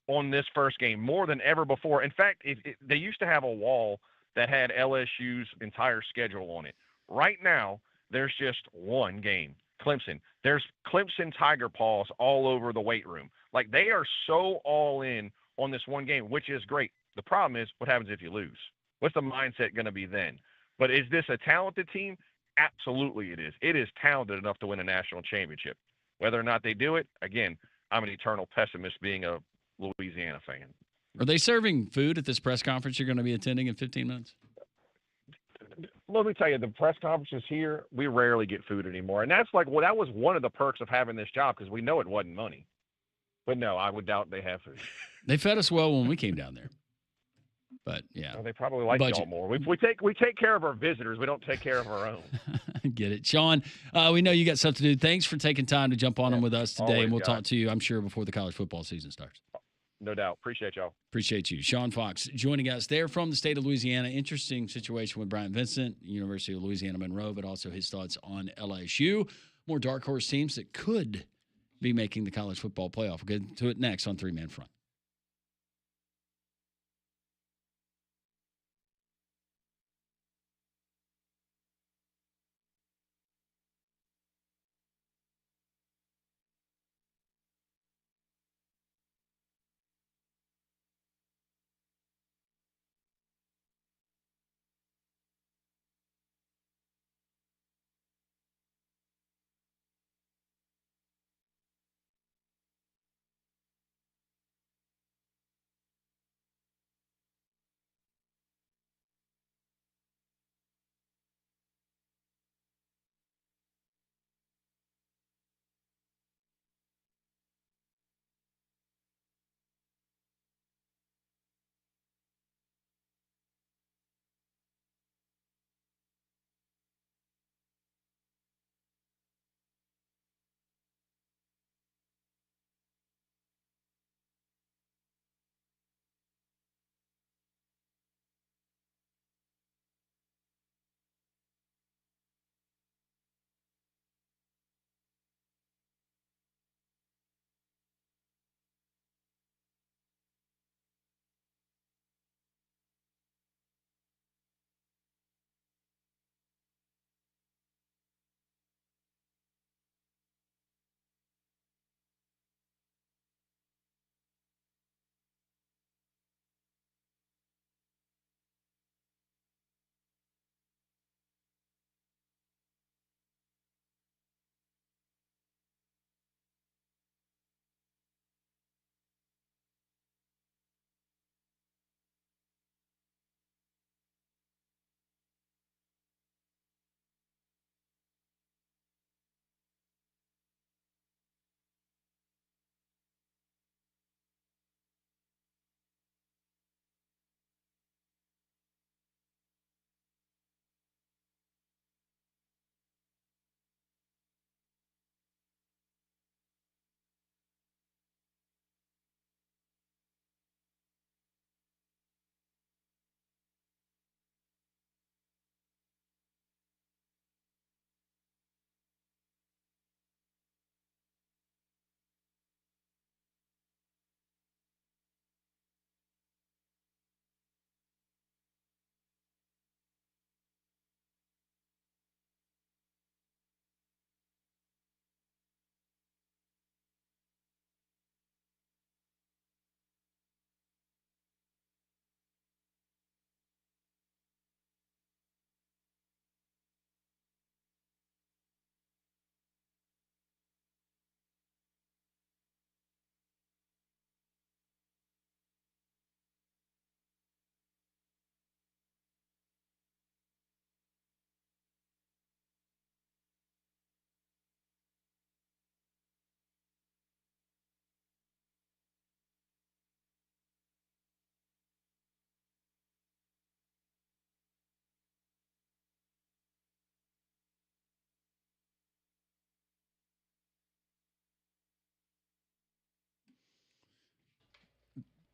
on this first game, more than ever before. In fact, they used to have a wall that had LSU's entire schedule on it. Right now, there's just one game, Clemson. There's Clemson Tiger Paws all over the weight room. Like, they are so all in on this one game, which is great. The problem is, what happens if you lose? What's the mindset going to be then? But is this a talented team? Absolutely it is. It is talented enough to win a national championship. Whether or not they do it, again, I'm an eternal pessimist being a Louisiana fan. Are they serving food at this press conference you're going to be attending in 15 minutes? Let me tell you, the press conferences here, we rarely get food anymore. And that's like, well, that was one of the perks of having this job because we know it wasn't money. But no, I would doubt they have food. They fed us well when we came down there. But yeah, well, they probably like y'all more. We take care of our visitors. We don't take care of our own. Get it, Sean. We know you got stuff to do. Thanks for taking time to jump on them with us today, always, and we'll guys. talk to you, I'm sure, before the college football season starts. No doubt. Appreciate y'all. Appreciate you, Sean Fox, joining us there from the state of Louisiana. Interesting situation with Bryant Vincent, University of Louisiana Monroe, but also his thoughts on LSU. More dark horse teams that could be making the college football playoff. We'll get to it next on Three Man Front.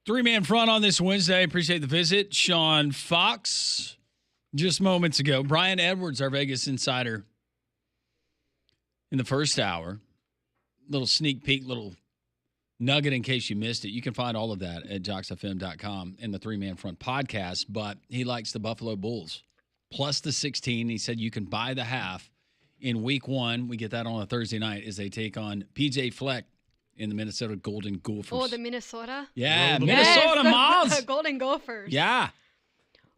Three-man front on this Wednesday. Appreciate the visit. Sean Fox, just moments ago. Brian Edwards, our Vegas insider, in the first hour. Little sneak peek, little nugget in case you missed it. You can find all of that at joxfm.com in the Three-Man Front podcast, but he likes the Buffalo Bulls. Plus the 16. He said you can buy the half in week 1. We get that on a Thursday night as they take on PJ Fleck in the Minnesota Golden Gophers. Oh, the Minnesota? Yeah, Yes, Minnesota Moms. the Golden Gophers. Yeah.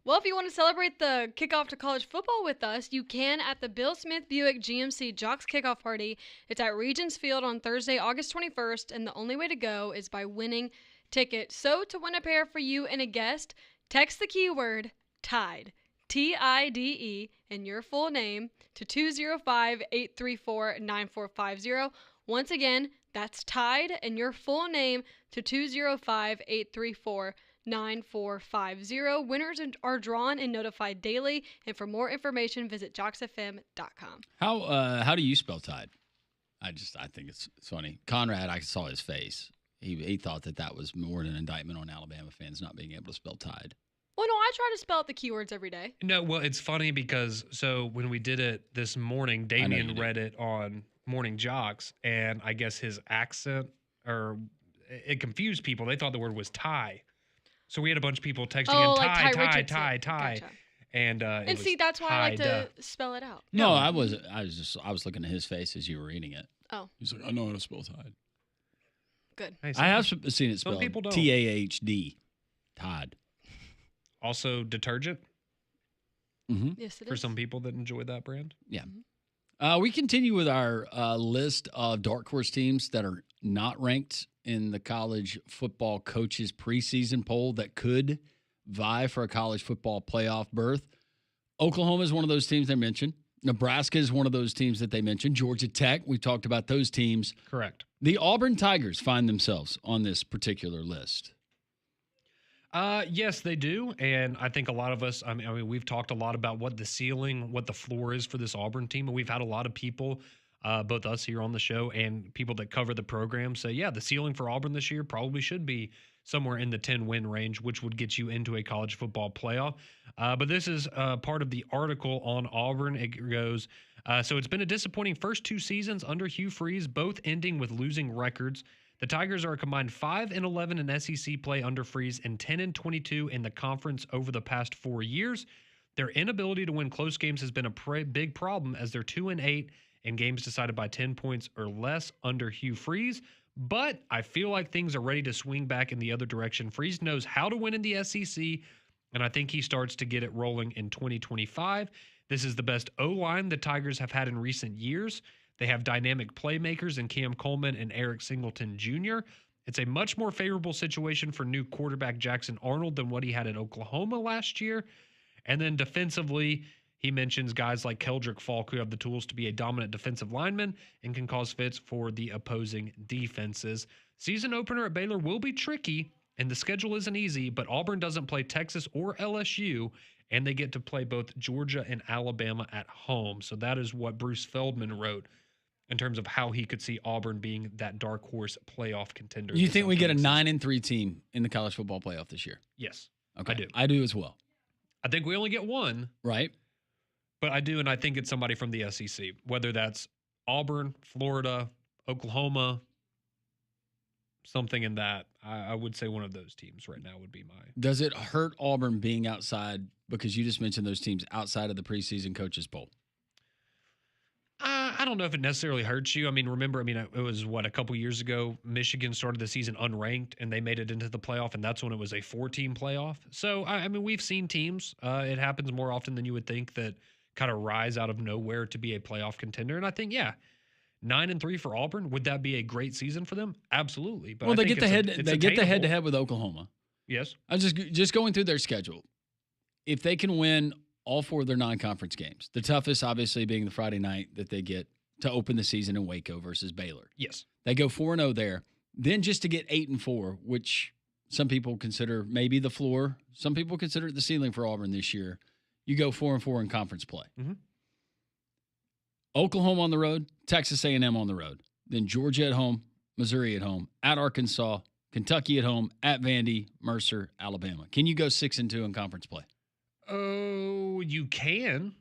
Well, if you want to celebrate the kickoff to college football with us, you can at the Bill Smith Buick GMC Jox Kickoff Party. It's at Regents Field on Thursday, August 21st, and the only way to go is by winning tickets. So to win a pair for you and a guest, text the keyword TIDE, TIDE, and your full name to 205-834-9450. Once again, that's TIDE and your full name to 205-834-9450. Winners are drawn and notified daily. And for more information, visit joxfm.com. How do you spell Tide? I think it's funny. Conrad, I saw his face. He thought that was more an indictment on Alabama fans not being able to spell Tide. Well, no, I try to spell out the keywords every day. No, well, it's funny because when we did it this morning, Damien read it on Morning Jox, and I guess his accent it confused people. They thought the word was tie. So we had a bunch of people texting in tie. Gotcha. And see, that's why I like to spell it out. No, I was looking at his face as you were reading it. Oh. He's like, I know how to spell Tide. Good. Hey, I have seen it spelled people don't. TAHD. Tide. Also detergent Mm-hmm. Yes, it for is. some people that enjoy that brand. Yeah. We continue with our list of Darkhorse teams that are not ranked in the college football coaches preseason poll that could vie for a college football playoff berth. Oklahoma is one of those teams they mentioned. Nebraska is one of those teams that they mentioned. Georgia Tech, we talked about those teams. Correct. The Auburn Tigers find themselves on this particular list. Yes, they do. And I think a lot of us, I mean, we've talked a lot about what the ceiling, what the floor is for this Auburn team. And we've had a lot of people, both us here on the show and people that cover the program say, yeah, the ceiling for Auburn this year probably should be somewhere in the 10-win range, which would get you into a college football playoff. But this is part of the article on Auburn. It goes, so it's been a disappointing first 2 seasons under Hugh Freeze, both ending with losing records. The Tigers are a combined 5-11 in SEC play under Freeze and 10-22 in the conference over the past 4 years. Their inability to win close games has been a big problem as they're 2-8 in games decided by 10 points or less under Hugh Freeze. But I feel like things are ready to swing back in the other direction. Freeze knows how to win in the SEC, and I think he starts to get it rolling in 2025. This is the best O-line the Tigers have had in recent years. They have dynamic playmakers in Cam Coleman and Eric Singleton Jr. It's a much more favorable situation for new quarterback Jackson Arnold than what he had at Oklahoma last year. And then defensively, he mentions guys like Keldrick Falk who have the tools to be a dominant defensive lineman and can cause fits for the opposing defenses. Season opener at Baylor will be tricky, and the schedule isn't easy, but Auburn doesn't play Texas or LSU, and they get to play both Georgia and Alabama at home. So that is what Bruce Feldman wrote in terms of how he could see Auburn being that dark horse playoff contender. You think we get a 9-3 team in the college football playoff this year? Yes. Okay. I do. I do as well. I think we only get one. Right. But I do, and I think it's somebody from the SEC, whether that's Auburn, Florida, Oklahoma, something in that. I would say one of those teams right now would be my. Does it hurt Auburn being outside, because you just mentioned those teams outside of the preseason coaches poll? I don't know if it necessarily hurts you. I mean, remember, it was a couple years ago, Michigan started the season unranked and they made it into the playoff, and that's when it was a 4-team playoff. So, we've seen teams. It happens more often than you would think that kind of rise out of nowhere to be a playoff contender. And I think, 9-3 for Auburn. Would that be a great season for them? Absolutely. But well, they get the head-to-head with Oklahoma. Yes. I'm just going through their schedule. If they can win all 4 of their non-conference games, the toughest obviously being the Friday night that they get to open the season in Waco versus Baylor. Yes. They go 4-0 there. Then just to get 8-4, which some people consider maybe the floor. Some people consider it the ceiling for Auburn this year. You go 4-4 in conference play. Mm-hmm. Oklahoma on the road, Texas A&M on the road. Then Georgia at home, Missouri at home, at Arkansas, Kentucky at home, at Vandy, Mercer, Alabama. Can you go 6-2 in conference play? Oh, you can.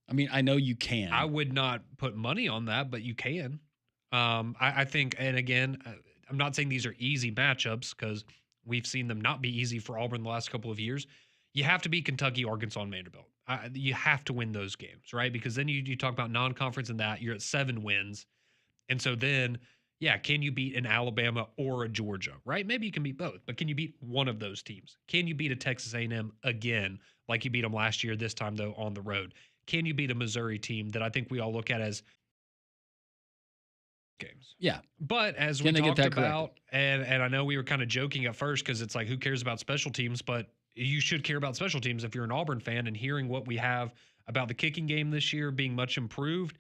I mean, I know you can. I would not put money on that, but you can. I think, and again, I'm not saying these are easy matchups because we've seen them not be easy for Auburn the last couple of years. You have to beat Kentucky, Arkansas, and Vanderbilt. You have to win those games, right? Because then you talk about non-conference and that, you're at 7 wins. And so then, yeah, can you beat an Alabama or a Georgia, right? Maybe you can beat both, but can you beat one of those teams? Can you beat a Texas A&M again, like you beat them last year, this time, though, on the road? Can you beat a Missouri team that I think we all look at as games? Yeah. But as we talked about, and I know we were kind of joking at first because it's like, who cares about special teams? But you should care about special teams if you're an Auburn fan, and hearing what we have about the kicking game this year being much improved.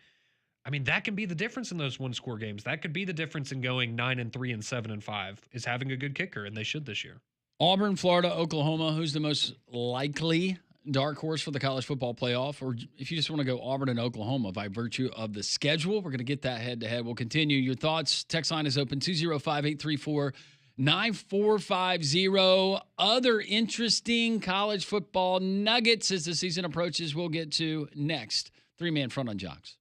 I mean, that can be the difference in those one-score games. That could be the difference in going 9-3 and 7-5 is having a good kicker, and they should this year. Auburn, Florida, Oklahoma. Who's the most likely dark horse for the college football playoff? Or if you just want to go Auburn and Oklahoma by virtue of the schedule, we're going to get that head-to-head. We'll continue. Your thoughts. Text line is open, 205-834-9450. Other interesting college football nuggets as the season approaches, we'll get to next. 3-man front on Jox.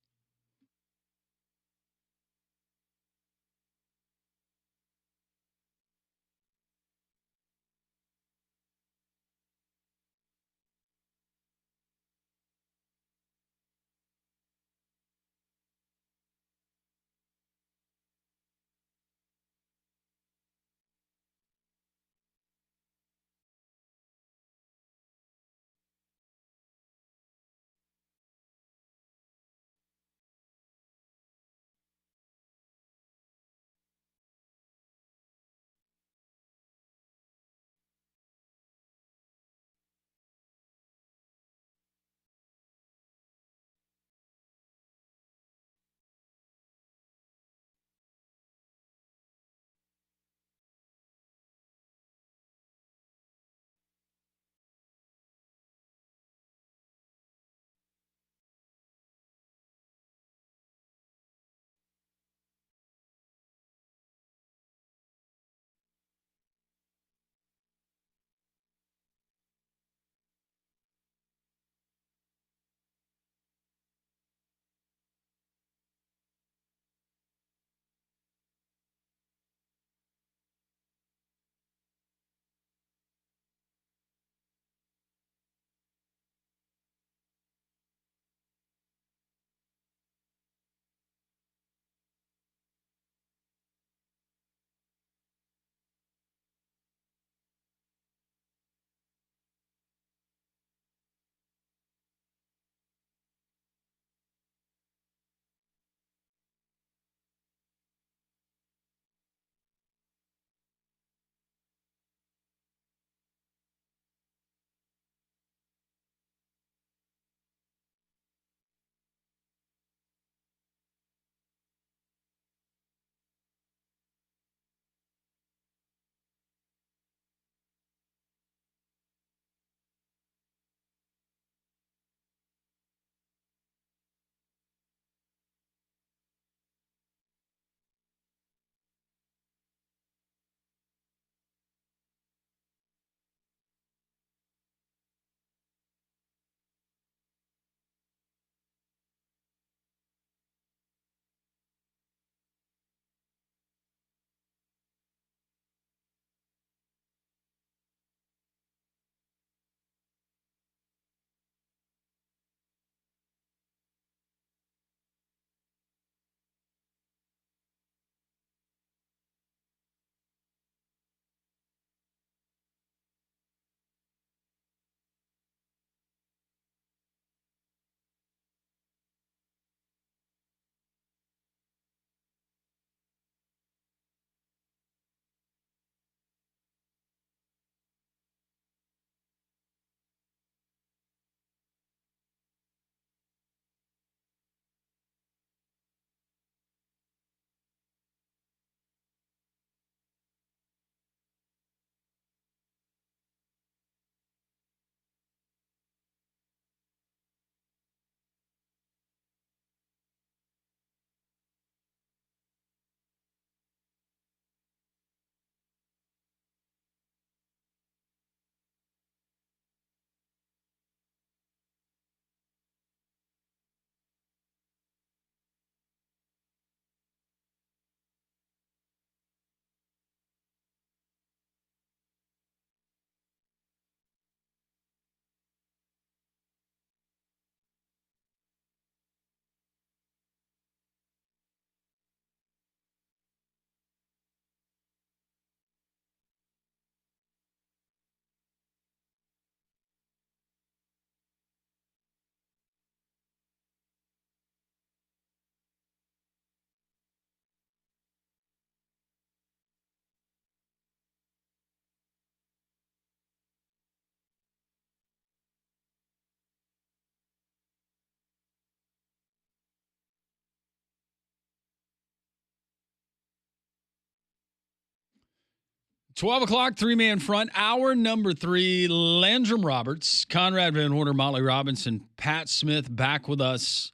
12 o'clock, three-man front, hour number 3, Landrum Roberts, Conrad Van Horner, Molly Robinson, Pat Smith back with us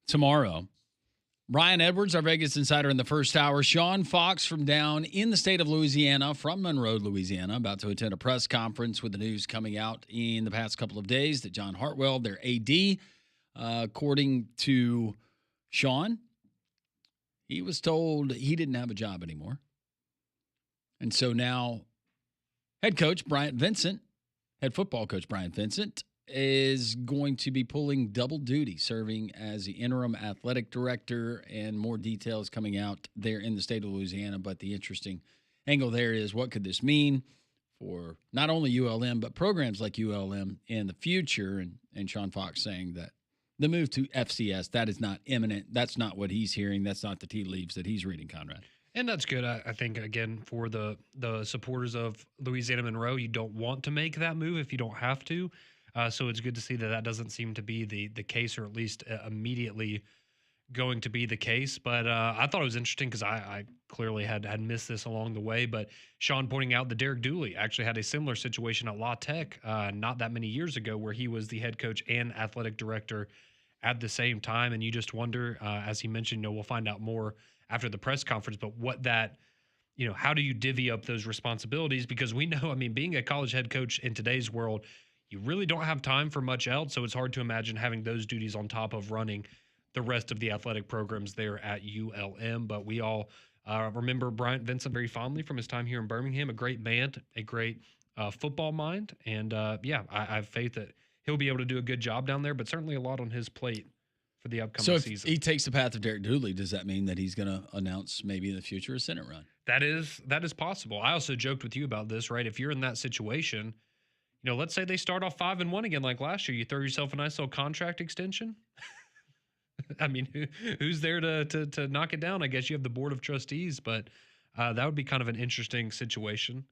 tomorrow. Brian Edwards, our Vegas insider in the first hour. Sean Fox from down in the state of Louisiana, from Monroe, Louisiana, about to attend a press conference with the news coming out in the past couple of days that John Hartwell, their AD, according to Sean, he was told he didn't have a job anymore. And so now head coach Bryant Vincent, head football coach Bryant Vincent, is going to be pulling double duty, serving as the interim athletic director, and more details coming out there in the state of Louisiana. But the interesting angle there is, what could this mean for not only ULM, but programs like ULM in the future? And Sean Fox saying that the move to FCS, that is not imminent. That's not what he's hearing. That's not the tea leaves that he's reading, Conrad. And that's good. I think, again, for the supporters of Louisiana Monroe, you don't want to make that move if you don't have to. So it's good to see that doesn't seem to be the case, or at least immediately going to be the case. But I thought it was interesting because I clearly had missed this along the way. But Sean pointing out that Derek Dooley actually had a similar situation at La Tech not that many years ago, where he was the head coach and athletic director at the same time. And you just wonder, as he mentioned, we'll find out more after the press conference, but what that, how do you divvy up those responsibilities? Because we know, being a college head coach in today's world, you really don't have time for much else. So it's hard to imagine having those duties on top of running the rest of the athletic programs there at ULM. But we all remember Bryant Vincent very fondly from his time here in Birmingham, a great man, a great football mind. And I have faith that he'll be able to do a good job down there, but certainly a lot on his plate for the upcoming season. So if he takes the path of Derek Dooley, does that mean that he's going to announce maybe in the future a Senate run? That is possible. I also joked with you about this, right? If you're in that situation, let's say they start off 5-1 again like last year, you throw yourself a nice little contract extension. Who's there to knock it down? I guess you have the board of trustees, but that would be kind of an interesting situation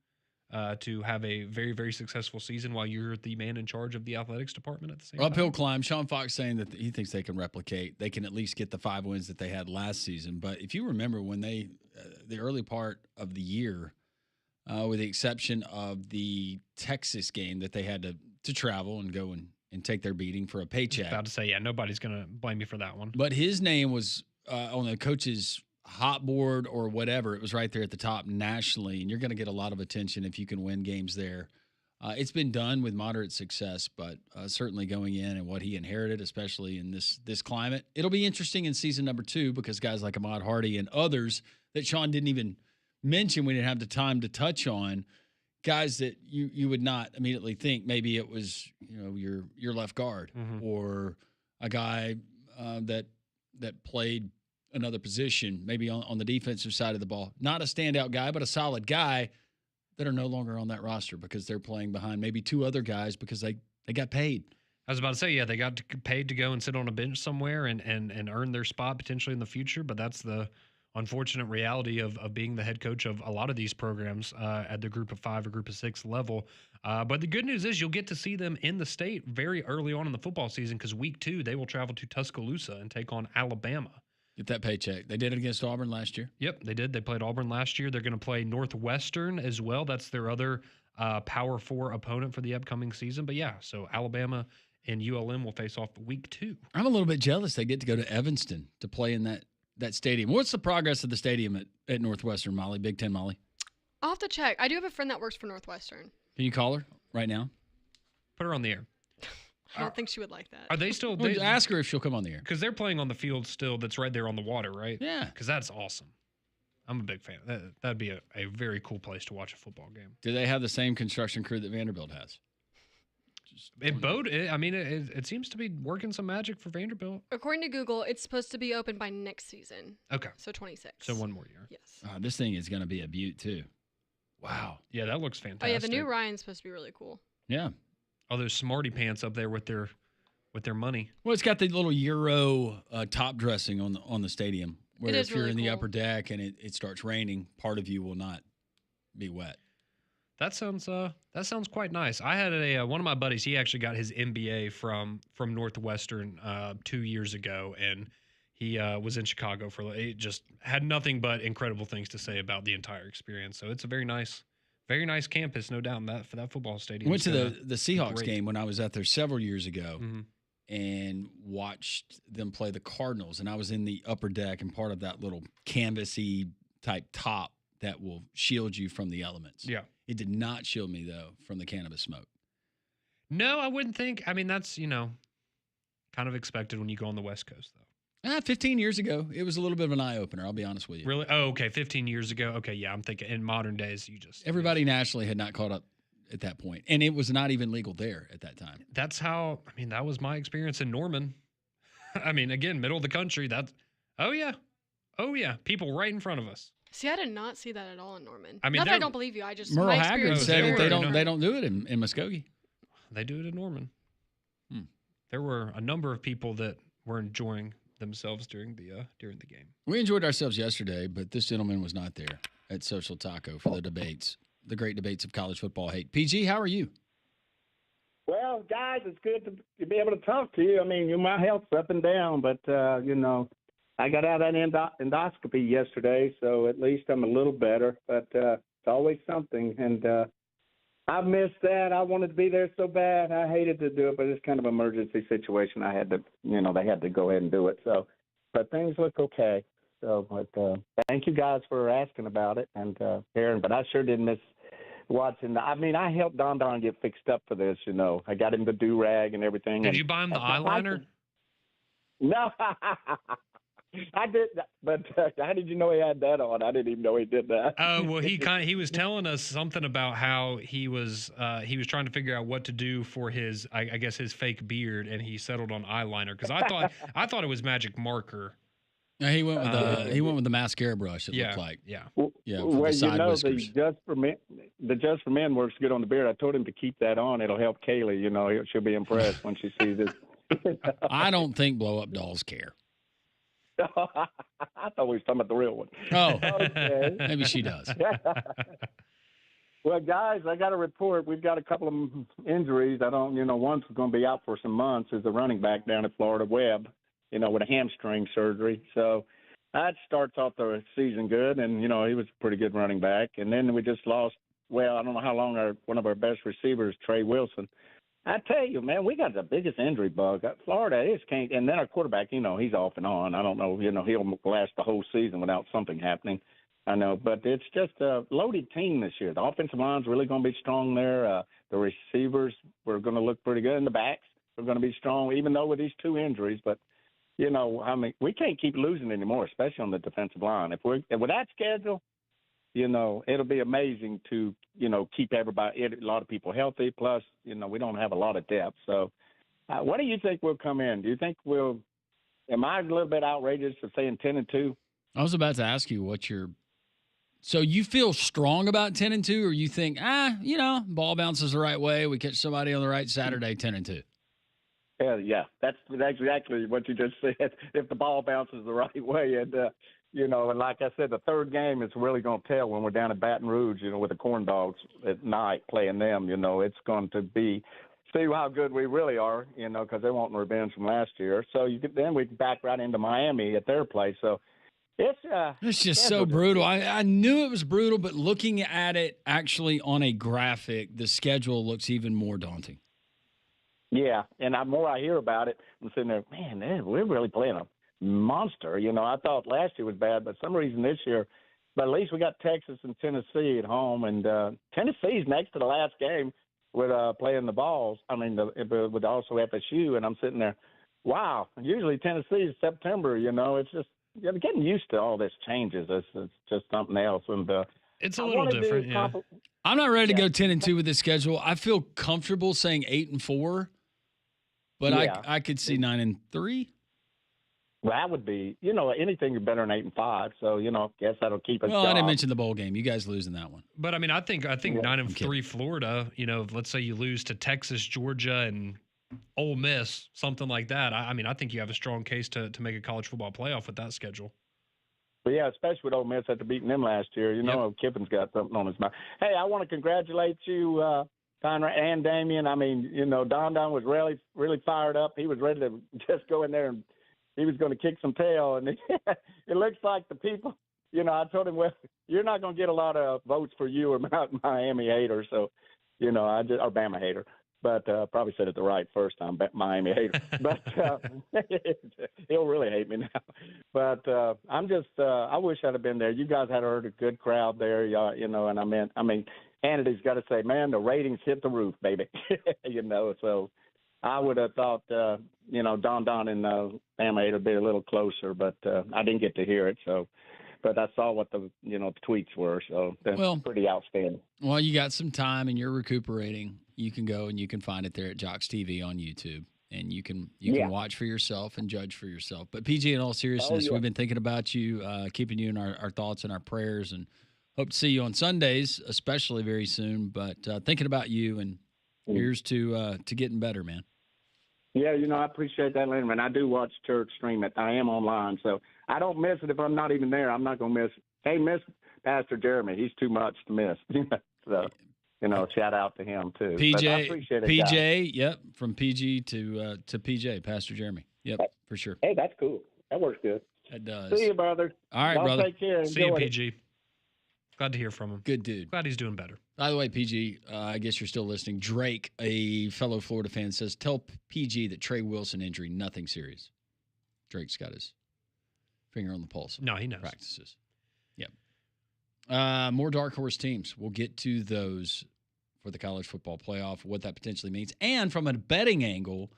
to have a very, very successful season while you're the man in charge of the athletics department at the same time. Uphill climb. Sean Fox saying that he thinks they can replicate. They can at least get the 5 wins that they had last season. But if you remember when they, the early part of the year, with the exception of the Texas game that they had to travel and go and take their beating for a paycheck. I was about to say, nobody's going to blame you for that one. But his name was on the coach's hot board or whatever. It was right there at the top nationally, and you're going to get a lot of attention if you can win games there. It's been done with moderate success, but certainly going in and what he inherited, especially in this climate. It'll be interesting in season number 2 because guys like Ahmad Hardy and others that Sean didn't even mention, we didn't have the time to touch on, guys that you would not immediately think. Maybe it was your left guard or a guy that played another position, maybe on the defensive side of the ball. Not a standout guy, but a solid guy that are no longer on that roster because they're playing behind maybe 2 other guys because they got paid. I was about to say, they got paid to go and sit on a bench somewhere and earn their spot potentially in the future, but that's the unfortunate reality of being the head coach of a lot of these programs at the group of 5 or group of 6 level. But the good news is you'll get to see them in the state very early on in the football season because week 2, they will travel to Tuscaloosa and take on Alabama. Get that paycheck. They did it against Auburn last year. Yep, they did. They played Auburn last year. They're going to play Northwestern as well. That's their other Power 4 opponent for the upcoming season. But so Alabama and ULM will face off week 2. I'm a little bit jealous they get to go to Evanston to play in that stadium. What's the progress of the stadium at Northwestern, Molly? Big Ten Molly? I'll have to check. I do have a friend that works for Northwestern. Can you call her right now? Put her on the air. I don't think she would like that. Are they still? Ask her if she'll come on the air. Because they're playing on the field still that's right there on the water, right? Yeah. Because that's awesome. I'm a big fan. That'd be a very cool place to watch a football game. Do they have the same construction crew that Vanderbilt has? It seems to be working some magic for Vanderbilt. According to Google, it's supposed to be open by next season. Okay. So 26. So 1 more year. Yes. This thing is going to be a beaut, too. Wow. Yeah, that looks fantastic. Oh, yeah, the new Ryan's supposed to be really cool. Yeah. Oh, those smarty pants up there with their money. Well, it's got the little Euro top dressing on the stadium where if you're really in the cool. upper deck and it starts raining, part of you will not be wet. That sounds quite nice. I had one of my buddies. He actually got his MBA from Northwestern 2 years ago, and he was in Chicago for. He just had nothing but incredible things to say about the entire experience. So it's a very nice Very nice campus, no doubt. For that football stadium. I went to the Seahawks game when I was out there several years ago. Mm-hmm. And watched them play the Cardinals. And I was in the upper deck and part of that little canvasy type top that will shield you from the elements. Yeah. It did not shield me, though, from the cannabis smoke. No, I wouldn't think. I mean, that's, kind of expected when you go on the West Coast, though. 15 years ago, it was a little bit of an eye-opener, I'll be honest with you. Really? Oh, okay, 15 years ago. Okay, yeah, I'm thinking in modern days, Everybody nationally had not caught up at that point, and it was not even legal there at that time. That's how, that was my experience in Norman. Again, middle of the country, oh yeah, people right in front of us. See, I did not see that at all in Norman. Not that I don't believe you. I just Merle Haggard said that they don't do it in Muskogee. They do it in Norman. There were a number of people that were enjoying themselves during the game. We enjoyed ourselves yesterday, but this gentleman was not there at Social Taco for the debates. The great debates of college football hate. PG, how are you? Well, guys, it's good to be able to talk to you. My health's up and down, but, I got out of that endoscopy yesterday, so at least I'm a little better. But it's always something, and I missed that. I wanted to be there so bad. I hated to do it, but it's kind of an emergency situation. I had to, they had to go ahead and do it. So, but things look okay. So, but thank you guys for asking about it and Aaron. But I sure did miss watching. I helped Don get fixed up for this. I got him the do-rag and everything. Did you buy him the eyeliner? No, I did. But how did you know he had that on? I didn't even know he did that. Oh, well, he was telling us something about how he was trying to figure out what to do for his, I guess, his fake beard, and he settled on eyeliner because I thought it was magic marker. No, he went with the mascara brush. It looked like. Yeah. Well, the side whiskers. The Just for Men works good on the beard. I told him to keep that on. It'll help Kaylee. She'll be impressed when she sees it. I don't think blow up dolls care. I thought we were talking about the real one. Oh, okay. Maybe she does. Well, guys, I got a report. We've got a couple of injuries. One's going to be out for some months. Is the running back down at Florida, Webb. With a hamstring surgery. So that starts off the season good, and, he was a pretty good running back. And then we just lost, I don't know how long, one of our best receivers, Trey Wilson. I tell you, man, we got the biggest injury bug. Florida is can't, and then our quarterback, he's off and on. I don't know, he'll last the whole season without something happening. I know, but it's just a loaded team this year. The offensive line's really going to be strong there. The receivers were going to look pretty good, and the backs are going to be strong, even though with these two injuries. But we can't keep losing anymore, especially on the defensive line. If with that schedule, it'll be amazing to, keep everybody, a lot of people healthy. Plus, we don't have a lot of depth. So what do you think will come in? Do you think am I a little bit outrageous for saying 10-2? I was about to ask you so you feel strong about 10-2, or you think, ball bounces the right way. We catch somebody on the right Saturday, 10-2. Yeah, that's exactly what you just said. If the ball bounces the right way, and and like I said, the third game is really going to tell when we're down at Baton Rouge, with the Corn Dogs at night playing them. It's going to be see how good we really are, because they're wanting revenge from last year. So then we back right into Miami at their place. So it's just so brutal. I knew it was brutal, but looking at it actually on a graphic, the schedule looks even more daunting. Yeah, and the more I hear about it, I'm sitting there, man, we're really playing a monster. I thought last year was bad, but for some reason this year, but at least we got Texas and Tennessee at home, and Tennessee's next to the last game with playing the balls. With also FSU, and I'm sitting there, wow. Usually Tennessee is September. It's just getting used to all this changes. It's just something else, and it's a little different. Yeah. I'm not ready to go 10-2 with this schedule. I feel comfortable saying 8-4. But yeah. I could see 9-3. Well, that would be, anything better than 8-5. So, guess that'll keep us. Well, I didn't mention the bowl game. You guys losing that one. But I think 9-3 Florida. Let's say you lose to Texas, Georgia, and Ole Miss, something like that. I think you have a strong case to make a college football playoff with that schedule. But yeah, especially with Ole Miss after beating them last year. Yep. Kiffin's got something on his mind. Hey, I want to congratulate you. Conrad and Damien. Don was really, really fired up. He was ready to just go in there and he was going to kick some tail. And it looks like the people I told him, well, you're not going to get a lot of votes for you or Miami hater. So, or Bama hater. But probably said it the right first time, Miami hater. But he'll really hate me now. But I'm just, I wish I'd have been there. You guys had heard a good crowd there, and I mean, Hannity's got to say, man, the ratings hit the roof, baby. So I would have thought, Don and Bama hater would be a little closer, but I didn't get to hear it. So, but I saw what the tweets were. So that's pretty outstanding. Well, you got some time and you're recuperating. You can go and you can find it there at Jox TV on YouTube, and you can watch for yourself and judge for yourself. But PG, in all seriousness, we've been thinking about you, keeping you in our thoughts and our prayers, and hope to see you on Sundays, especially very soon. But thinking about you, and here's to getting better, man. Yeah, I appreciate that, Linderman. I do watch church stream it. I am online, so I don't miss it if I'm not even there. I'm not going to miss. Hey, miss Pastor Jeremy. He's too much to miss. So. Shout out to him too. PJ, I appreciate it, PJ, guys. yep, from PG to PJ, Pastor Jeremy. Yep, for sure. Hey, that's cool. That works good. That does. See you, brother. All right, y'all brother. Take care. See you, PG. Glad to hear from him. Good dude. Glad he's doing better. By the way, PG, I guess you're still listening. Drake, a fellow Florida fan, says, tell PG that Trey Wilson injury, nothing serious. Drake's got his finger on the pulse. No, he knows. Practices. Yep. More dark horse teams. We'll get to those for the college football playoff, what that potentially means. And from a betting angle,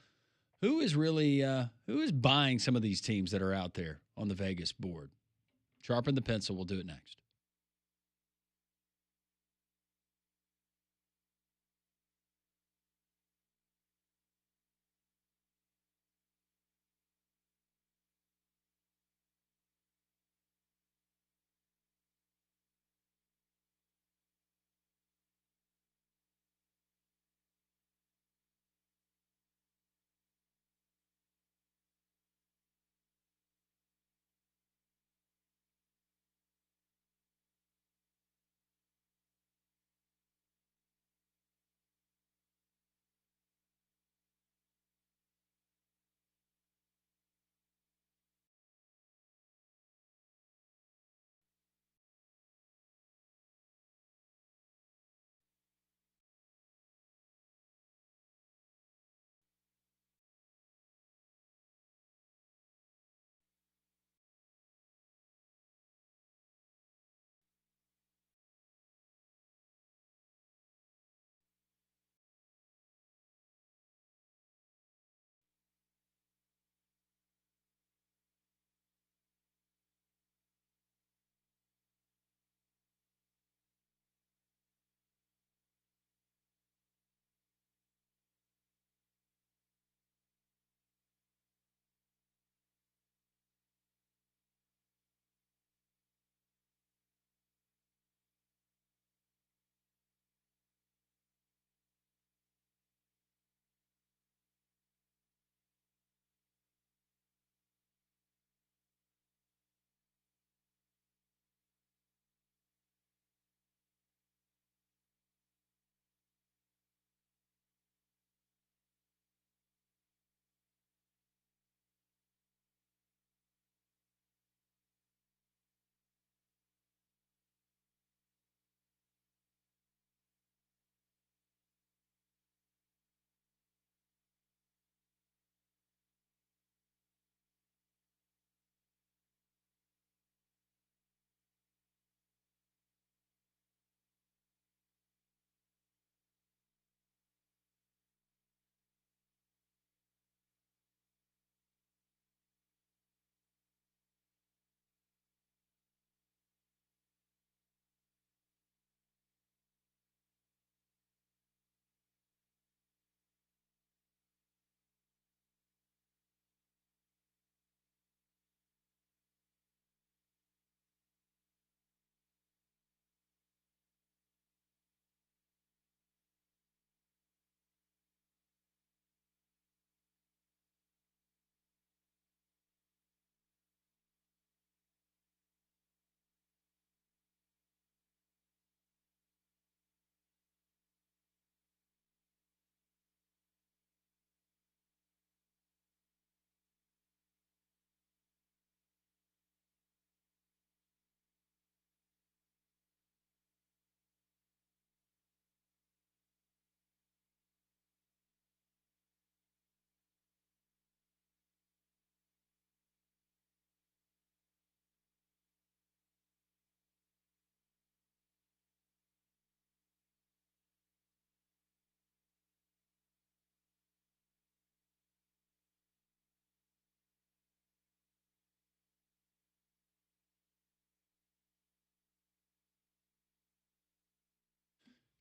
who is buying some of these teams that are out there on the Vegas board? Sharpen the pencil. We'll do it next.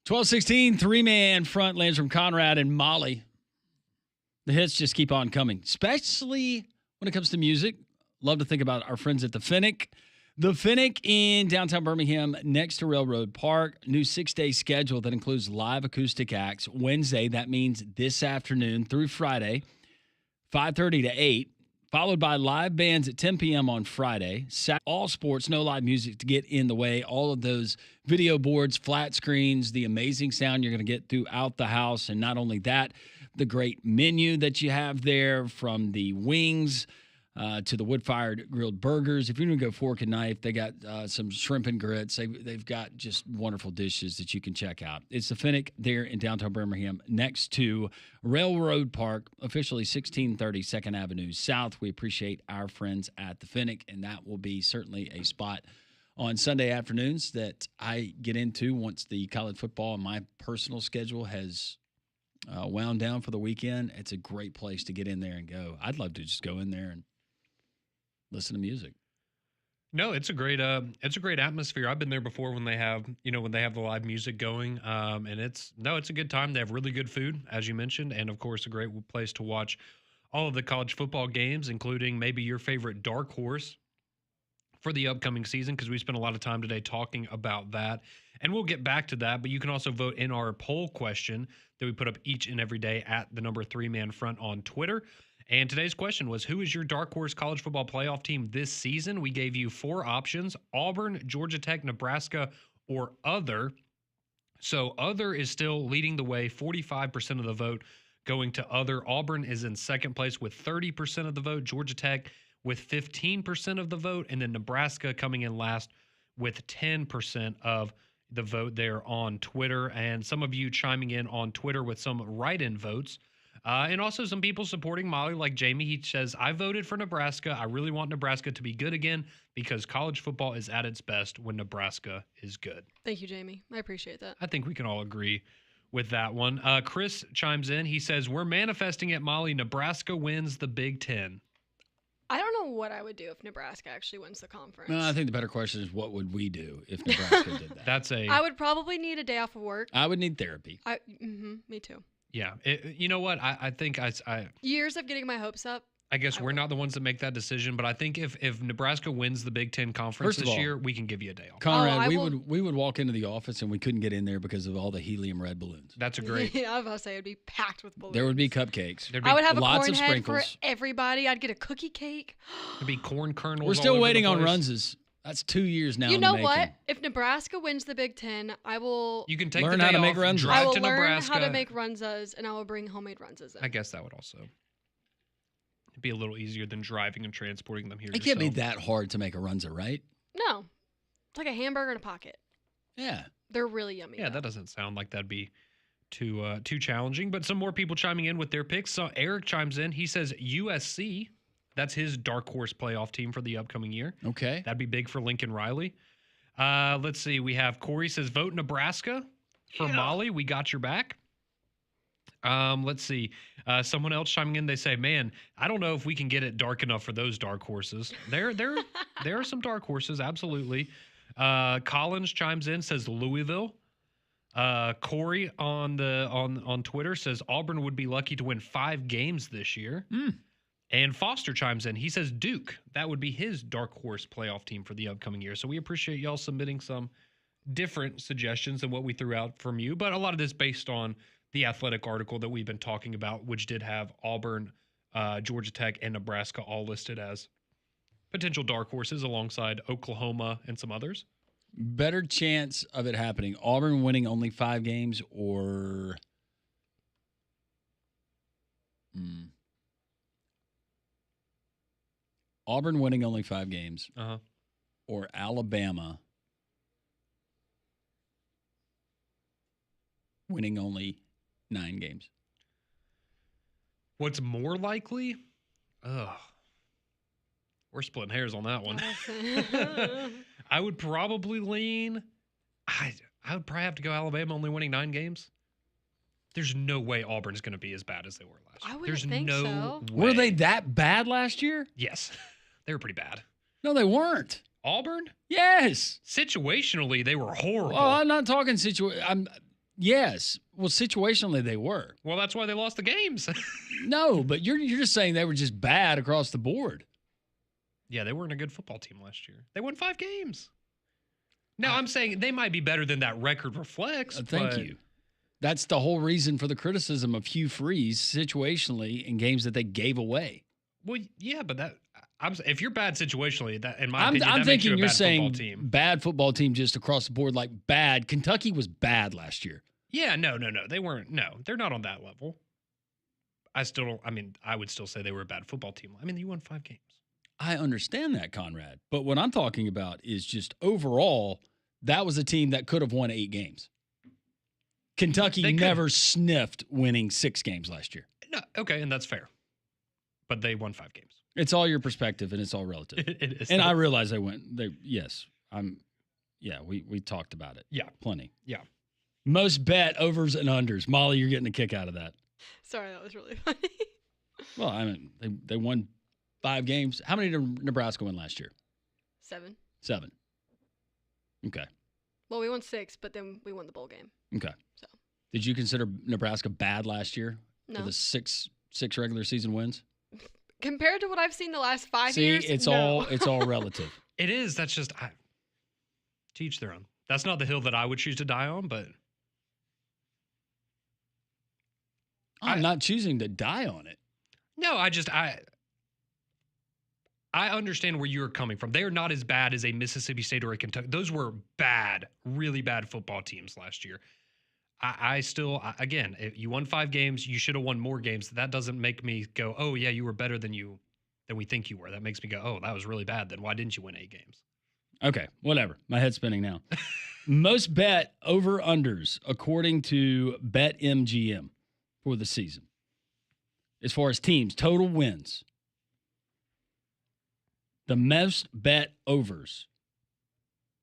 12-16, three-man front lands from Conrad and Molly. The hits just keep on coming, especially when it comes to music. Love to think about our friends at the Finnick. The Finnick in downtown Birmingham next to Railroad Park. New 6-day schedule that includes live acoustic acts. Wednesday, that means this afternoon through Friday, 5:30 to 8. Followed by live bands at 10 p.m. on Friday. All sports, no live music to get in the way. All of those video boards, flat screens, the amazing sound you're going to get throughout the house. And not only that, the great menu that you have there, from the wings to the wood-fired grilled burgers. If you're going to go fork and knife, they got some shrimp and grits. They've got just wonderful dishes that you can check out. It's the Finnick there in downtown Birmingham next to Railroad Park, officially 1630 2nd Avenue South. We appreciate our friends at the Finnick, and that will be certainly a spot on Sunday afternoons that I get into once the college football and my personal schedule has wound down for the weekend. It's a great place to get in there and go. I'd love to just go in there and listen to music. No, it's a great atmosphere. I've been there before when they have the live music going. And it's a good time. They have really good food, as you mentioned, and of course a great place to watch all of the college football games, including maybe your favorite dark horse for the upcoming season, because we spent a lot of time today talking about that. And we'll get back to that, but you can also vote in our poll question that we put up each and every day at the number 3-man front on Twitter. And today's question was, who is your dark horse college football playoff team this season? We gave you 4 options: Auburn, Georgia Tech, Nebraska, or other. So other is still leading the way, 45% of the vote going to other. Auburn is in second place with 30% of the vote, Georgia Tech with 15% of the vote, and then Nebraska coming in last with 10% of the vote there on Twitter. And some of you chiming in on Twitter with some write-in votes. And also some people supporting Molly, like Jamie. He says, I voted for Nebraska. I really want Nebraska to be good again because college football is at its best when Nebraska is good. Thank you, Jamie. I appreciate that. I think we can all agree with that one. Chris chimes in. He says, we're manifesting it, Molly. Nebraska wins the Big Ten. I don't know what I would do if Nebraska actually wins the conference. No, I think the better question is, what would we do if Nebraska did that? I would probably need a day off of work. I would need therapy. Me too. Yeah. You know what? I think years of getting my hopes up. I guess we're not the ones that make that decision, but I think if Nebraska wins the Big Ten conference this year, we can give you a day off. Conrad, we would walk into the office and we couldn't get in there because of all the helium red balloons. That's a great. Yeah, I was about to say it'd be packed with balloons. There would be cupcakes. I would have lots a of corn head sprinkles for everybody. I'd get a cookie cake. There'd be corn kernels. We're still waiting on Runzas. That's 2 years now. You know what? If Nebraska wins the Big Ten, I will. You can take learn the day how to off, make Runzas. drive I will to learn Nebraska. how to make Runzas, and I will bring homemade Runzas in. I guess that would also be a little easier than driving and transporting them here. It can't be that hard to make a Runza, right? No, it's like a hamburger in a pocket. Yeah, they're really yummy. Yeah, that doesn't sound like that'd be too challenging. But some more people chiming in with their picks. So Eric chimes in. He says USC. That's his dark horse playoff team for the upcoming year. Okay, that'd be big for Lincoln Riley. Let's see. We have Corey says vote Nebraska for Molly. We got your back. Let's see. Someone else chiming in. They say, "Man, I don't know if we can get it dark enough for those dark horses." There are some dark horses, absolutely. Collins chimes in, says Louisville. Corey on Twitter says Auburn would be lucky to win 5 games this year. And Foster chimes in. He says Duke. That would be his dark horse playoff team for the upcoming year. So we appreciate y'all submitting some different suggestions than what we threw out from you. But a lot of this based on the Athletic article that we've been talking about, which did have Auburn, Georgia Tech, and Nebraska all listed as potential dark horses alongside Oklahoma and some others. Better chance of it happening, Auburn winning only 5 games or Auburn winning only 5 games or Alabama winning only 9 games. What's more likely? We're splitting hairs on that one. I would probably lean. I would probably have to go Alabama only winning 9 games. There's no way Auburn's going to be as bad as they were last year. I wouldn't There's think no so. way. Were they that bad last year? Yes. They were pretty bad. No, they weren't. Auburn? Yes. Situationally, they were horrible. Oh, I'm not talking situation. Yes. Well, situationally they were. Well, that's why they lost the games. No, but you're just saying they were just bad across the board. Yeah, they weren't a good football team last year. They won 5 games. Now, I'm saying they might be better than that record reflects. Thank you. That's the whole reason for the criticism of Hugh Freeze situationally in games that they gave away. Well, yeah, but if you're bad situationally, that in my opinion, I'm that makes you thinking a you're bad saying football team. bad football team just across the board, like bad. Kentucky was bad last year. Yeah, no. They weren't. No, they're not on that level. I still don't. I mean, I would still say they were a bad football team. I mean, you won 5 games. I understand that, Conrad. But what I'm talking about is just overall, that was a team that could have won 8 games. Kentucky never sniffed winning 6 games last year. No, okay, and that's fair. But they won 5 games. It's all your perspective, and it's all relative. It is. And I realize we talked about it. Yeah. Plenty. Yeah. Most bet overs and unders. Molly, you're getting a kick out of that. Sorry, that was really funny. Well, I mean, they won 5 games. How many did Nebraska win last year? 7. 7. Okay. Well, we won 6, but then we won the bowl game. Okay. So. Did you consider Nebraska bad last year? No. For the six regular season wins? Compared to what I've seen the last 5 years, it's no. all relative. It is. That's just to each their own. That's not the hill that I would choose to die on, but I'm not choosing to die on it. No, I understand where you're coming from. They are not as bad as a Mississippi State or a Kentucky. Those were bad, really bad football teams last year. I still, again, if you won 5 games, you should have won more games. That doesn't make me go, oh, yeah, you were better than we think you were. That makes me go, oh, that was really bad. Then why didn't you win 8 games? Okay, whatever. My head's spinning now. Most bet over-unders, according to BetMGM for the season. As far as teams, total wins. The most bet overs.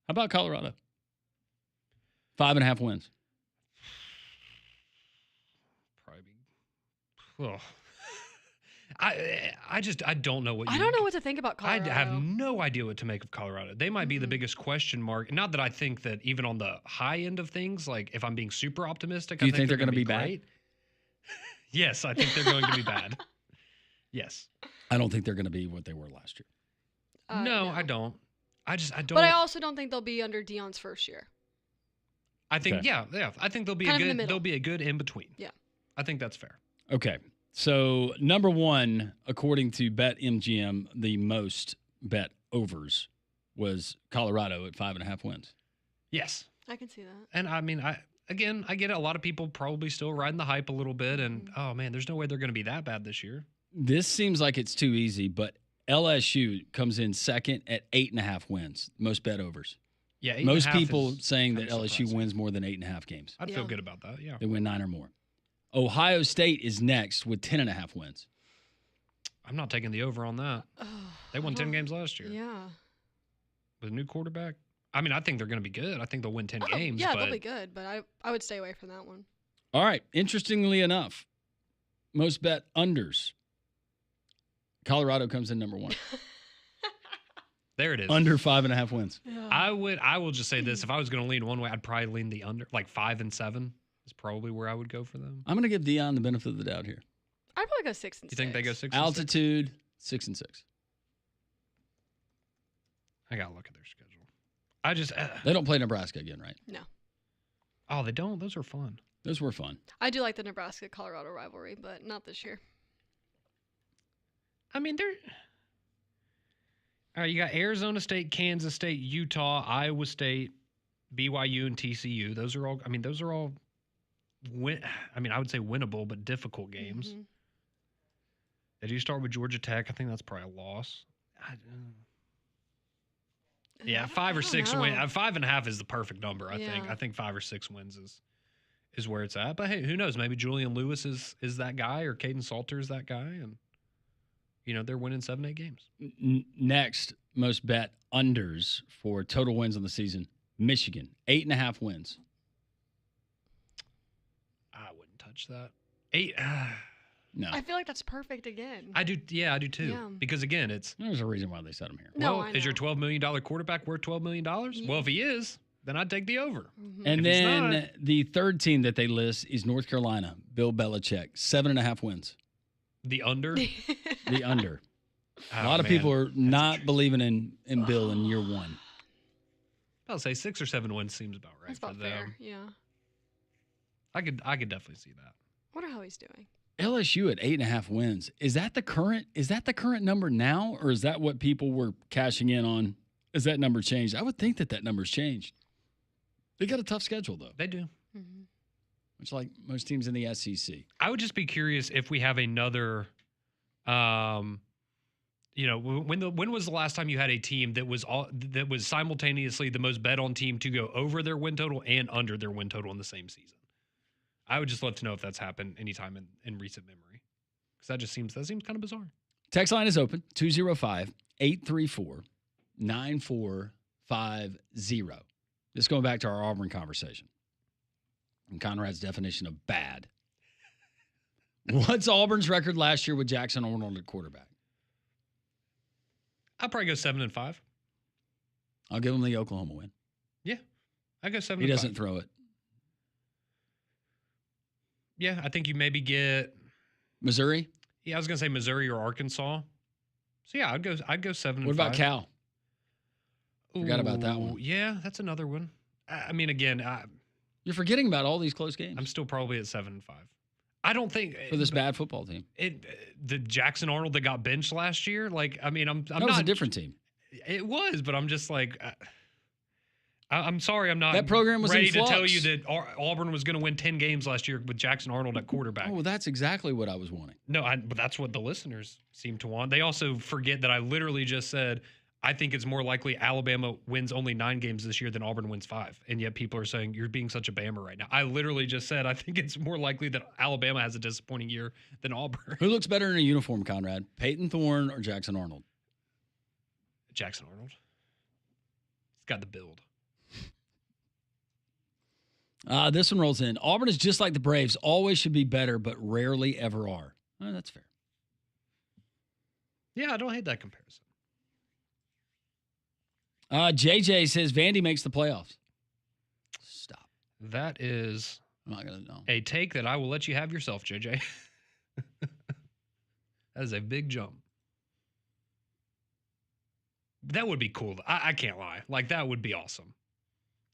How about Colorado? 5.5 wins. Oh. I don't know what I don't know what to think about Colorado. I have no idea what to make of Colorado. They might be the biggest question mark. Not that I think that even on the high end of things, like if I'm being super optimistic, do you think they're going to be great. Yes, I think they're going to be bad. Yes. I don't think they're going to be what they were last year. No, I don't. I don't. But I also don't think they'll be under Deion's first year. I think, yeah. I think they'll be they'll be a good in between. Yeah. I think that's fair. Okay. So, number 1, according to BetMGM, the most bet overs was Colorado at 5.5 wins. Yes. I can see that. And I mean, I get it. A lot of people probably still riding the hype a little bit. And, oh, man, there's no way they're going to be that bad this year. This seems like it's too easy, but LSU comes in second at 8.5 wins, most bet overs. Yeah, most people saying that LSU wins more than 8.5 games. I'd feel good about that, yeah. They win 9 or more. Ohio State is next with 10.5 wins. I'm not taking the over on that. They won 10 games last year. Yeah. With a new quarterback. I mean, I think they're going to be good. I think they'll win 10 games. Yeah, they'll be good, but I would stay away from that one. All right. Interestingly enough, most bet unders. Colorado comes in number 1. There it is. Under 5.5 wins. Yeah. I will just say this. If I was going to lean one way, I'd probably lean the under. Like 5 and 7 is probably where I would go for them. I'm going to give Deion the benefit of the doubt here. I'd probably go 6 and 6. You think they go 6 Altitude, 6 and 6. I got to look at their schedule. I just... they don't play Nebraska again, right? No. Oh, they don't? Those are fun. Those were fun. I do like the Nebraska-Colorado rivalry, but not this year. I mein, they're... All right, you got Arizona State, Kansas State, Utah, Iowa State, BYU, and TCU. Those are all, I would say winnable, but difficult games. Mm-hmm. They do start with Georgia Tech. I think that's probably a loss. Yeah, 5 or 6 wins. 5.5 is the perfect number, I think. I think 5 or 6 wins is where it's at. But hey, who knows? Maybe Julian Lewis is that guy, or Caden Salter is that guy, and they're winning 7-8 games. Next, most bet unders for total wins on the season. Michigan, 8.5 wins. I wouldn't touch that. 8. No. I feel like that's perfect again. I do. Yeah, I do too. Yeah. Because again, there's a reason why they set him here. No, well, is your $12 million quarterback worth $12 million? Yeah. Well, if he is, then I'd take the over. And If he's then not- the third team that they list is North Carolina. Bill Belichick, 7.5 wins. The under. The under. Oh, A lot of man. people are not believing in Bill in year one. I'll say 6 or 7 wins seems about right That's for about them. fair. Yeah. I could definitely see that. Wonder how he's doing. LSU at 8.5 wins. Is that the current number now, or is that what people were cashing in on? Has that number changed? I would think that number's changed. They got a tough schedule though. They do. Mm-hmm. Much like most teams in the SEC. I would just be curious if we have another. When was the last time you had a team that was simultaneously the most bet on team to go over their win total and under their win total in the same season? I would just love to know if that's happened anytime in recent memory, because that seems kind of bizarre. Text line is open, 205-834-9450. This going back to our Auburn conversation and Conrad's definition of bad. What's Auburn's record last year with Jackson Arnold at quarterback? I'll probably go 7-5. I'll give him the Oklahoma win. Yeah, I go 7-5. He doesn't throw it. Yeah, I think you maybe get Missouri? Yeah, I was gonna say Missouri or Arkansas. So yeah, I'd go 7-5. What about Cal? Forgot about that Ooh, one. Yeah, that's another one. I mean, again, You're forgetting about all these close games. I'm still probably at 7-5. I don't think for this bad football team. The Jackson Arnold that got benched last year. Like, I mean, I'm That not was a different team. It was, but I'm just like, I'm sorry, I'm not That program was in ready to tell flux. you that Auburn was going to win 10 games last year with Jackson Arnold at quarterback. Oh, well, that's exactly what I was wanting. No, but that's what the listeners seem to want. They also forget that I literally just said, I think it's more likely Alabama wins only 9 games this year than Auburn wins 5. And yet people are saying, you're being such a Bama right now. I literally just said, I think it's more likely that Alabama has a disappointing year than Auburn. Who looks better in a uniform, Conrad? Peyton Thorne or Jackson Arnold? Jackson Arnold. He's got the build. This one rolls in. Auburn is just like the Braves. Always should be better, but rarely ever are. Oh, that's fair. Yeah, I don't hate that comparison. JJ says Vandy makes the playoffs. Stop. That is I'm not going to know. a take that I will let you have yourself, JJ. That is a big jump. That would be cool. I can't lie. Like, that would be awesome.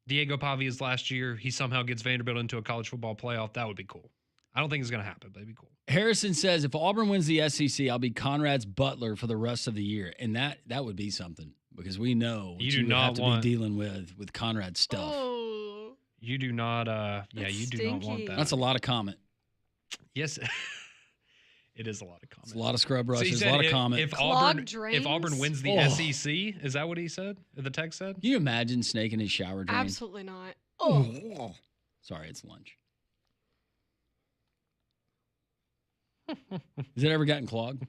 Diego Pavia's last year, he somehow gets Vanderbilt into a college football playoff. That would be cool. I don't think it's going to happen, but it'd be cool. Harrison says if Auburn wins the SEC, I'll be Conrad's butler for the rest of the year. And that would be something because we know what You do would not have to want- be dealing with Conrad's stuff. Oh, You do not, That's you do not want stinky. that. That's a lot of comment. Yes, it is a lot of comment. It's a lot of scrub So he brushes, said a lot of if, comment. If Clogged Auburn drains? wins the Oh. SEC, is that what he said? The text said? Can you imagine snaking his shower drain? absolutely not. Oh, Sorry, it's lunch. Has it ever gotten clogged?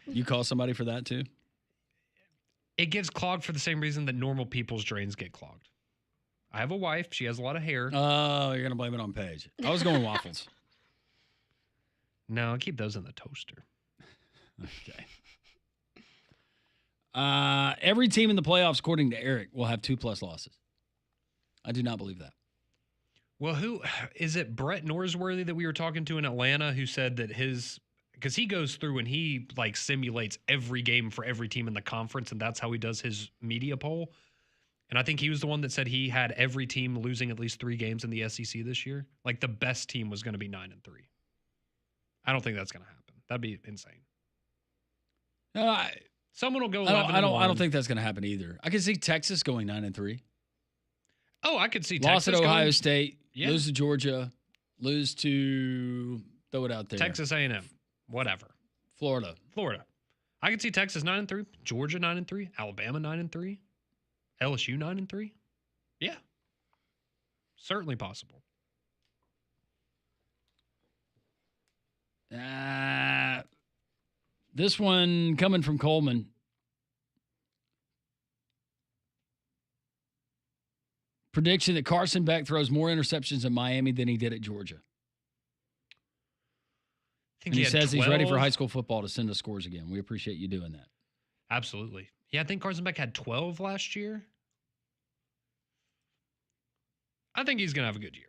You call somebody for that too? It gets clogged for the same reason that normal people's drains get clogged. I have a wife. She has a lot of hair. Oh, you're going to blame it on Paige. I was going waffles. No, keep those in the toaster. Okay. Every team in the playoffs, according to Eric, will have 2+ losses. I do not believe that. Well, who is it? Brett Norsworthy that we were talking to in Atlanta, who said that because he goes through and he like simulates every game for every team in the conference, and that's how he does his media poll. And I think he was the one that said he had every team losing at least 3 games in the SEC this year. Like the best team was going to be 9-3. I don't think that's going to happen. That'd be insane. Someone will go 11. I don't think that's going to happen either. I can see Texas going 9-3. Oh, I could see Lost Texas at Ohio going- State, Yeah. lose to Georgia, lose to throw it out there. Texas A&M, whatever. Florida. I could see Texas 9-3, Georgia 9-3, Alabama 9-3, LSU 9-3. Yeah, certainly possible. This one coming from Coleman. Prediction that Carson Beck throws more interceptions in Miami than he did at Georgia. I think And he had says he's ready for 12. high school football to send us scores again. We appreciate you doing that. Absolutely. Yeah, I think Carson Beck had 12 last year. I think he's going to have a good year.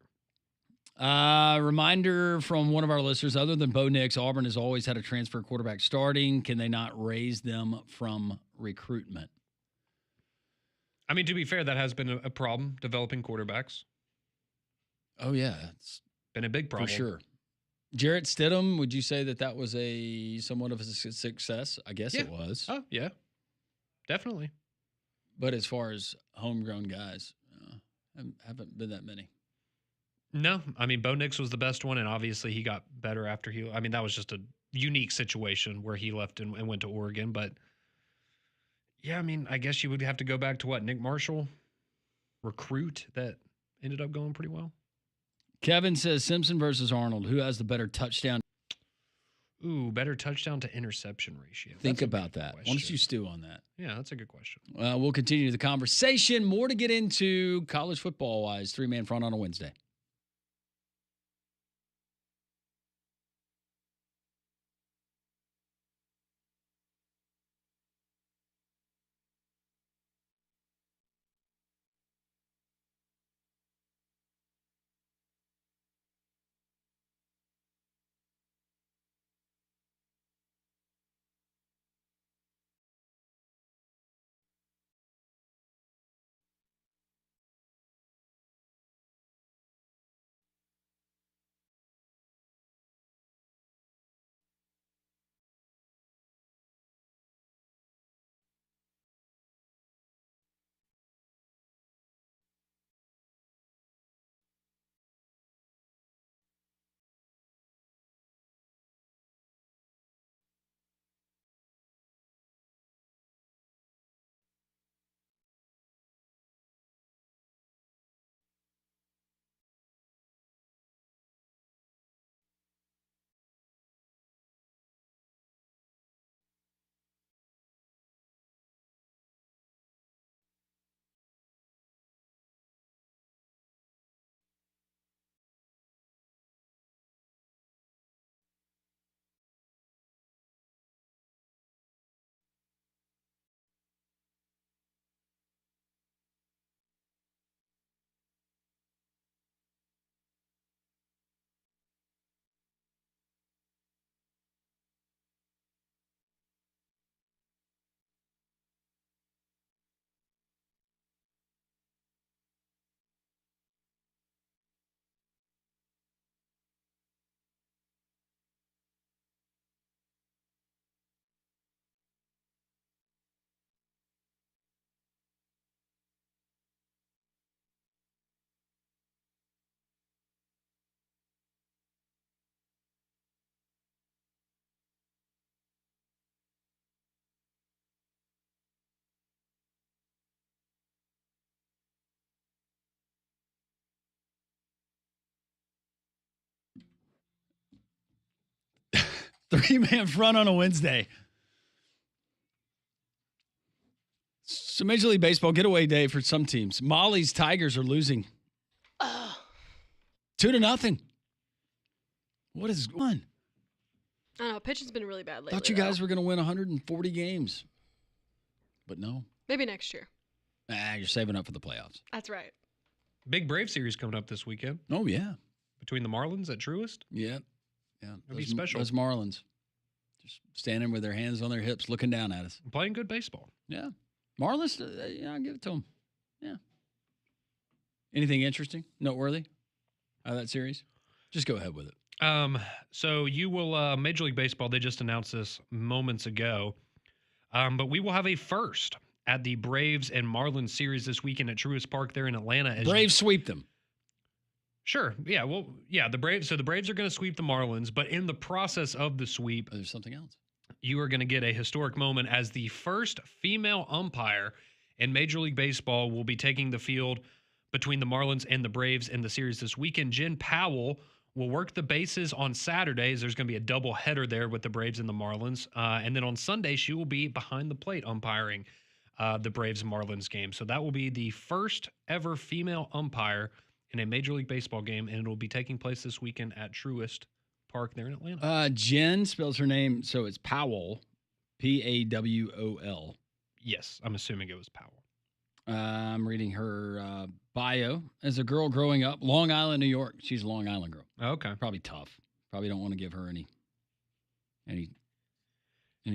Reminder from one of our listeners, other than Bo Nix, Auburn has always had a transfer quarterback starting. Can they not raise them from recruitment? I mean, to be fair, that has been a problem, developing quarterbacks. Oh, yeah. It's been a big problem. For sure. Jarrett Stidham, would you say that was somewhat of a success? I guess it was. Oh, yeah. Definitely. But as far as homegrown guys, haven't been that many. No, I mean, Bo Nix was the best one, and obviously he got better after that was just a unique situation where he left and went to Oregon. But, yeah, I mean, I guess you would have to go back to Nick Marshall, recruit that ended up going pretty well. Kevin says Simpson versus Arnold. Who has the better touchdown? Ooh, better touchdown to interception ratio. Think about that. Why don't you stew on that? Yeah, that's a good question. We'll continue the conversation. More to get into college football-wise. 3-man front on a Wednesday. Three-man front on a Wednesday. So Major League Baseball getaway day for some teams. Molly's Tigers are losing 2-0. What is going on? I don't know. Pitching's been really bad lately. Thought you guys were going to win 140 games. But no. Maybe next year. You're saving up for the playoffs. That's right. Big Brave series coming up this weekend. Oh, yeah. Between the Marlins at Truist. Yeah. Yeah. It'll be special. Those Marlins. Just standing with their hands on their hips, looking down at us. Playing good baseball. Yeah. Marlins, I'll give it to them. Yeah. Anything interesting, noteworthy out of that series? Just go ahead with it. So you will, Major League Baseball, they just announced this moments ago, but we will have a first at the Braves and Marlins series this weekend at Truist Park there in Atlanta. Braves sweep them. Sure. Yeah. Well, yeah, the Braves are going to sweep the Marlins, but in the process of the sweep, there's something else. You are going to get a historic moment as the first female umpire in Major League Baseball will be taking the field between the Marlins and the Braves in the series this weekend. Jen Powell will work the bases on Saturdays. There's going to be a double header there with the Braves and the Marlins. And then on Sunday, she will be behind the plate umpiring the Braves and Marlins game. So that will be the first ever female umpire in a Major League Baseball game, and it will be taking place this weekend at Truist Park there in Atlanta. Jen spells her name, so it's Powell, Pawol. Yes, I'm assuming it was Powell. I'm reading her bio as a girl growing up, Long Island, New York. She's a Long Island girl. Okay. Probably tough. Probably don't want to give her any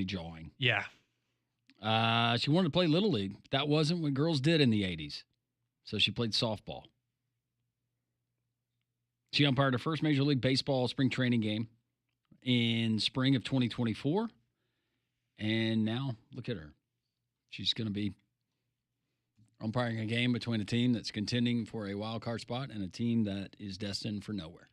jawing. Yeah. She wanted to play Little League. That wasn't what girls did in the 80s. So she played softball. She umpired her first Major League Baseball spring training game in spring of 2024. And now, look at her. She's going to be umpiring a game between a team that's contending for a wild card spot and a team that is destined for nowhere.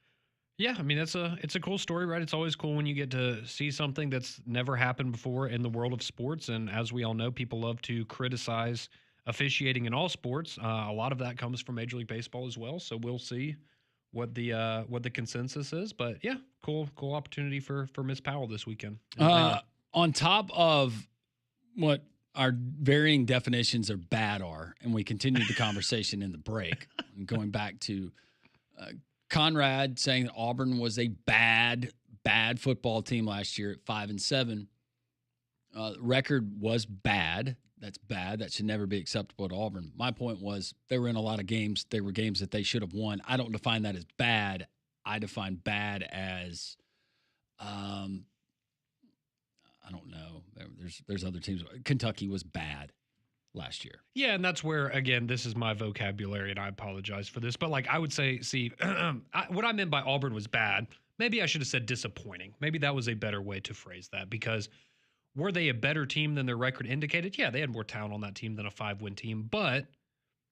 Yeah, I mean, it's a cool story, right? It's always cool when you get to see something that's never happened before in the world of sports. And as we all know, people love to criticize officiating in all sports. A lot of that comes from Major League Baseball as well. So we'll see what the consensus is. But yeah, cool opportunity for Miss Powell this weekend. On top of what our varying definitions of bad are, and we continued the conversation in the break, and going back to Conrad saying that Auburn was a bad football team last year at 5-7. Record was bad. That's bad. That should never be acceptable at Auburn. My point was they were in a lot of games. They were games that they should have won. I don't define that as bad. I define bad as, I don't know. There's other teams. Kentucky was bad last year. Yeah, and that's where, again, this is my vocabulary, and I apologize for this. But, like, I would say, what I meant by Auburn was bad. Maybe I should have said disappointing. Maybe that was a better way to phrase that, because were they a better team than their record indicated? Yeah, they had more talent on that team than a 5-win team, but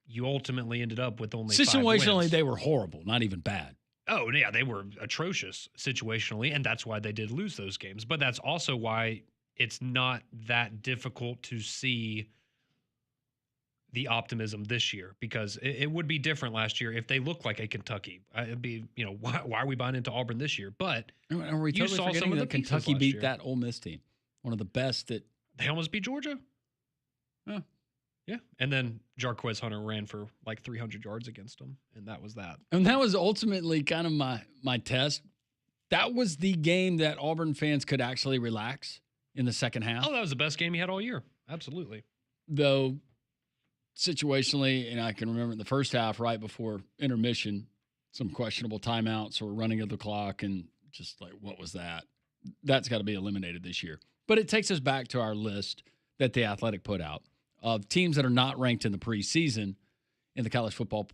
you ultimately ended up with only 5 wins. Situationally, they were horrible, not even bad. Oh, yeah, they were atrocious situationally, and that's why they did lose those games. But that's also why it's not that difficult to see the optimism this year, because it would be different last year if they looked like a Kentucky. It'd be, why are we buying into Auburn this year? But are we totally saw forgetting some of that the pieces Kentucky last beat year. that Ole Miss team? One of the best that They almost beat Georgia. Huh. Yeah. And then Jarquez Hunter ran for like 300 yards against them, and that was that. And that was ultimately kind of my test. That was the game that Auburn fans could actually relax in the second half. Oh, that was the best game he had all year. Absolutely. Though situationally, and I can remember in the first half, right before intermission, some questionable timeouts or running of the clock, and just like, what was that? That's got to be eliminated this year. But it takes us back to our list that The Athletic put out of teams that are not ranked in the preseason in the college football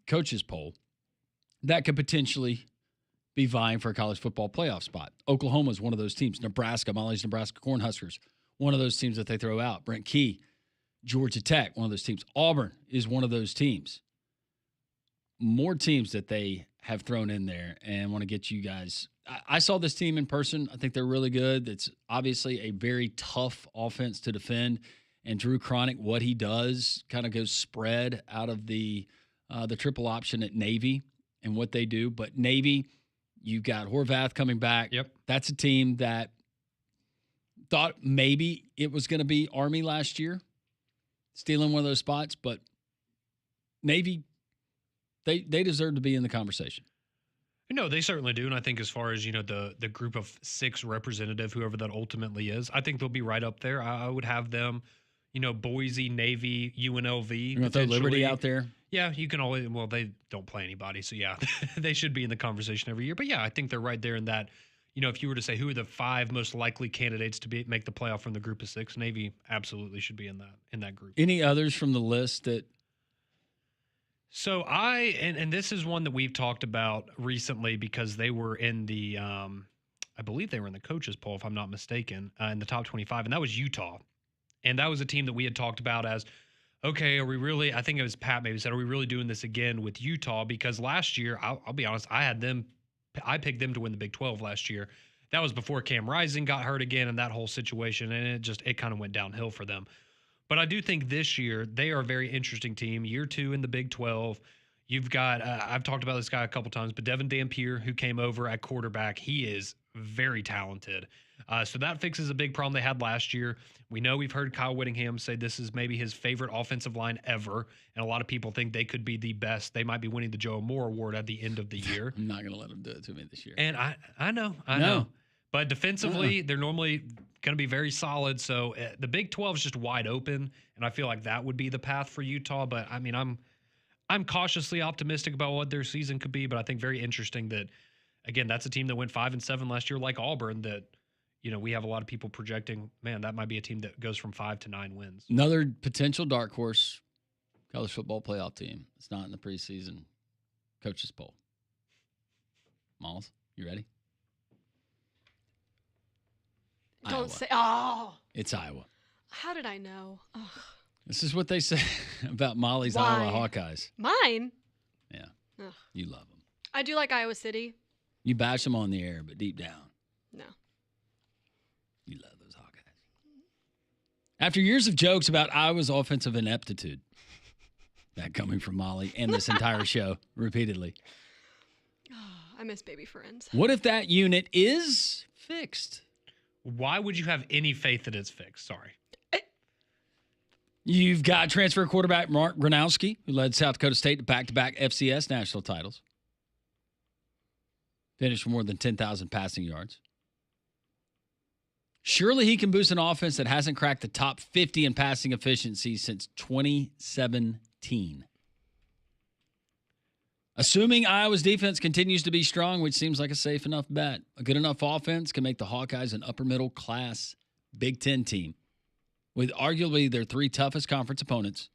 coaches poll that could potentially be vying for a college football playoff spot. Oklahoma is one of those teams. Nebraska, Molly's Nebraska Cornhuskers, one of those teams that they throw out. Brent Key, Georgia Tech, one of those teams. Auburn is one of those teams. More teams that they have thrown in there, and want to get you guys. I saw this team in person. I think they're really good. It's obviously a very tough offense to defend. And Drew Cronick, what he does kind of goes spread out of the triple option at Navy and what they do. But Navy, you've got Horvath coming back. Yep. That's a team that thought maybe it was going to be Army last year, stealing one of those spots. But Navy, they deserve to be in the conversation. No, they certainly do. And I think as far as, the group of 6 representative, whoever that ultimately is, I think they'll be right up there. I would have them, Boise, Navy, UNLV. You're going to throw Liberty out there? Yeah, you can always, well, they don't play anybody. So, yeah, they should be in the conversation every year. But, yeah, I think they're right there in that, if you were to say who are the 5 most likely candidates to make the playoff from the group of 6, Navy absolutely should be in that group. Any others from the list that? So and this is one that we've talked about recently because they were in the, I believe they were in the coaches poll, if I'm not mistaken, in the top 25, and that was Utah. And that was a team that we had talked about as, okay, are we really, I think it was Pat maybe said, are we really doing this again with Utah? Because last year, I'll be honest, I picked them to win the Big 12 last year. That was before Cam Rising got hurt again and that whole situation, and it kind of went downhill for them. But I do think this year they are a very interesting team. Year 2 in the Big 12. You've got, I've talked about this guy a couple times, but Devin Dampier, who came over at quarterback, he is very talented. So that fixes a big problem they had last year. We've heard Kyle Whittingham say this is maybe his favorite offensive line ever. And a lot of people think they could be the best. They might be winning the Joe Moore Award at the end of the year. I'm not going to let them do it to me this year. And I know. But defensively, they're normally going to be very solid. So the Big 12 is just wide open, and I feel like that would be the path for Utah. But I mean, I'm I'm cautiously optimistic about what their season could be, but I think very interesting that, again, that's a team that went 5-7 last year, like Auburn, that, we have a lot of people projecting, man, that might be a team that goes from 5 to 9 wins. Another potential dark horse college football playoff team. It's not in the preseason coaches poll. Malls, you ready? Don't Iowa. say. Oh, It's Iowa. how did I know? Ugh. This is what they say about Molly's Why? Iowa Hawkeyes. Mine. Yeah. Ugh. You love them. I do like Iowa City. You bash them on the air, but deep down, No. you love those Hawkeyes. After years of jokes about Iowa's offensive ineptitude, that coming from Molly and this entire show repeatedly, I miss baby friends. what if that unit is fixed? Why would you have any faith that it's fixed? Sorry. You've got transfer quarterback Mark Gronowski, who led South Dakota State to back-to-back FCS national titles. Finished with more than 10,000 passing yards. Surely he can boost an offense that hasn't cracked the top 50 in passing efficiency since 2017. Assuming Iowa's defense continues to be strong, which seems like a safe enough bet, a good enough offense can make the Hawkeyes an upper-middle class Big Ten team, with arguably their 3 toughest conference opponents,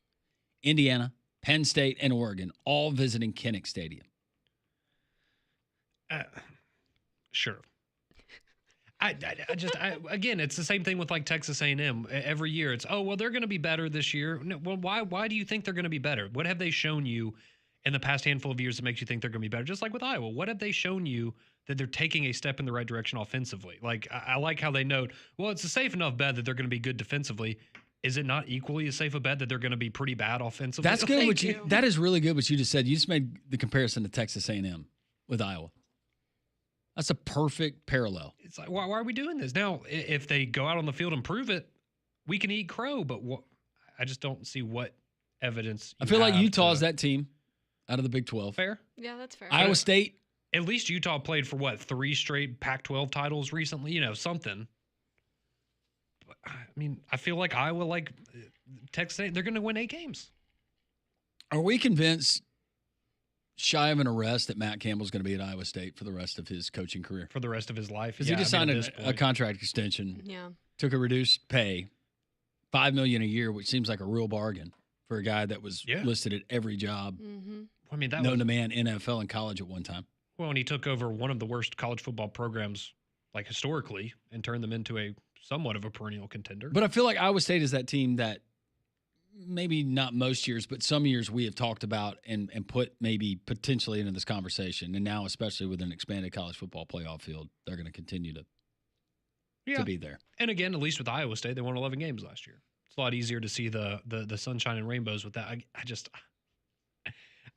Indiana, Penn State, and Oregon, all visiting Kinnick Stadium. Sure. Again, it's the same thing with like Texas A&M. Every year it's, oh, well, they're going to be better this year. No, well, why do you think they're going to be better? What have they shown you in the past handful of years that makes you think they're going to be better? Just like with Iowa, what have they shown you that they're taking a step in the right direction offensively? Like, I like how they note, well, it's a safe enough bet that they're going to be good defensively. Is it not equally as safe a bet that they're going to be pretty bad offensively? That's good. Thank That is really good what you just said. You just made the comparison to Texas A&M with Iowa. That's a perfect parallel. It's like, why are we doing this? Now, if they go out on the field and prove it, we can eat crow, but I just don't see what evidence I feel like have Utah's to- that team out of the Big 12. Fair. Yeah, that's fair. Iowa State, At least Utah played for 3 straight Pac-12 titles recently, something. But, I mean, I feel like Iowa, like Texas A&M, they're going to win 8 games. are we convinced, shy of an arrest, that Matt Campbell's going to be at Iowa State for the rest of his coaching career? For the rest of his life. Because he just signed at this a point. contract extension, Yeah. took a reduced pay, $5 million a year, which seems like a real bargain for a guy that was listed at every job Mm-hmm. I mean, that known was to man, NFL and college at one time. well, and he took over one of the worst college football programs, like historically, and turned them into a somewhat of a perennial contender. But I feel like Iowa State is that team that maybe not most years, but some years we have talked about and put maybe potentially into this conversation. And now, especially with an expanded college football playoff field, they're going to continue to be there. And again, at least with Iowa State, they won 11 games last year. It's a lot easier to see the sunshine and rainbows with that.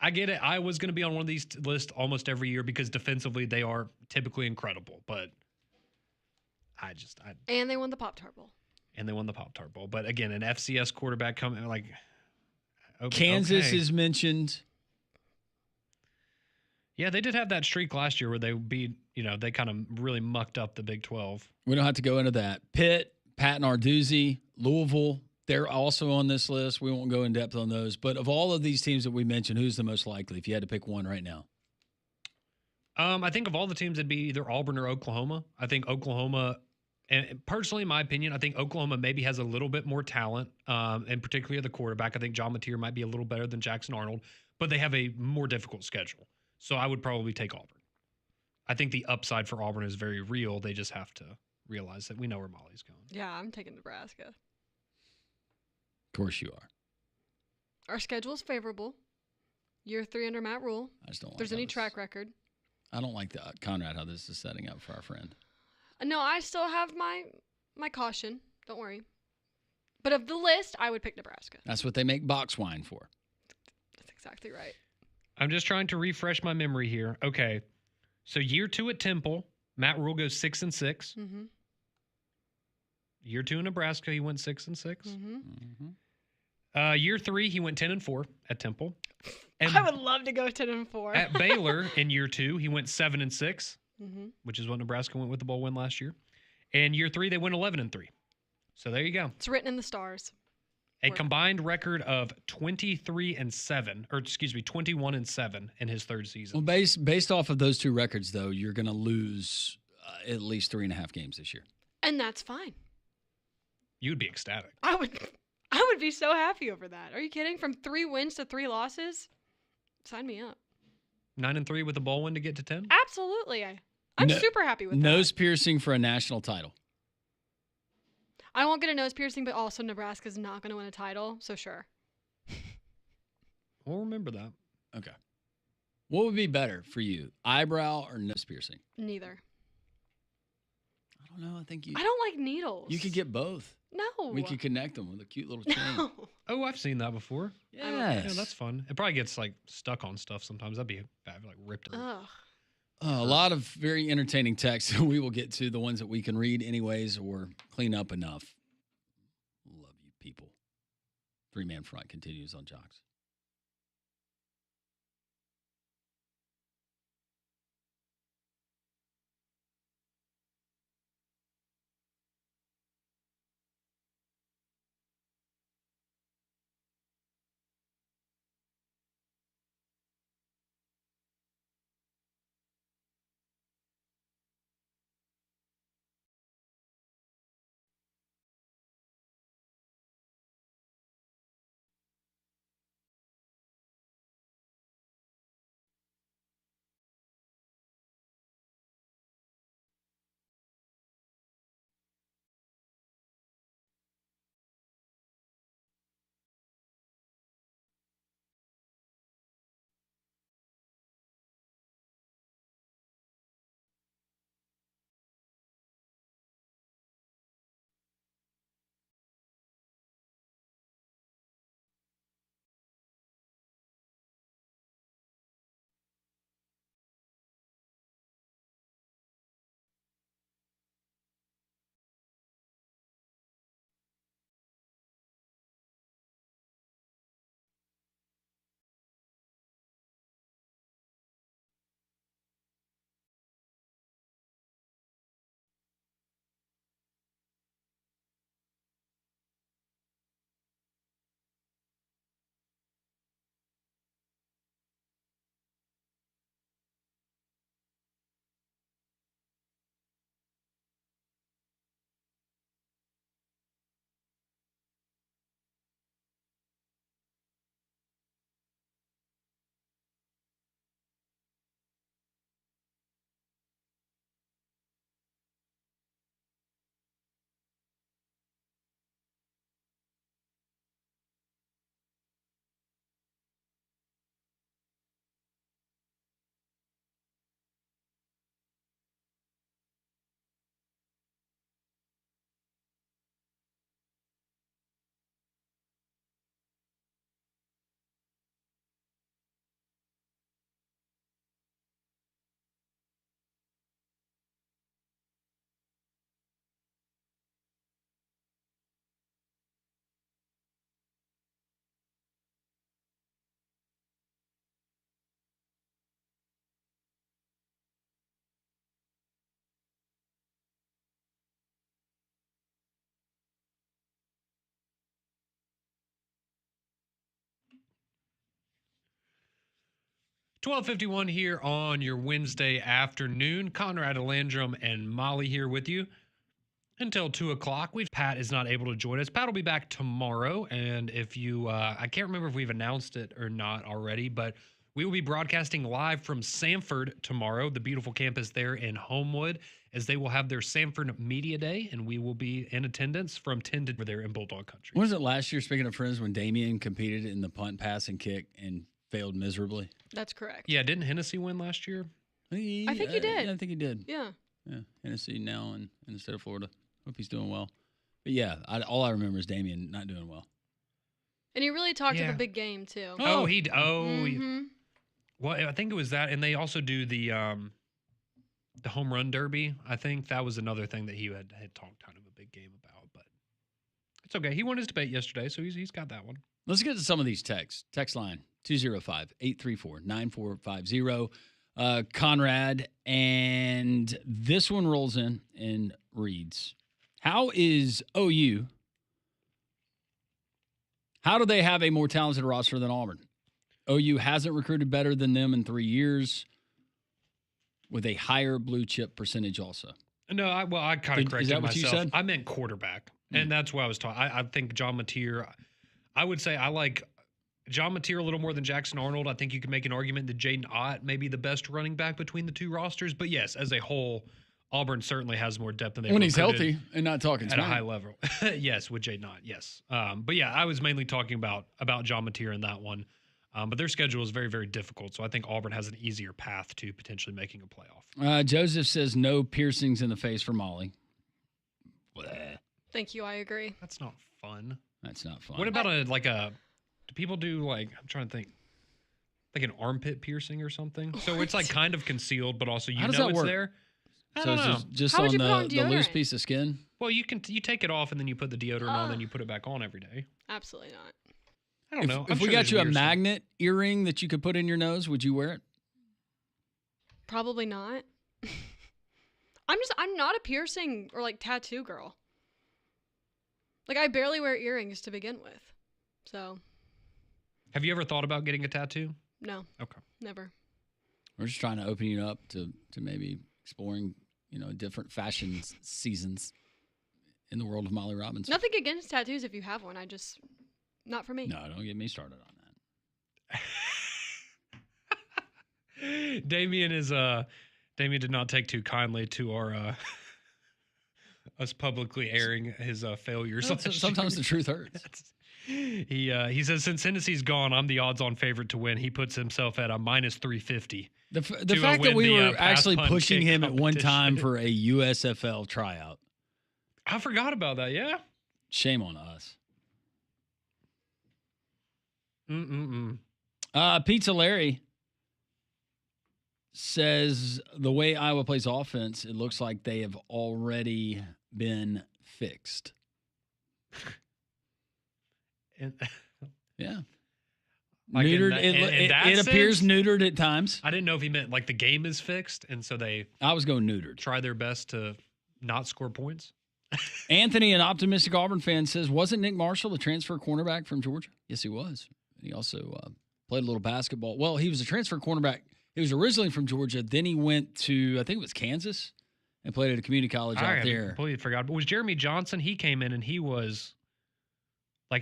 I get it. Iowa's going to be on one of these lists almost every year because defensively they are typically incredible. But And they won the Pop-Tart Bowl. And they won the Pop-Tart Bowl. But again, an FCS quarterback coming Kansas is mentioned. Yeah, they did have that streak last year where they beat, they kind of really mucked up the Big 12. We don't have to go into that. Pitt, Pat Narduzzi, Louisville, they're also on this list. We won't go in depth on those. But of all of these teams that we mentioned, who's the most likely if you had to pick one right now? I think of all the teams, it'd be either Auburn or Oklahoma. I think Oklahoma, and personally, in my opinion, I think Oklahoma maybe has a little bit more talent, and particularly at the quarterback. I think John Mateer might be a little better than Jackson Arnold, but they have a more difficult schedule. So I would probably take Auburn. I think the upside for Auburn is very real. They just have to realize that we know where Molly's going. Yeah, I'm taking Nebraska. Of course you are. Our schedule is favorable. Year 3 under Matt Rule. I just don't like There's how any this- track record. I don't like Conrad, how this is setting up for our friend. No, I still have my caution. Don't worry. But of the list, I would pick Nebraska. That's what they make box wine for. That's exactly right. I'm just trying to refresh my memory here. Okay. So year 2 at Temple, Matt Rule goes 6-6. Mm-hmm. Year 2 in Nebraska, he went 6-6. Mm-hmm. Year 3, he went 10-4 at Temple. And I would love to go 10-4. at Baylor in year 2, he went 7-6, Mm-hmm. which is what Nebraska went with the bowl win last year. And year 3, they went 11-3. So there you go. It's written in the stars. A combined record of 23-7, or excuse me, 21-7 in his third season. Well, based off of those two records, though, you're going to lose at least 3.5 games this year. And that's fine. You'd be ecstatic. I would be so happy over that. Are you kidding? From 3 wins to 3 losses? Sign me up. 9-3 with a bowl win to get to 10? Absolutely. I'm super happy with that. Nose piercing for a national title. I won't get a nose piercing, but also Nebraska's not going to win a title, so sure. We'll remember that. Okay. What would be better for you, eyebrow or nose piercing? Neither. I don't know. I think I don't like needles. You could get both. No. We could connect them with a cute little chain. No. Oh, I've seen that before. Yes. Yeah, that's fun. It probably gets like stuck on stuff sometimes. That'd be bad, like ripped. Ugh. A lot of very entertaining texts. We will get to the ones that we can read anyways or clean up enough. Love you, people. 3-man front continues on Jox. $12:51 here on your Wednesday afternoon. Conrad Alandrum and Molly here with you until 2 o'clock. Pat is not able to join us. Pat will be back tomorrow. And if you, I can't remember if we've announced it or not already, but we will be broadcasting live from Sanford tomorrow, the beautiful campus there in Homewood, as they will have their Sanford Media Day, and we will be in attendance from 10 to there in Bulldog Country. When was it last year, speaking of friends, when Damian competed in the punt, pass, and kick and failed miserably? That's correct. Yeah, didn't Hennessy win last year? I think he did. I think he did. Yeah. Yeah, Hennessy now in the state of Florida. Hope he's doing well. But yeah, all I remember is Damian not doing well. And he really talked to the big game too. Well, I think it was that, and they also do the home run derby. I think that was another thing that he had talked kind of a big game about, but it's okay. He won his debate yesterday, so he's got that one. Let's get to some of these texts. Text line 205-834-9450. Conrad, and this one rolls in and reads, how is OU How do they have a more talented roster than Auburn? OU hasn't recruited better than them in 3 years with a higher blue chip percentage also. No, I kind of corrected is that what myself. you said? I meant quarterback, and that's what I was talking. I think John Mateer. I would say I like John Mateer a little more than Jackson Arnold. I think you could make an argument that Jaden Ott may be the best running back between the two rosters. But yes, as a whole, Auburn certainly has more depth than they when he's healthy and not talking at a high level. Yes, with Jaden Ott, yes. But yeah, I was mainly talking about John Mateer in that one. But their schedule is very, very difficult. So I think Auburn has an easier path to potentially making a playoff. Joseph says no piercings in the face for Molly. Bleh. Thank you. I agree. That's not fun. That's not fun. What about do people do I'm trying to think, like an armpit piercing or something? So it's like kind of concealed, but also How does that it's work? there. I So don't it's know. just How on would you put on the loose deodorant? piece of skin? Well, you take it off and then you put the deodorant on, then you put it back on every day. Absolutely not. I don't know. If we got you a magnet earring that you could put in your nose, would you wear it? Probably not. I'm not a piercing or like tattoo girl. Like I barely wear earrings to begin with. So. Have you ever thought about getting a tattoo? No. Okay. Never. We're just trying to open you up to maybe exploring, different fashion seasons in the world of Molly Robbins. Nothing against tattoos if you have one. Not for me. No, don't get me started on that. Damien did not take too kindly to our us publicly airing his failures. Sometimes the truth hurts. He says since Tennessee's gone, I'm the odds-on favorite to win. He puts himself at a minus 350. The fact that we were actually pushing him at one time for a USFL tryout. I forgot about that. Yeah. Shame on us. Pizza Larry says the way Iowa plays offense, it looks like they have already been fixed. Yeah. Like neutered. It appears neutered at times. I didn't know if he meant like the game is fixed, and so I was going neutered. Try their best to not score points. Anthony, an optimistic Auburn fan, says, wasn't Nick Marshall the transfer cornerback from Georgia? Yes, he was. He also played a little basketball. Well, he was a transfer cornerback. He was originally from Georgia. Then he went to, I think it was Kansas, and played at a community college out there. I completely forgot. But was Jeremy Johnson? He came in and he was an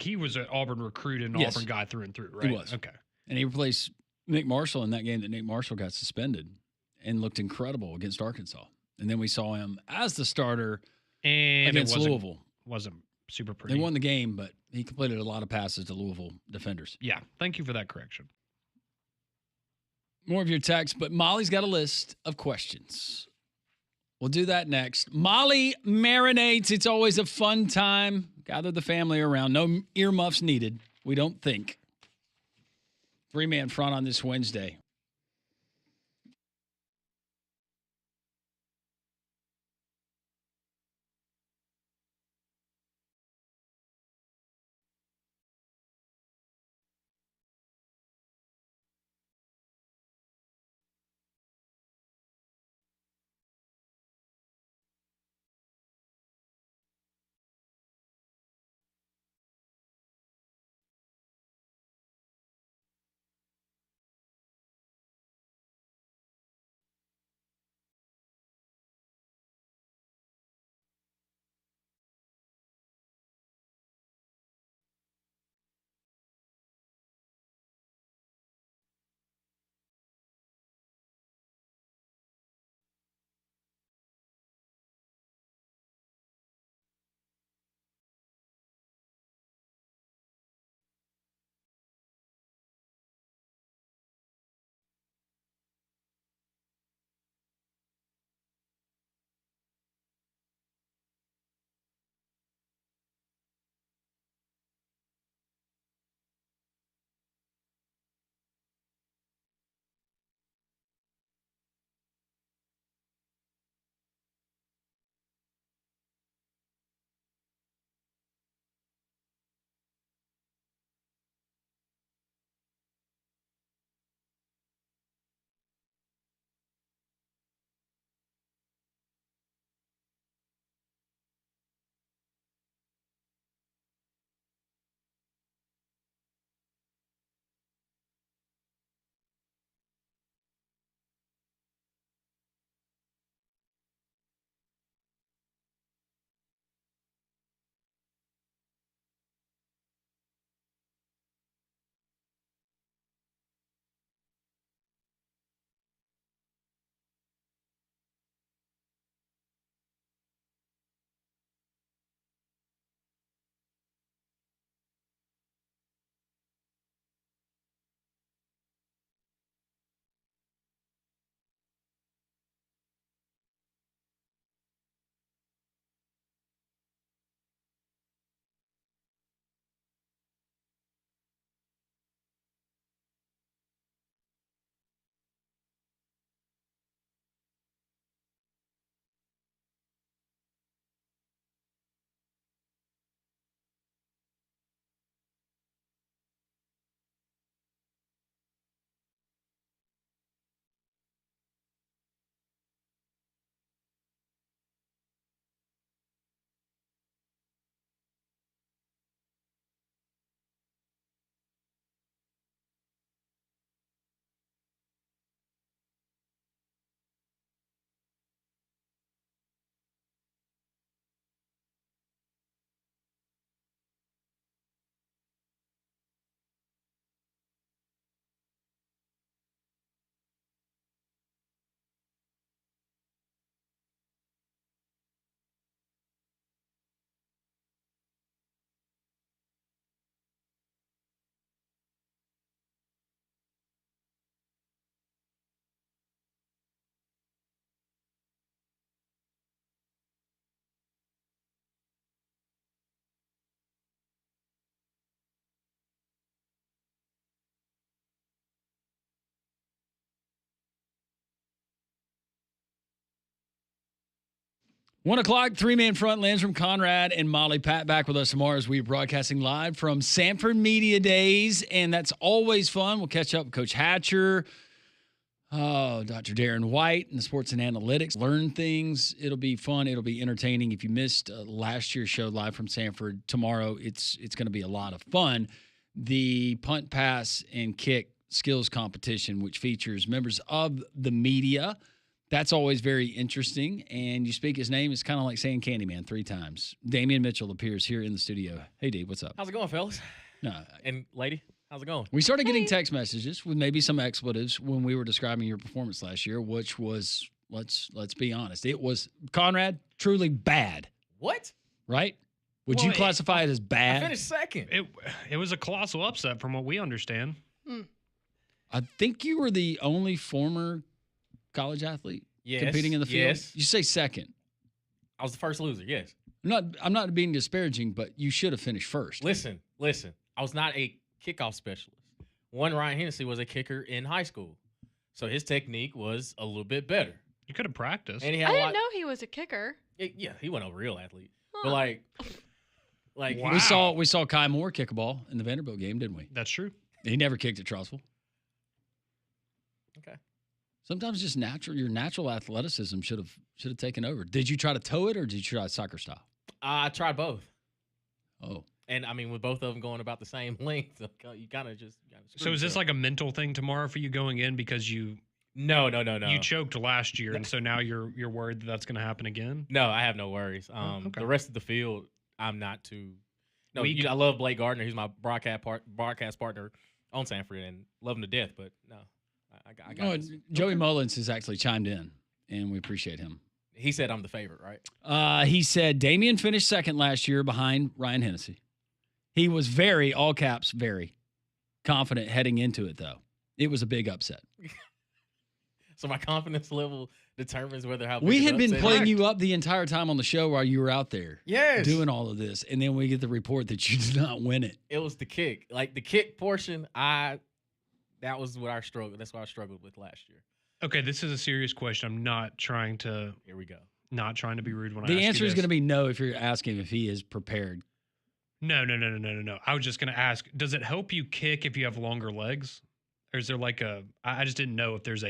Auburn recruit and Yes. Auburn guy through and through, right? He was. Okay. And he replaced Nick Marshall in that game that Nick Marshall got suspended and looked incredible against Arkansas. And then we saw him as the starter And against it Louisville. wasn't super pretty. They won the game, but he completed a lot of passes to Louisville defenders. Yeah. Thank you for that correction. More of your texts, but Molly's got a list of questions. We'll do that next. Molly marinates. It's always a fun time. Gather the family around. No earmuffs needed, we don't think. 3-man front on this Wednesday. 1 o'clock, three-man front, Landrum, Conrad, and Molly. Pat back with us tomorrow as we're broadcasting live from Sanford Media Days, and that's always fun. We'll catch up with Coach Hatcher, Dr. Darren White, and the sports and analytics. Learn things. It'll be fun. It'll be entertaining. If you missed last year's show live from Sanford, tomorrow it's going to be a lot of fun. The punt, pass, and kick skills competition, which features members of the media. That's always very interesting, and you speak his name. It's kind of like saying Candyman 3 times. Damian Mitchell appears here in the studio. Hey, D, what's up? How's it going, fellas? No, And lady, how's it going? we started getting text messages with maybe some expletives when we were describing your performance last year, which was, let's be honest, it was, Conrad, truly bad, What? right? Would you classify it as I bad? finished second. It was a colossal upset from what we understand. I think you were the only former college athlete competing in the field. Yes. You say second. I was the first loser, yes. I'm not being disparaging, but you should have finished first. Listen. I was not a kickoff specialist. One, Ryan Hennessy was a kicker in high school. So his technique was a little bit better. You could have practiced. And he I had didn't know he was a kicker. Yeah, he wasn't a real athlete. Huh. But like Wow. We saw Kai Moore kick a ball in the Vanderbilt game, didn't we? That's true. He never kicked at Charlesville. Okay. Sometimes just your natural athleticism should have taken over. Did you try to toe it or did you try soccer style? I tried both. Oh. And I mean, with both of them going about the same length, you kind of just. So is this like a mental thing tomorrow for you going in because you No. you choked last year and so now you're worried that that's going to happen again? No, I have no worries. Okay. The rest of the field, I'm not too. No, Weak. I love Blake Gardner. He's my broadcast partner on Sanford, and love him to death. But no, I got this. Joey Mullins has actually chimed in, and we appreciate him. He said I'm the favorite, right? He said Damian finished second last year behind Ryan Hennessy. He was very, all caps, very confident heading into it, though. It was a big upset. So my confidence level determines whether how. We big had an been upset playing is. you up the entire time on the show while you were out there. Yes. Doing all of this, and then we get the report that you did not win it. It was the kick, like the kick portion. That was what I struggled. That's what I struggled with last year. Okay, this is a serious question. I'm not trying to Here we go. not trying to be rude when I The ask answer you is this. going to be no if you're asking if he is prepared. No. I was just going to ask, does it help you kick if you have longer legs? Or is there like I just didn't know if there's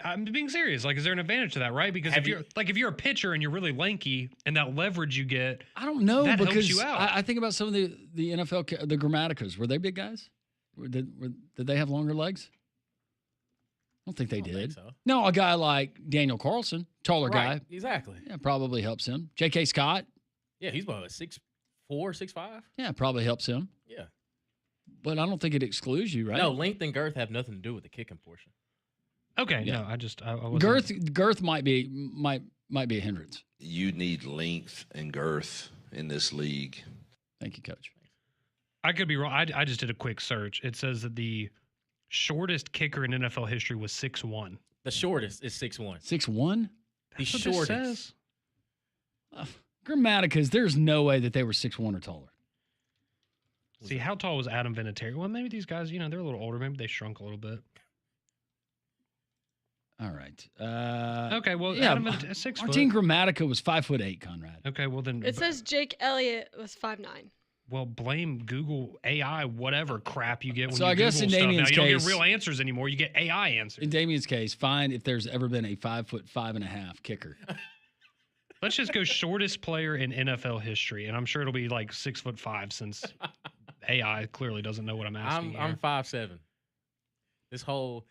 I'm being serious. Like, is there an advantage to that, right? Because if you're a pitcher and you're really lanky and that leverage you get, I don't know that because helps you out. I think about some of the NFL, the Grammaticas. Were they big guys? Did they have longer legs? I don't think they I don't did. think so. No, a guy like Daniel Carlson, taller Right, guy, exactly. yeah, probably helps him. J.K. Scott, Yeah, he's about 6'4", 6'5". yeah, probably helps him. Yeah. But I don't think it excludes you, right? No, length and girth have nothing to do with the kicking portion. okay, Yeah. no, I wasn't. Girth might be a hindrance. You need length and girth in this league. Thank you, Coach. I could be wrong. I just did a quick search. It says that the shortest kicker in NFL history was 6'1". The shortest is 6'1". 6'1"? The That's what this shortest. says. Grammaticas, there's no way that they were 6'1" or taller. See, how tall was Adam Vinatieri? Well, maybe these guys, they're a little older. Maybe they shrunk a little bit. All right. Okay, well, yeah, Adam Vinatieri, 6 foot. Martin Grammatica was 5'8", Conrad. Okay, well then. It says Jake Elliott was 5'9". Well, blame Google AI, whatever crap you get when So you I guess Google in stuff. Now, Damian's you don't case- get real answers anymore. You get AI answers. In Damian's case, find if there's ever been a 5'5.5" kicker. Let's just go shortest player in NFL history, and I'm sure it'll be like 6'5" since AI clearly doesn't know what I'm asking. I'm 5'7". This whole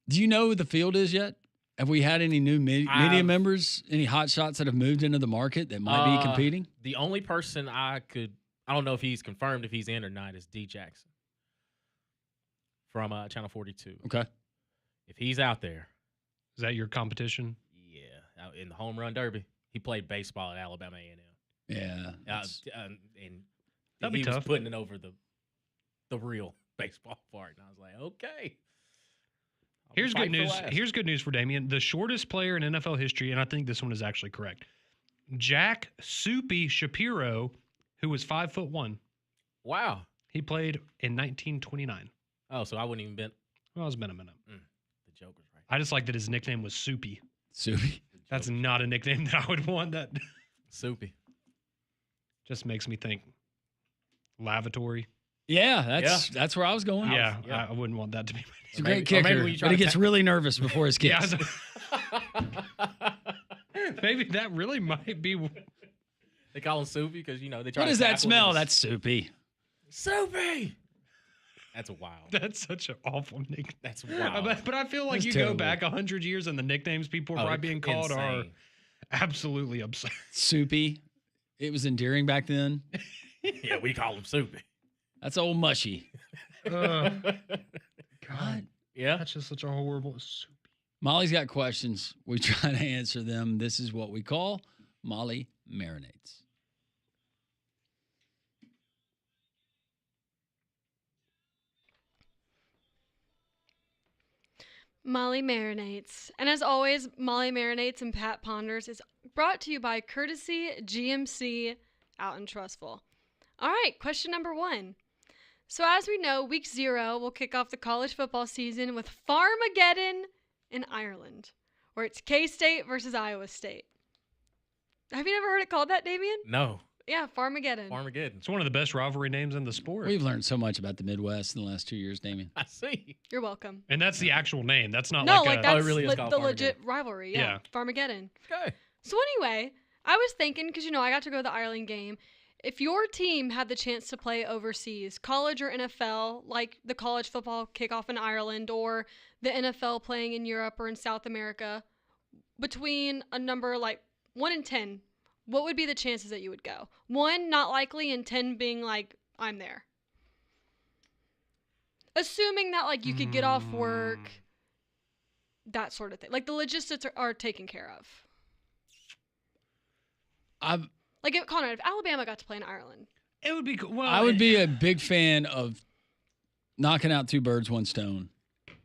Do you know who the field is yet? Have we had any new media members, any hot shots that have moved into the market that might be competing? The only person I don't know if he's confirmed if he's in or not, is D Jackson from Channel 42. Okay. If he's out there, Is that your competition? yeah, out in the home run derby, he played baseball at Alabama A&M. Yeah. And That'd be he tough. was putting it over the real baseball part, and I was like, okay. I'll be Here's good fighting for news. last. Here's good news for Damian. The shortest player in NFL history, and I think this one is actually correct. Jack Soupy Shapiro, who was 5'1". Wow. He played in 1929. Oh, so I wouldn't even been. Well, it's been a minute. The joke was right. I just like that his nickname was Soupy. Soupy. The That's not a nickname that I would want. That Soupy. just makes me think lavatory. Yeah, that's where I was going. Yeah, I wouldn't want that to be my He's a name. great kicker, but he gets really nervous before his kicks. Maybe that really might be. They call him Soupy because, they try What to does that tackle smell? him. That's soupy. Soupy! That's wild. That's such an awful nickname. That's wild. But I feel like That's you terrible. go back 100 years and the nicknames people are probably being called are insane. absolutely absurd. Soupy. It was endearing back then. Yeah, we call him Soupy. That's old mushy. God, Yeah. that's just such a horrible. Molly's got questions. We try to answer them. This is what we call Molly Marinates. Molly Marinates. And as always, Molly Marinates and Pat Ponders is brought to you by Courtesy GMC out in Trustful. All right, question number 1. So as we know, week 0 will kick off the college football season with Farmageddon in Ireland, where it's K-State versus Iowa State. Have you never heard it called that, Damien? No. Yeah, Farmageddon. Armageddon. It's one of the best rivalry names in the sport. We've learned so much about the Midwest in the last 2 years, Damien. I see. You're welcome. And that's the actual name. That's not No, like a. that's it really is called the Farmageddon. legit rivalry. Yeah, Yeah. Farmageddon. Okay. So anyway, I was thinking, because, I got to go to the Ireland game. If your team had the chance to play overseas, college or NFL, like the college football kickoff in Ireland or the NFL playing in Europe or in South America, between a number like 1 and 10, what would be the chances that you would go? 1, not likely, and 10 being like, I'm there. Assuming that, like, you could get off work, that sort of thing. Like, the logistics are taken care of. Like, Connor, if Alabama got to play in Ireland. It would be cool. Well, I would be a big fan of knocking out 2 birds, 1 stone.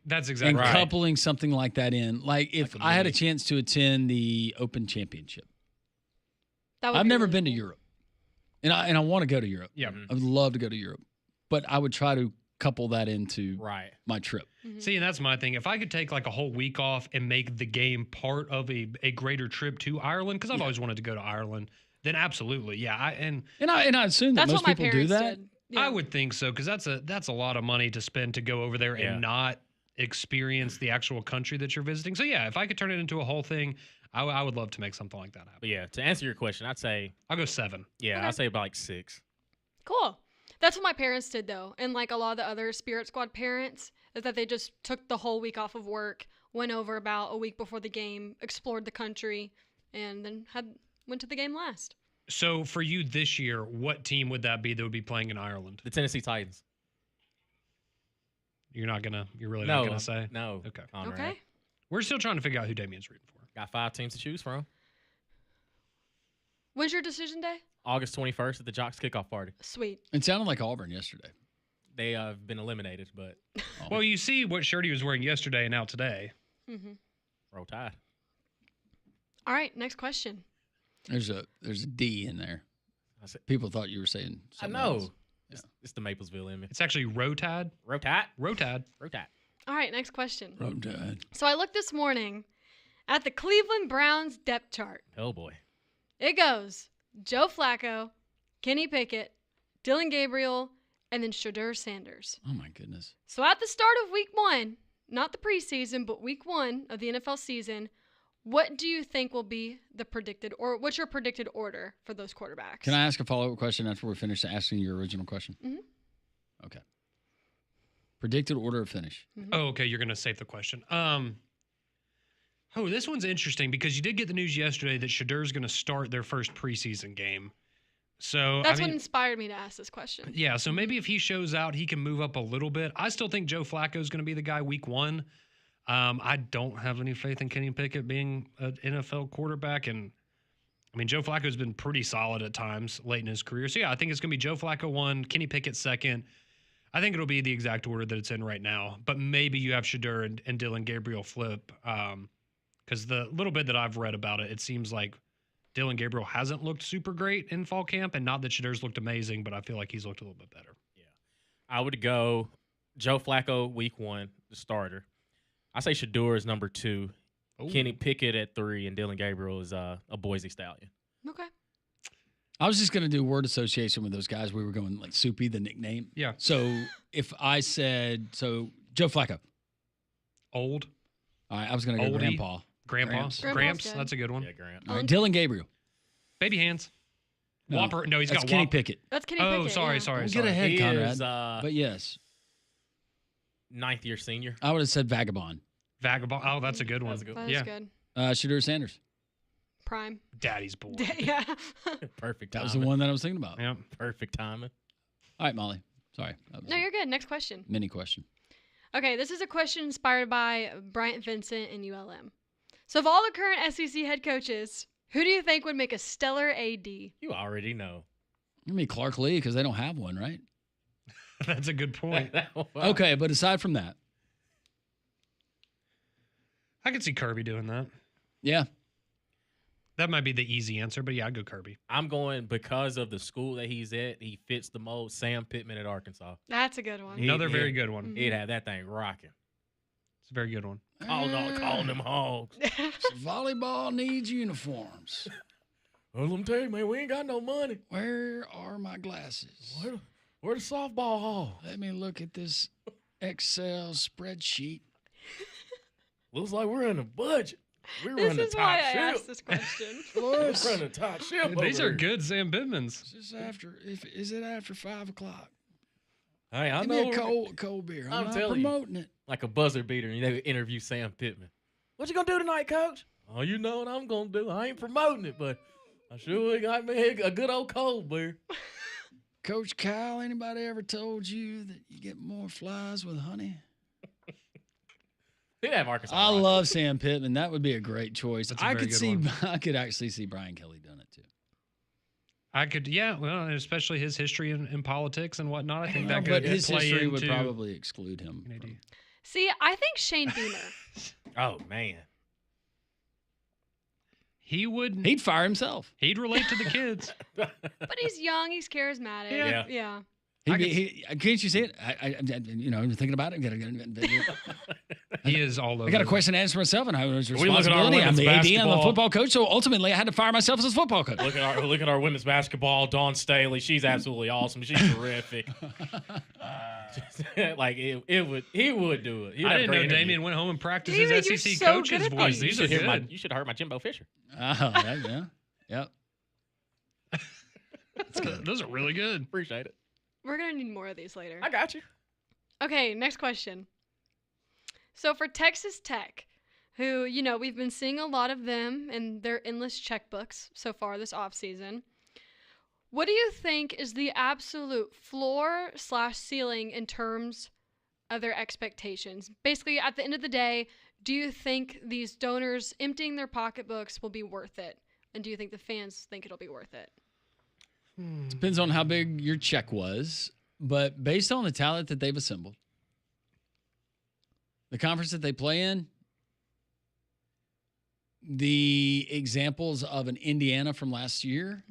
That's And exactly right. coupling something like that in. Like, if Like a I had a mini. chance to attend the Open Championship. That would I've be never really been to cool. Europe. And I want to go to Europe. Yeah. I would love to go to Europe. But I would try to couple that into Right. my trip. See, and that's my thing. If I could take like a whole week off and make the game part of a greater trip to Ireland, because I've always wanted to go to Ireland, then absolutely, yeah. And I assume that That's most what my people do parents that. did. Yeah. I would think so, because that's a lot of money to spend to go over there Yeah. and not experience the actual country that you're visiting. So yeah, if I could turn it into a whole thing, I would love to make something like that happen. But yeah, to answer your question, I'd say, I'll go 7. yeah, Okay. I'd say about like 6. Cool. That's what my parents did, though. And like a lot of the other Spirit Squad parents, is that they just took the whole week off of work, went over about a week before the game, explored the country, and then went to the game last. So for you this year, what team would that be that would be playing in Ireland? The Tennessee Titans. You're really not gonna say? No. Okay. Conrad. Okay. We're still trying to figure out who Damien's rooting for. Got 5 teams to choose from. When's your decision day? August 21st at the Jox kickoff party. Sweet. It sounded like Auburn yesterday. They have been eliminated, but Well, you see what shirt he was wearing yesterday and now today. Mm-hmm. roll tide. All right, next question. There's a D in there. I said, People thought you were saying I something know. else. It's the Maplesville in me. It's actually Rotad. Roll tide. Rotad. Roll tide. All right, next question. Road Tide. So I looked this morning at the Cleveland Browns depth chart. Oh boy. It goes Joe Flacco, Kenny Pickett, Dylan Gabriel, and then Shedeur Sanders. Oh my goodness. So at the start of week 1, not the preseason, but week 1 of the NFL season, what do you think will be the predicted, or what's your predicted order for those quarterbacks? Can I ask a follow-up question after we're finished asking your original question? Mhm. Okay. Predicted order of finish. Oh, okay. You're gonna save the question. This one's interesting because you did get the news yesterday that Shadeur's gonna start their first preseason game. So That's I mean, what inspired me to ask this question. yeah. So maybe if he shows out, he can move up a little bit. I still think Joe Flacco is gonna be the guy week 1. I don't have any faith in Kenny Pickett being an NFL quarterback, and I mean Joe Flacco's been pretty solid at times late in his career. So yeah, I think it's gonna be Joe Flacco 1, Kenny Pickett 2nd. I think it'll be the exact order that it's in right now, but maybe you have Shedeur and Dylan Gabriel flip. Because the little bit that I've read about it, it seems like Dylan Gabriel hasn't looked super great in fall camp, and not that Shadeur's looked amazing, but I feel like he's looked a little bit better. Yeah. I would go Joe Flacco week 1, the starter. I say Shedeur is number 2. Kenny Pickett at 3, and Dylan Gabriel is a Boise Stallion. Okay. I was just going to do word association with those guys. We were going like Soupy, the nickname. Yeah. So if I said, Joe Flacco. Old. All right, I was going to go Oldie. Grandpa. Gramps. Gramps. That's a good one. Yeah, Grant. All right, Dylan Gabriel. Baby hands. No, Whopper. No, he's that's got Kenny Whopper. Pickett. That's Kenny Oh, Pickett. sorry, yeah. sorry, Get sorry. ahead, He Conrad. is But yes, 9th year senior. I would have said Vagabond. Vagabond. Oh, that's a good one. That's a good one. That is Yeah. good. Shadeur Sanders. Prime. Daddy's boy. Yeah. Perfect timing. That was the one that I was thinking about. Yep. Perfect timing. All right, Molly. Sorry. That was No, a you're good. Next question. mini question. Okay, this is a question inspired by Bryant Vincent and ULM. So, of all the current SEC head coaches, who do you think would make a stellar AD? You already know. I mean, Clark Lee, because they don't have one, right? That's a good point. Okay, but aside from that, I could see Kirby doing that. yeah. That might be the easy answer, but yeah, I'd go Kirby. I'm going because of the school that he's at. He fits the mold. Sam Pittman at Arkansas. That's a good one. Another very good one. He'd have that thing rocking. It's a very good one. Calling them hogs. Volleyball needs uniforms. Well, let me tell you, man, we ain't got no money. Where are my glasses? Where the softball hall? Let me look at this Excel spreadsheet. Looks like we're in a budget. We're This running is why I top ship. asked this question. We're running top ship. These over are here. good Sam Pittmans. Is it after 5 o'clock? Hey, I Give know. me a cold beer. I'm not telling promoting it. Like a buzzer beater, and they would interview Sam Pittman. What you gonna do tonight, Coach? Oh, you know what I'm gonna do. I ain't promoting it, but I sure got me a good old cold beer. Coach Kyle, anybody ever told you that you get more flies with honey? He'd have Arkansas. I rocking. love Sam Pittman. That would be a great choice. That's a I very could good see. one. I could actually see Brian Kelly doing it too. I could, yeah, well, and especially his history in politics and whatnot. I think that but could his play history into. would probably exclude him. from- See, I think Shane Beamer. Oh man, He would. He'd fire himself. He'd relate to the kids. But he's young. He's charismatic. Yeah. Yeah. Can't you see it? I'm thinking about it. He is all over. I got a question to answer myself, and I was We look at our responsibility. I'm the women's AD. I'm the basketball. football coach, so ultimately I had to fire myself as a football coach. look at our women's basketball. Dawn Staley, she's absolutely awesome. She's terrific. Like he would do it. He'd I have a didn't know great interview. Damien went home and practiced Damien, his you're SEC so coach's good at voice. these. These are good. You should have heard my Jimbo Fisher. Yeah. Yep. Those are really good. Appreciate it. We're going to need more of these later. I got you. Okay, next question. So for Texas Tech, who, we've been seeing a lot of them and their endless checkbooks so far this offseason, what do you think is the absolute floor/ceiling in terms of their expectations? Basically, at the end of the day, do you think these donors emptying their pocketbooks will be worth it? And do you think the fans think it'll be worth it? Depends on how big your check was, but based on the talent that they've assembled, the conference that they play in, the examples of an Indiana from last year,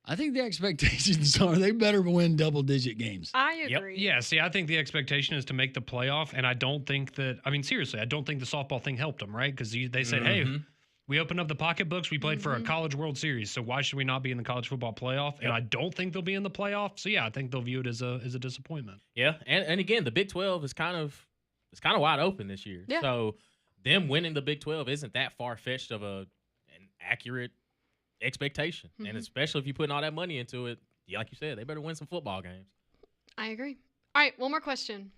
I think the expectations are they better win double-digit games. I agree. Yeah, see, I think the expectation is to make the playoff, and I don't think that – I mean, seriously, I don't think the softball thing helped them, right? Because they said, hey, we opened up the pocketbooks. We played for a College World Series, so why should we not be in the college football playoff? And I don't think they'll be in the playoff. So, yeah, I think they'll view it as a disappointment. Yeah, and again, the Big 12 is kind of wide open this year. Yeah. So them winning the Big 12 isn't that far-fetched of an accurate expectation. And especially if you're putting all that money into it, like you said, they better win some football games. I agree. All right, one more question.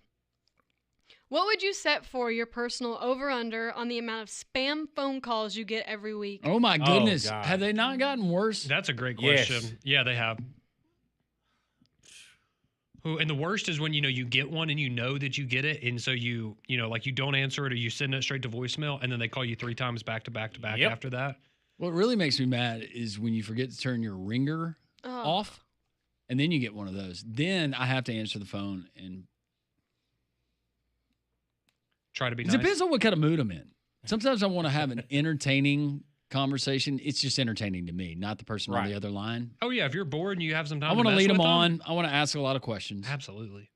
What would you set for your personal over-under on the amount of spam phone calls you get every week? Oh, my goodness. God. Have they not gotten worse? That's a great Yes. question. Yeah, they have. And the worst is when, you get one and you know that you get it. And so you don't answer it or you send it straight to voicemail and then they call you 3 times back to back to back after that. What really makes me mad is when you forget to turn your ringer off and then you get one of those. Then I have to answer the phone and try to be it nice. depends on what kind of mood I'm in. Sometimes I want to have an entertaining conversation. It's just entertaining to me, not the person on the other line. Oh, yeah. If you're bored and you have some time I want to mess lead with them on. I want to ask a lot of questions. Absolutely.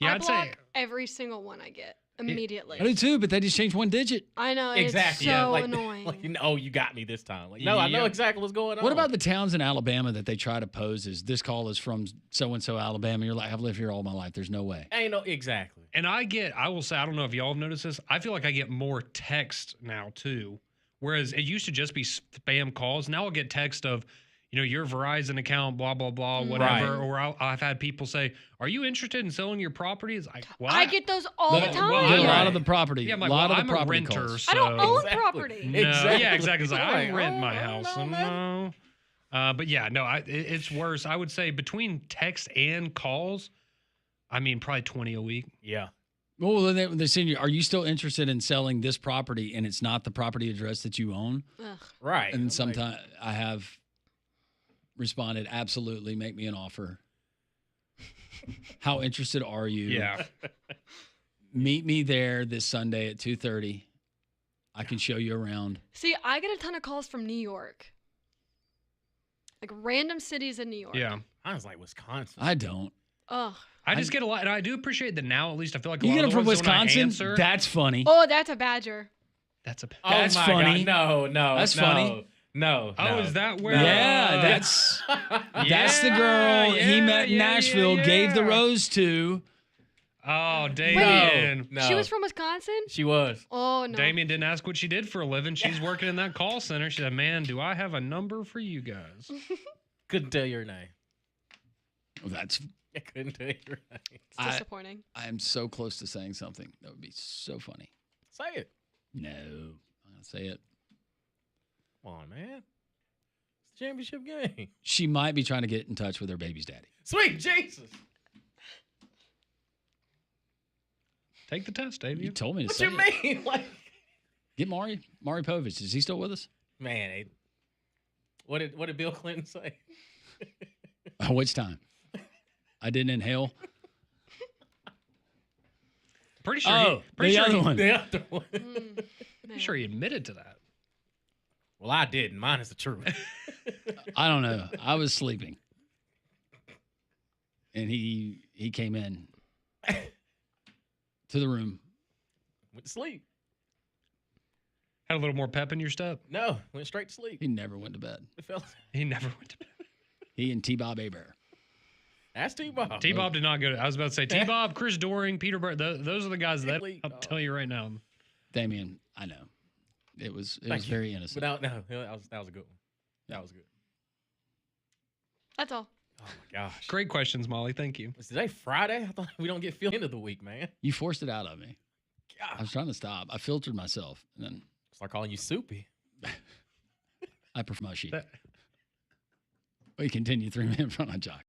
Yeah, I I'd block say every single one I get. immediately. I do too, but they just changed one digit. I know. Exactly. It's so Like, annoying. Like, you got me this time. Like, no, I know exactly what's going on. What about the towns in Alabama that they try to pose as this call is from so-and-so Alabama? You're like, I've lived here all my life. There's no way. Ain't no, exactly. And I will say, I don't know if y'all have noticed this. I feel like I get more text now too. Whereas it used to just be spam calls. Now I'll get text of, your Verizon account, blah, blah, blah, whatever. Right. Or I've had people say, are you interested in selling your property? It's like, what? I get those all the time. A lot of the property. Yeah, I'm a like, lot well, of the I'm property a renter, calls. so. I don't own Exactly. property. No, Exactly. Yeah, exactly. It's like, I Like, rent my I house. don't know, No. But yeah, no, it's worse. I would say between text and calls, probably 20 a week. Yeah. Well, then they send you, are you still interested in selling this property and it's not the property address that you own? Ugh. Right. And sometimes I have responded, absolutely, make me an offer. How interested are you? Yeah. Meet me there this Sunday at 2:30. I can show you around. See, I get a ton of calls from New York. Like random cities in New York. Yeah. I was like, Wisconsin. I don't. Ugh. I just get a lot, and I do appreciate that now. At least I feel like a You lot get of them the from ones that when I Wisconsin? answer, That's funny. Oh, that's a badger. that's a. Oh That's my funny. God. No. That's no, funny. No. Oh, no. is that where? Yeah, that's the girl he met in Nashville, gave the rose to. Oh, Damien. No. She was from Wisconsin? She was. Oh, no. Damien didn't ask what she did for a living. She's working in that call center. She said, "Man, do I have a number for you guys?" Couldn't tell your name. That's. I couldn't tell your name. It's disappointing. I am so close to saying something that would be so funny. Say it. No, I'm gonna say it. Come on, man. It's a championship game. She might be trying to get in touch with her baby's daddy. Sweet Jesus. Take the test, You Damien. told me to What say you it. mean? Like, Get Mari Povich. Is he still with us? man, what did Bill Clinton say? Which time? I didn't inhale. Pretty sure. Oh, pretty the sure other one. The other one. Pretty sure he admitted to that. Well, I didn't. Mine is the truth. I don't know. I was sleeping, and he came in to the room. Went to sleep. Had a little more pep in your step. No, went straight to sleep. He never went to bed. It felt. He never went to bed. He and T-Bob Abear. Ask T-Bob. T-Bob did not go to. I was about to say T-Bob, Chris Doring, Peter Burr. Those are the guys that I'll Oh. tell you right now. Damien, I know. It was Thank you. very innocent. Without, no, that was a good one. That was good. That's all. Oh my gosh. Great questions, Molly. Thank you. Is today Friday? I thought we don't get feel end of the week, man. You forced it out of me. I God. was trying to stop. I filtered myself, and then Start calling you Soupy. I prefer my sheet. That- We continue 3 minutes in front of Jock.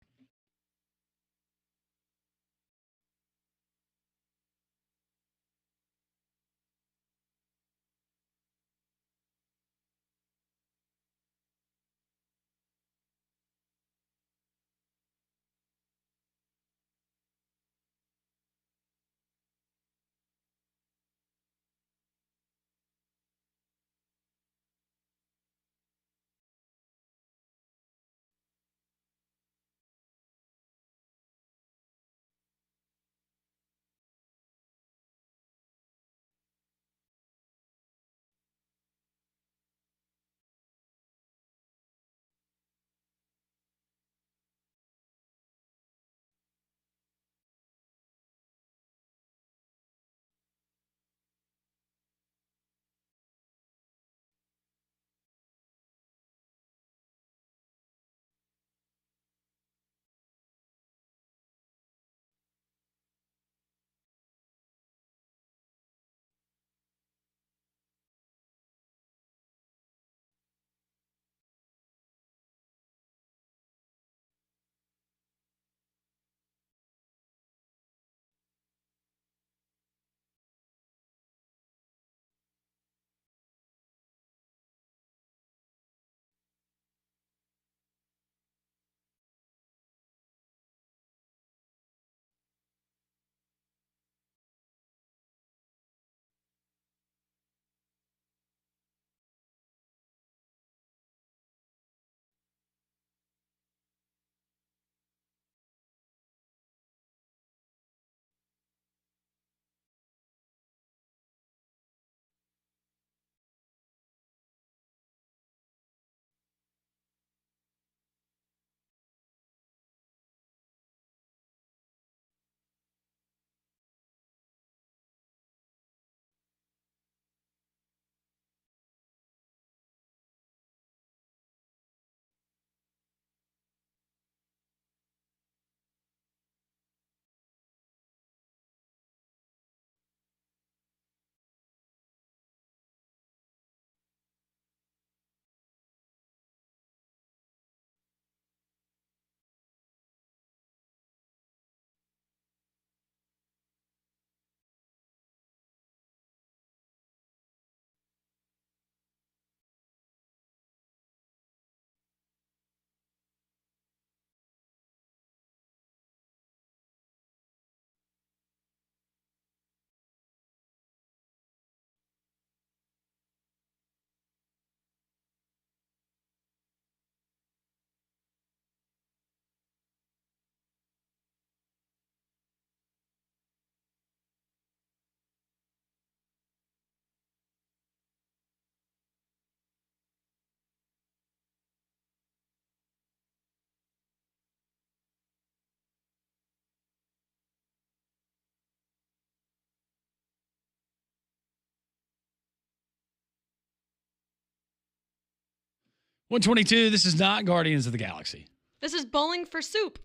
122. This is not Guardians of the Galaxy. This is Bowling for Soup.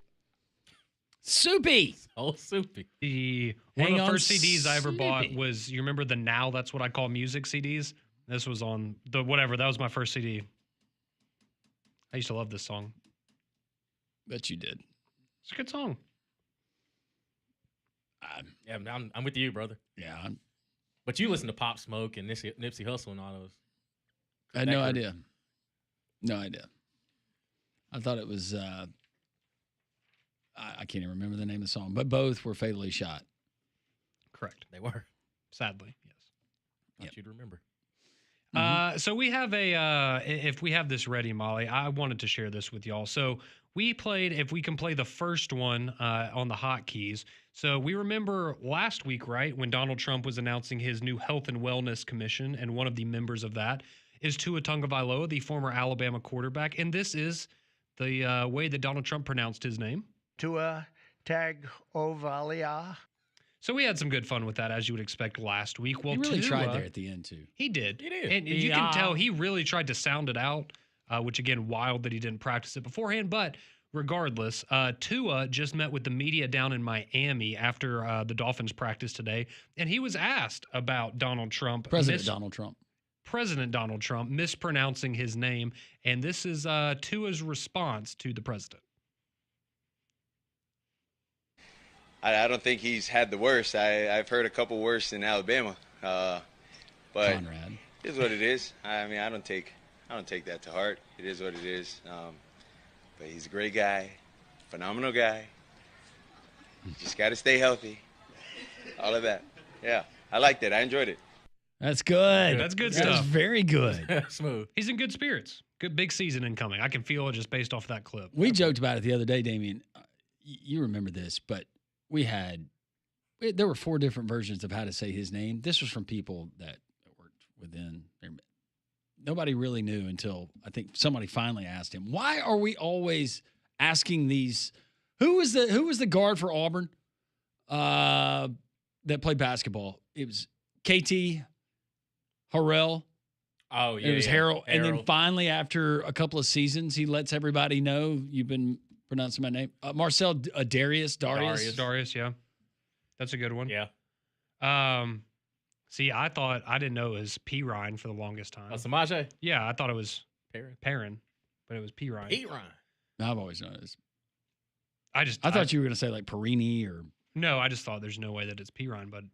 Soupy. Oh, soupy. One Hang of the on, first CDs I ever bought Soupy. was, you remember the Now That's What I Call Music CDs? This was on the whatever. That was my first CD. I used to love this song. Bet you did. It's a good song. Yeah, I'm with you, brother. Yeah. But you listen to Pop Smoke and Nipsey Hussle and all those. I had no idea. No idea. I thought it was, I can't even remember the name of the song, but both were fatally shot. Correct. They were. Sadly, yes. Want you to remember. So we have if we have this ready, Molly, I wanted to share this with y'all. So we played, if we can play the first one on the hotkeys. So we remember last week, right, when Donald Trump was announcing his new Health and Wellness Commission, and one of the members of that is Tua Tagovailoa, the former Alabama quarterback. And this is the way that Donald Trump pronounced his name. Tua Tagovailoa. So we had some good fun with that, as you would expect last week. Well, He really tried Tua- there at the end, too. He did. He did. And you can tell he really tried to sound it out, which, again, wild that he didn't practice it beforehand. But regardless, Tua just met with the media down in Miami after the Dolphins practice today, and he was asked about Donald Trump. President Donald Trump mispronouncing his name. And this is Tua's response to the president. I don't think he's had the worst. I've heard a couple worse in Alabama, but Conrad. It is what it is. I mean, I don't take that to heart. It is what it is. But he's a great guy, phenomenal guy. You just got to stay healthy. All of that. Yeah, I liked it. I enjoyed it. That's good. That's good That stuff. is very good. Smooth. He's in good spirits. Good big season incoming. I can feel it just based off of that clip. We joked about it the other day, Damien. You remember this, but there were 4 different versions of how to say his name. This was from people that worked within their. Nobody really knew until I think somebody finally asked him, why are we always asking these? Who was the guard for Auburn that played basketball? It was KT Harrell. Oh, yeah. It was Harold. And then Harold. finally, after a couple of seasons, he lets everybody know you've been pronouncing my name. Marcel Darius. Darius, yeah. That's a good one. Yeah. See, I didn't know it was P. Ryan for the longest time. Oh, Samaje? Yeah, I thought it was Perrin, but it was P. Ryan. Pete Ryan. No, I've always known this. I thought you were going to say like Perini or. No, I just thought there's no way that it's P. Ryan, but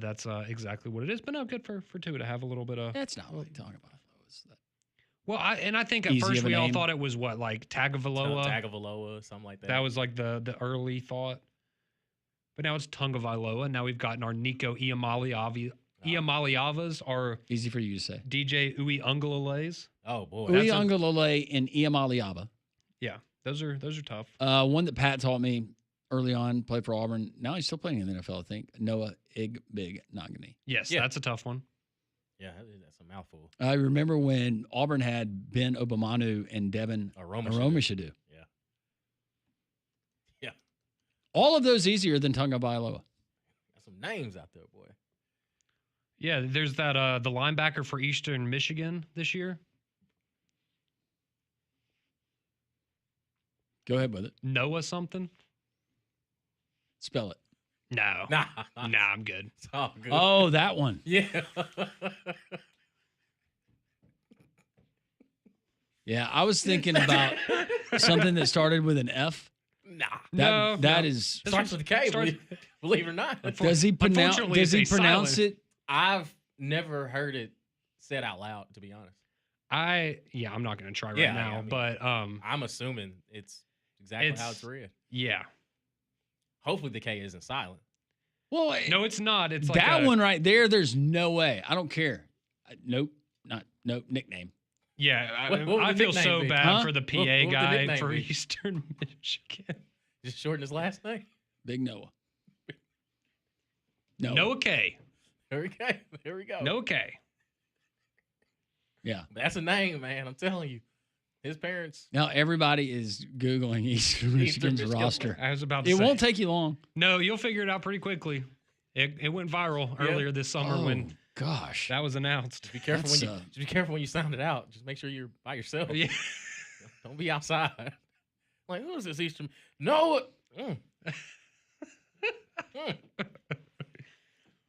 that's exactly what it is. But no, good for Tua to have a little bit of. That's not what you're talking about. Well, I think at Easy first of a we all name. thought it was what, like Tagovailoa. Tagovailoa, something like that. That was like the early thought. But now it's Tagovailoa. Now we've gotten our Nico Iamaliavas, our easy for you to say. DJ Uiagalelei. Oh boy. Uiagalelei and Iamaliava. Yeah, those are tough. One that Pat taught me early on, played for Auburn. Now he's still playing in the NFL, I think. Noah Igbinoghene. Yes, that's a tough one. Yeah, that's a mouthful. I remember when Auburn had Ben Obamanu and Devin Aromashadu. Yeah. Yeah. All of those easier than Tagovailoa. Got some names out there, boy. Yeah, there's that the linebacker for Eastern Michigan this year. Go ahead with it. Noah something. Spell it. No. Nah, I'm good. It's all good. Oh, that one. Yeah. Yeah, I was thinking about something that started with an F. Nah. That is Starts with a K, believe it or not. Does he pronounce silent. it? I've never heard it said out loud, to be honest. I'm not going to try right now, but I'm assuming it's exactly how it's read. Yeah. Hopefully the K isn't silent. Well, no, it's not. It's like that one right there. There's no way. I don't care. Nope. Nickname. Yeah, What would I the feel nickname so be? bad for the PA What would the guy nickname for be? Eastern Michigan. Just shorten his last name. Big Noah. Noah K. There we go. Noah K. Yeah. That's a name, man. I'm telling you. His parents. Now everybody is Googling Eastern Michigan's Michigan. roster. I was about to It say. won't take you long. No, you'll figure it out pretty quickly. It went viral earlier this summer when Gosh. That was announced. Be careful just be careful when you sound it out. Just make sure you're by yourself. Yeah. Don't be outside. Like, who is this Eastern? No.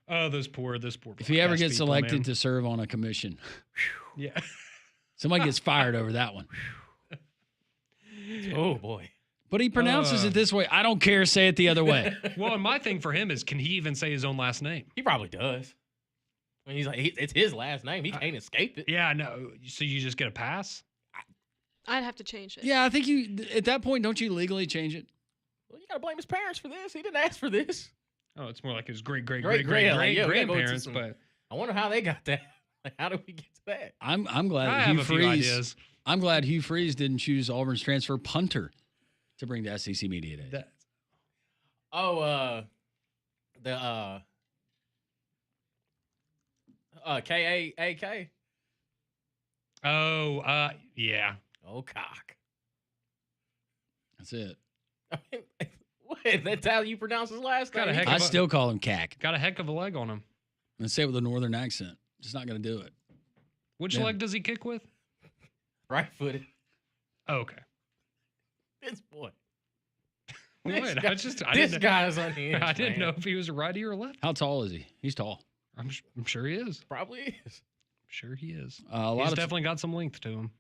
Oh, this poor. If he ever podcast gets people, selected man. to serve on a commission, Yeah. somebody gets fired over that one. Oh boy. But he pronounces it this way. I don't care. Say it the other way. Well, and my thing for him is, can he even say his own last name? He probably does. I mean, he's like, it's his last name. He can't escape it. Yeah, no. So you just get a pass? I'd have to change it. Yeah, I think you at that point, don't you legally change it? Well, you got to blame his parents for this. He didn't ask for this. Oh, it's more like his great like, yeah, we gotta go into grandparents. some- But I wonder how they got that. Like, how did we get to that? I'm glad I that have Hugh a few Freeze. ideas. I'm glad Hugh Freeze didn't choose Auburn's transfer punter to bring to SEC Media Day. The K-A-A-K. Oh, yeah. Oh, cock. That's it. I mean, what? That's how you pronounce his last Got a name? heck I of a- still call him Cack. Got a heck of a leg on him. And say it with a northern accent. Just not going to do it. Which Yeah. leg does he kick with? Right-footed. Oh, okay. This boy. Wait, This I didn't know- guy's unhinged. I didn't know man. if he was a righty or a lefty. How tall is he? He's tall. I'm sure he is. Probably is. Sure he is. A lot He's of definitely got some length to him.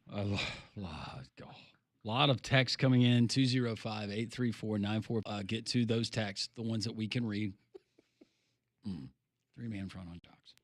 lot of texts coming in. 205-834-94. Get to those texts, the ones that we can read. Three-man front on Jox.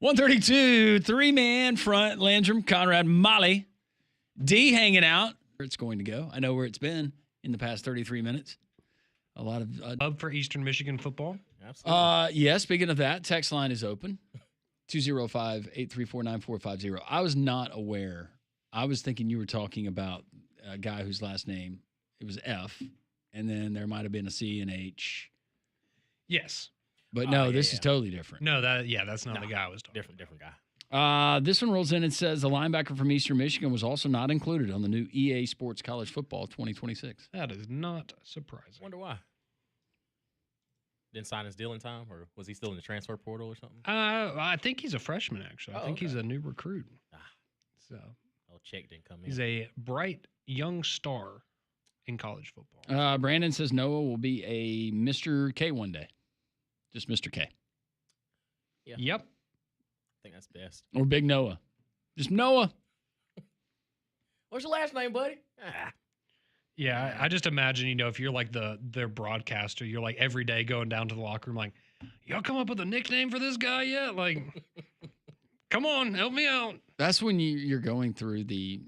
.132, three-man front, Landrum, Conrad, Molly, D hanging out. Where it's going to go. I know where it's been in the past 33 minutes. A lot of Hub for Eastern Michigan football. Absolutely. yeah, speaking of that, text line is open. 205-834-9450. I was not aware. I was thinking you were talking about a guy whose last name It was F, and then there might have been a C and H. Yes. But no, this is totally different. No, that's not the guy I was talking about. Different guy. This one rolls in and says the linebacker from Eastern Michigan was also not included on the new EA Sports College Football 2026. That is not surprising. Wonder why. Didn't sign his deal in time, or was he still in the transfer portal or something? I think he's a freshman, actually. I think he's a new recruit. So check didn't come in. He's a bright young star in college football. Brandon says Noah will be a Mr. K one day. Just Mr. K. Yeah. Yep. I think that's best. Or Big Noah. Just Noah. What's your last name, buddy? Yeah, I just imagine, if you're like their broadcaster, you're like every day going down to the locker room like, y'all come up with a nickname for this guy yet? Like, come on, help me out. That's when you're going through the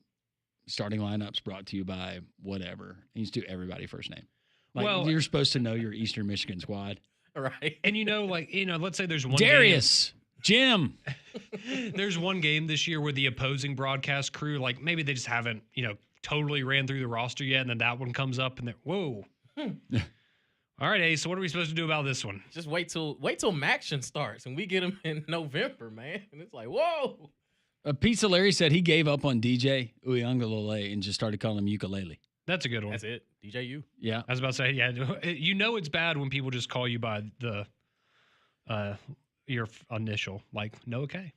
starting lineups brought to you by whatever. You just do everybody first name. Like, you're supposed to know your Eastern Michigan squad. Right. And let's say there's one Darius, Jim. There's one game this year where the opposing broadcast crew, like maybe they just haven't, totally ran through the roster yet, and then that one comes up and they're, whoa. All right, Ace, so what are we supposed to do about this one? Just wait till Maction starts and we get him in November, man. And it's like, whoa. Pizza Larry said he gave up on DJ Uyangalole and just started calling him ukulele. That's a good one. That's it. DJU. Yeah. I was about to say, yeah, it's bad when people just call you by your initial, like Noah K.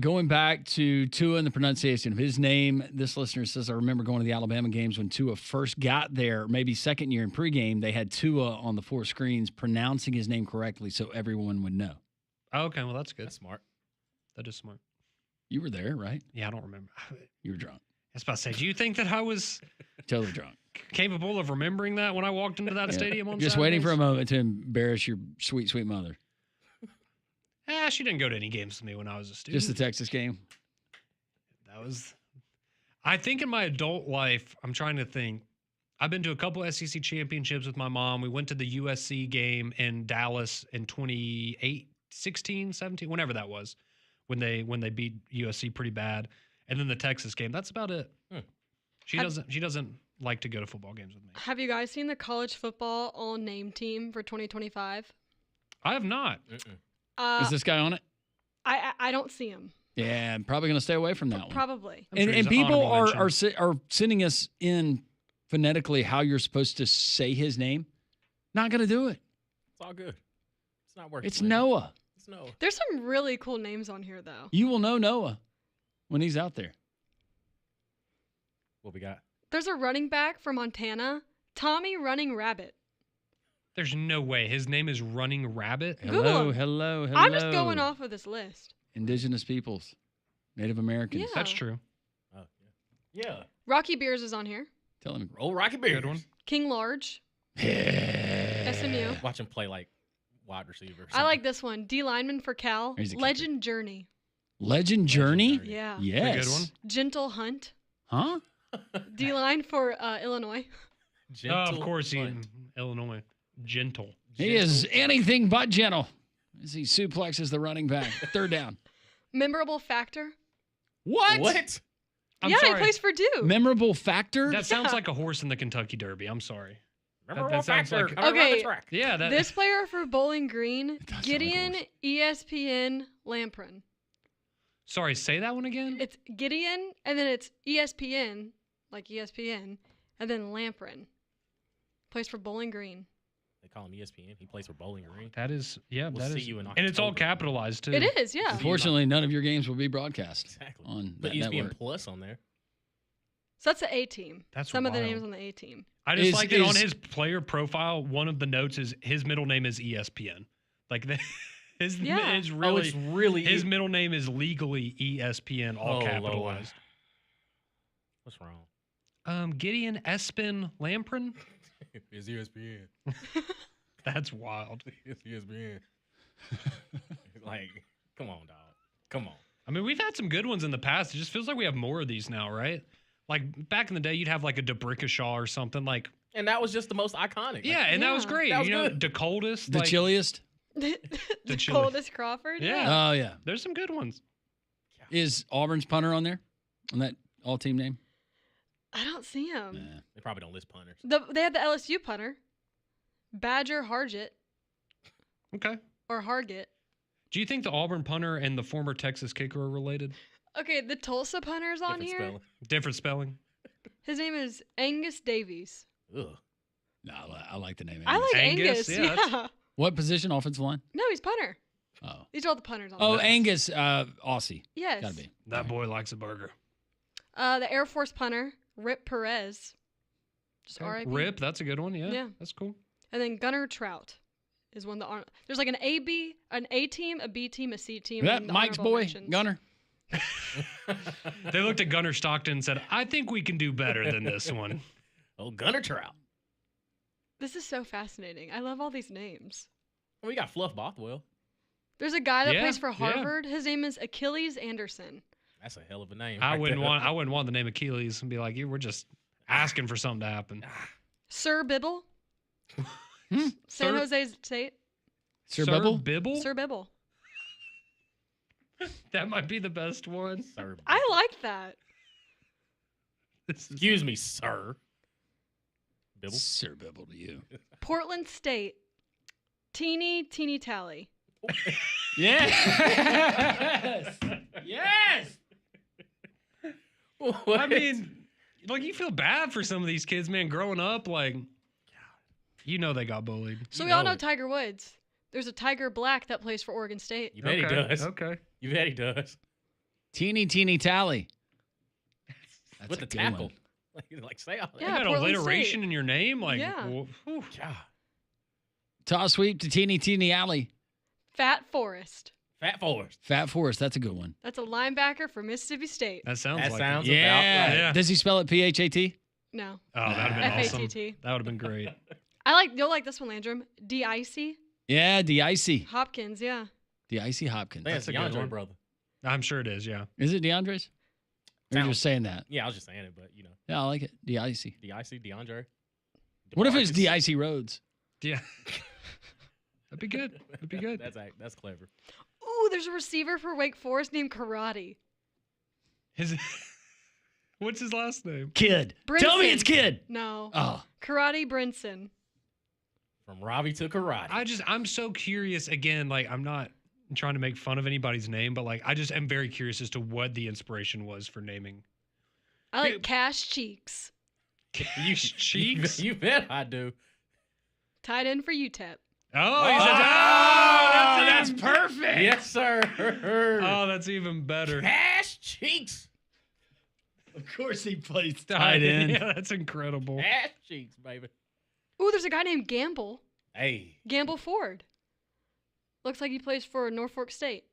Going back to Tua and the pronunciation of his name, this listener says, I remember going to the Alabama games when Tua first got there, maybe second year in pregame, they had Tua on the 4 screens pronouncing his name correctly so everyone would know. Okay, well, that's good. That's smart. That is smart. You were there, right? Yeah, I don't remember. You were drunk. I was about to say, do you think that I was totally drunk, capable of remembering that when I walked into that stadium on Just Saturdays? waiting for a moment to embarrass your sweet, sweet mother. She didn't go to any games with me when I was a student. Just the Texas game? I think in my adult life, I'm trying to think. I've been to a couple SEC championships with my mom. We went to the USC game in Dallas in 2016, 17, whenever that was, when they beat USC pretty bad. And then the Texas game. That's about it. She doesn't like to go to football games with me. Have you guys seen the college football all-name team for 2025? I have not. Is this guy on it? I don't see him. Yeah, I'm probably going to stay away from that one. Probably. And people are sending us in phonetically how you're supposed to say his name. Not going to do it. It's all good. It's not working. It's Noah. It's Noah. There's some really cool names on here, though. You will know Noah when he's out there. What we got? There's a running back from Montana, Tommy Running Rabbit. There's no way. His name is Running Rabbit? Hello. I'm just going off of this list. Indigenous peoples, Native Americans. Yeah. That's true. Oh, yeah. Rocky Beers is on here. Tell him. Roll Rocky Bears. Good one. King Large. SMU. Watch him play like wide receiver. I like this one. D lineman for Cal. He's a Legend Journey. Legend Journey? Yeah. Yes. A good one. Gentle Hunt. Huh? D line for Illinois. Of course, he's in Illinois. Gentle. He is anything but gentle as he suplexes the running back. Third down. Memorable Factor. What? I'm yeah, sorry. he plays for Duke. Memorable Factor? That sounds like a horse in the Kentucky Derby. I'm sorry. Memorable sounds Factor. like Coming around the Okay. track. Yeah, that This player for Bowling Green, does sound like a Gideon horse. ESPN Lamprin. Sorry, say that one again. It's Gideon, and then it's ESPN, like ESPN, and then Lamprin. Plays for Bowling Green. They call him ESPN. He plays for Bowling Green. That is, yeah, We'll that see is, you in and it's all October. capitalized too. It is, yeah. Unfortunately, none of your games will be broadcast Exactly. on But that ESPN network. Plus on there. So that's the A team. That's some of the wild. names on the A team. I just Is- like that on is- his player profile. One of the notes is his middle name is ESPN. Like his Yeah. is really it's really his middle name is legally ESPN, all Oh, Lord. capitalized. What's wrong? Gideon Espin Lamprin. It's ESPN. That's wild. It's ESPN. Like, come on, dog. Come on. I mean, we've had some good ones in the past. It just feels like we have more of these now, right? Like back in the day, you'd have like a DeBrickashaw or something like. And that was just the most iconic. Like, Yeah, and that was Yeah. great. That was you know, good. DeColdest. The like, chilliest? the chili. Coldest Crawford. Yeah. Oh, yeah. There's some good ones. Is Auburn's punter on there? On that all-team name? I don't see him. Nah. They probably don't list punters. They had the LSU punter, Badger Hargett Okay. or Hargett. Do you think the Auburn punter and the former Texas kicker are related? Okay, the Tulsa punter's on Different here. spelling. Different spelling. His name is Angus Davies. Ugh. No, I like the name. I like Angus, Angus. yeah, Yeah. that's- What position? Offensive line? No, he's punter. Oh. These are all the punters on Oh, there. Angus, Aussie. Yes. Gotta be. That boy likes a burger. The Air Force punter, Rip Perez. Just Okay. R.I.P. Rip, that's a good one. Yeah, Yeah. that's cool. And then Gunnar Trout is one that aren't. There's like an A team, a B team, a C team. Is and that the Mike's honorable boy, mentions. Gunner? They looked at Gunnar Stockton and said, I think we can do better than this one. Oh, Gunner Trout. This is so fascinating. I love all these names. Well, we got Fluff Bothwell. There's a guy that Yeah, plays for yeah. Harvard. His name is Achilles Anderson. That's a hell of a name. I right wouldn't there. want the name Achilles and be like, we're just asking for something to happen. Sir Bibble. San Sir- Jose State. Sir Bibble? Bibble? Sir Bibble. That might be the best one. Sir. I like that. Excuse me, sir. Bibble. Sir Bibble to you. Portland State. Teeny Tally. Yes! Yes! I mean, like, you feel bad for some of these kids, man, growing up. Like, you know they got bullied. So You we all know know it. Tiger Woods. There's a Tiger Black that plays for Oregon State. You bet he Okay, does. Okay. You bet he does. Teeny Tally. That's With a the good tackle. one. Like say all that. Yeah, You got Portland alliteration State. in your name? Like, Yeah. whew. God. Toss sweep to Teeny Alley. Fat Forest. Fat Forest. Fat Forest, that's a good one. That's a linebacker for Mississippi State. That sounds That like sounds it. about right. Yeah. Does he spell it P-H-A-T? No. Oh, that would have been awesome. F-A-T-T. That would have been great. You'll like this one, Landrum. D-Icy. Yeah, D-I-C. Hopkins, yeah. D-I-C Hopkins. That's a a good one. DeAndre brother. I'm sure it is, yeah. Is it DeAndre's? Or you're Sounds- just saying that? Yeah, I was just saying it, but you know, Yeah, I like it. D-I-C. D-I-C, DeAndre. What if it's DeMarcus. D-I-C Rhodes? Yeah. That'd be good. That'd be good. That's clever. Ooh, there's a receiver for Wake Forest named Karate. What's his last name? Kid. Tell me Brinson. it's Kid. No. Oh. Karate Brinson. From Robbie to karate. I'm so curious again, like I'm not trying to make fun of anybody's name, but like I just am very curious as to what the inspiration was for naming. I like Cash Cheeks. You cheeks? You bet I do. Tied in for UTEP. Oh, that's perfect. Yes, sir. Oh, that's even better. Cash cheeks. Of course he plays tight end. Yeah, that's incredible. Cash cheeks, baby. Ooh, there's a guy named Gamble. Hey. Gamble Ford. Looks like he plays for Norfolk State.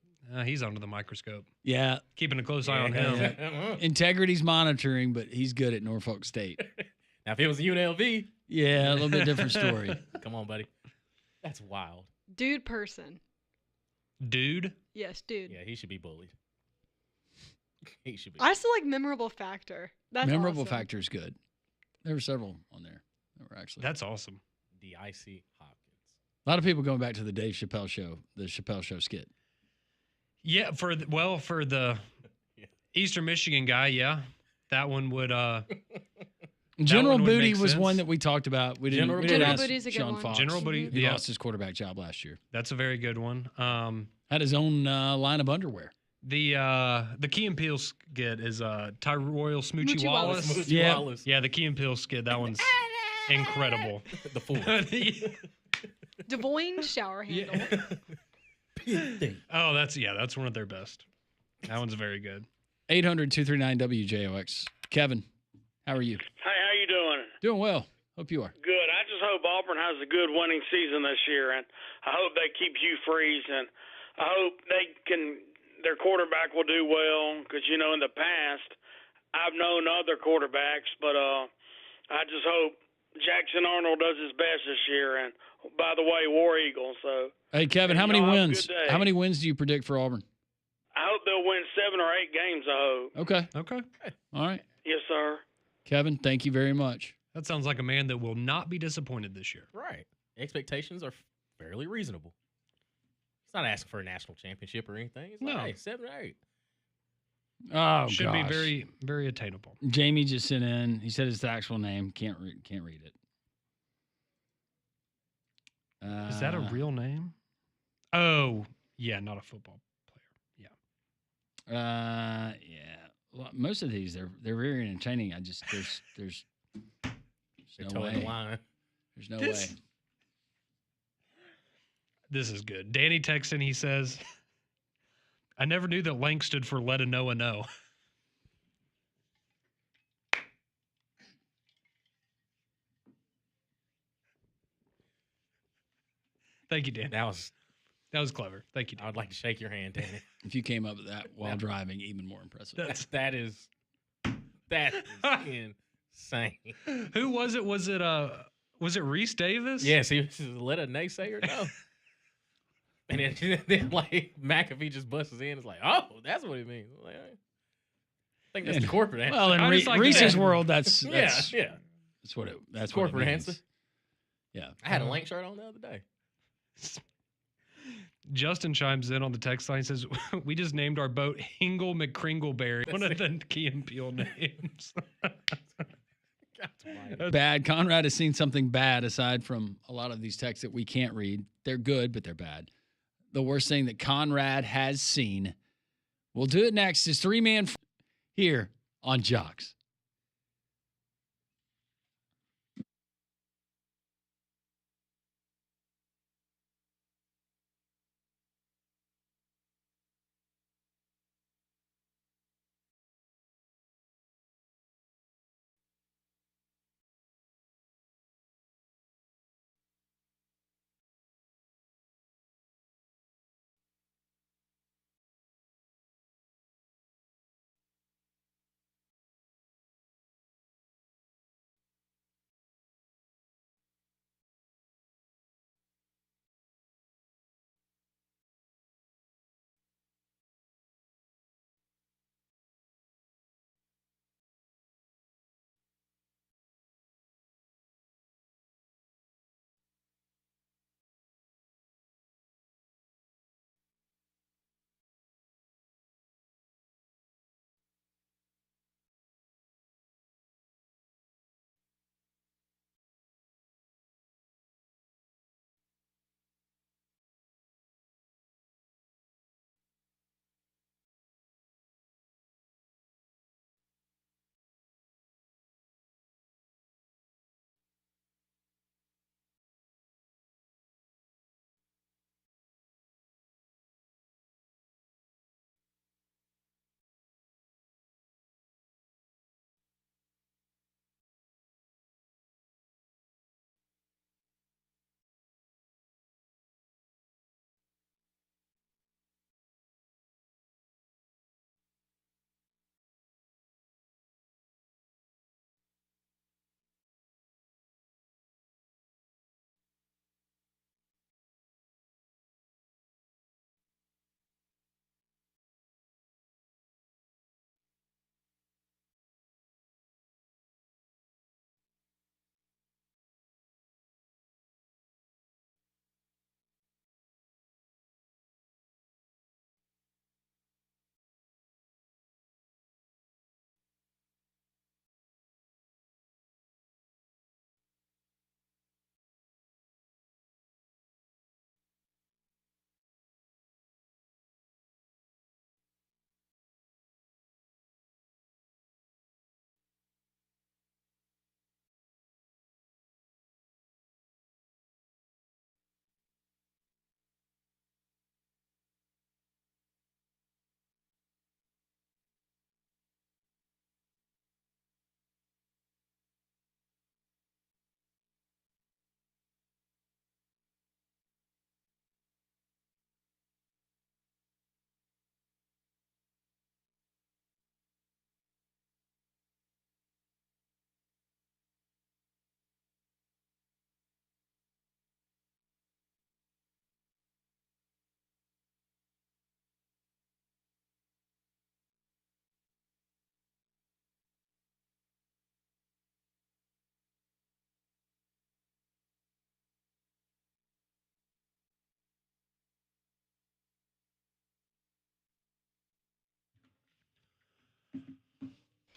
He's under the microscope. Yeah. Keeping a close eye on him. Integrity's monitoring, but he's good at Norfolk State. Now, if it was UNLV. Yeah, a little bit different story. Come on, buddy. That's wild. Dude person. Dude? Yes, dude. Yeah, he should be bullied. He should be. I still like memorable factor. That's Memorable awesome. factor is good. There were several on there that were actually. That's awesome. D-I-C Hopkins. A lot of people going back to the Dave Chappelle show, the Chappelle show skit. Yeah, for the Eastern Michigan guy, yeah. That one would General one would Booty make was sense. one that we talked about. We didn't, General we didn't General ask Booty's a good Sean one. Fox. General Booty, He yeah. lost his quarterback job last year. That's a very good one. Had his own line of underwear. The Key and Peele skit is Tyroyle Smoochie Smoochie Wallace. Wallace. Smoochie Yeah. Wallace. Yeah, the Key and Peele skit. That one's incredible. The fool. Devoyne shower handle. Oh, that's one of their best. That one's very good. 800-239-WJOX. Kevin, how are you? Hey, how you doing? Doing well. Hope you are. Good. I just hope Auburn has a good winning season this year, and I hope they keep Hugh Freeze, and I hope their quarterback will do well, because, you know, in the past, I've known other quarterbacks, but I just hope Jackson Arnold does his best this year, and by the way, War Eagle, so. Hey, Kevin, how many Y'all have a wins? good day. How many wins do you predict for Auburn? I hope they'll win 7 or 8 games, I hope. Okay. Okay. All right. Yes, sir. Kevin, thank you very much. That sounds like a man that will not be disappointed this year. Right. Expectations are fairly reasonable. He's not asking for a national championship or anything. He's like, No. hey, 7 or 8. Oh, Should be gosh. very, very attainable. Jamie just sent in. He said it's the actual name. Can't read it. Is that a real name? Oh, yeah, not a football player. Yeah. Yeah. Well, most of these they're very entertaining. I just there's no way. There's no way. This is good. Danny texts in. He says, "I never knew that Lank stood for let a know a no." Thank you, Dan. That was clever. Thank you, Dan. I would like to shake your hand, Danny. If you came up with that while driving, even more impressive. That is insane. Who was it? Was it Reese Davis? Yes, he was let a naysayer know. And then like McAfee just busts in. It's like, oh, that's what he means. Like, I think that's the corporate answer. Well, in Reese's world, that's yeah. That's what that's corporate what it means. answer. Yeah, I had a Lank shirt on the other day. Justin chimes in on the text line and says, "We just named our boat Hingle McCringleberry, one of the Key and Peele names." Bad. Conrad has seen something bad aside from a lot of these texts that we can't read. They're good, but they're bad. The worst thing that Conrad has seen. We'll do it next. Is 3-man here on Jox.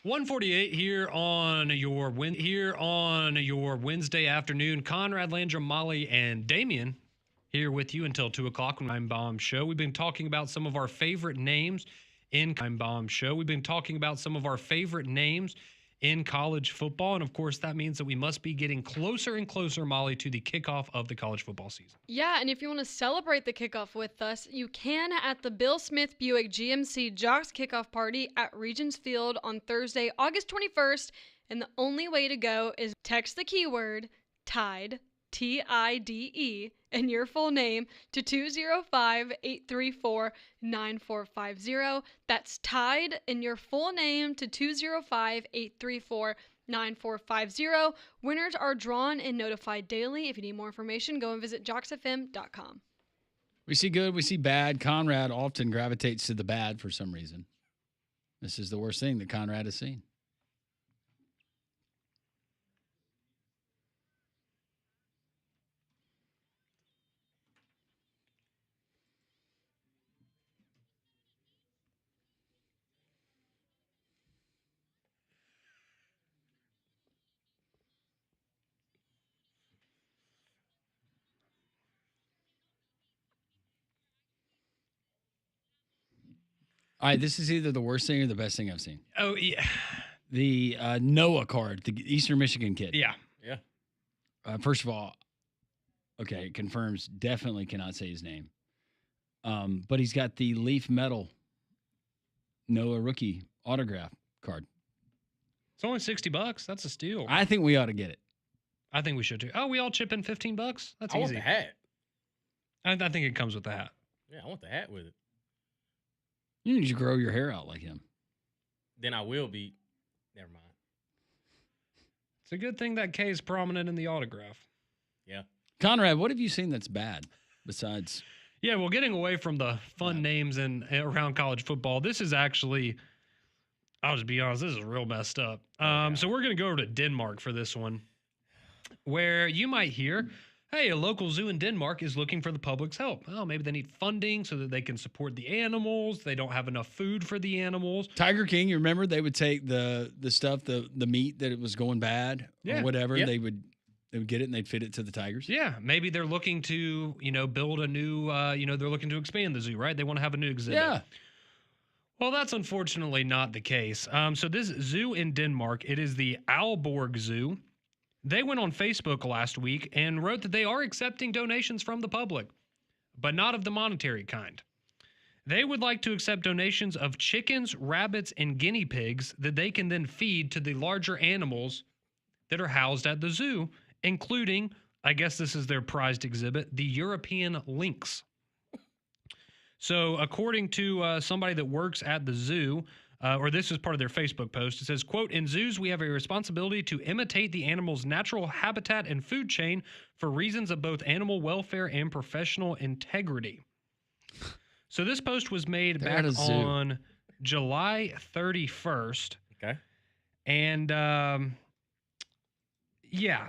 1:48 here on your Wednesday afternoon. Conrad, Landrum, Molly, and Damien here with you until 2 o'clock on Time Bomb Show. We've been talking about some of our favorite names in Time Bomb Show. We've been talking about some of our favorite names in college football. And of course, that means that we must be getting closer and closer, Molly, to the kickoff of the college football season. Yeah, and if you want to celebrate the kickoff with us, you can at the Bill Smith Buick GMC Jox kickoff party at Regents Field on Thursday, August 21st. And the only way to go is text the keyword TIDE, TIDE, and your full name to 205-834-9450. That's TIDE and your full name to 205-834-9450. Winners are drawn and notified daily. If you need more information, go and visit joxfm.com. We see good, we see bad. Conrad often gravitates to the bad for some reason. This is the worst thing that Conrad has seen. All right, this is either the worst thing or the best thing I've seen. Oh, yeah. The Noah card, the Eastern Michigan kid. Yeah. Yeah. First of all, okay, it confirms definitely cannot say his name. But he's got the Leaf Metal Noah rookie autograph card. It's only $60. That's a steal. I think we ought to get it. I think we should too. Oh, we all chip in $15? That's I easy. want the hat. I think it comes with the hat. Yeah, I want the hat with it. You need to grow your hair out like him. Then I will be. Never mind. It's a good thing that K is prominent in the autograph. Yeah. Conrad, what have you seen that's bad besides? Yeah, well, getting away from the fun names and around college football, this is actually, I'll just be honest, this is real messed up. So we're going to go over to Denmark for this one, where you might hear, hey, a local zoo in Denmark is looking for the public's help. Oh, maybe they need funding so that they can support the animals. They don't have enough food for the animals. Tiger King, you remember they would take the stuff, the meat that it was going bad or whatever. Yeah. They would get it and they'd feed it to the tigers. Yeah, maybe they're looking to, build a new, they're looking to expand the zoo, right? They want to have a new exhibit. Yeah. Well, that's unfortunately not the case. So this zoo in Denmark, it is the Aalborg Zoo. They went on Facebook last week and wrote that they are accepting donations from the public, but not of the monetary kind. They would like to accept donations of chickens, rabbits, and guinea pigs that they can then feed to the larger animals that are housed at the zoo, including, I guess this is their prized exhibit, the European lynx. So according to somebody that works at the zoo, or this is part of their Facebook post, it says, quote, in zoos, we have a responsibility to imitate the animal's natural habitat and food chain for reasons of both animal welfare and professional integrity. So this post was made back on July 31st. Okay. And,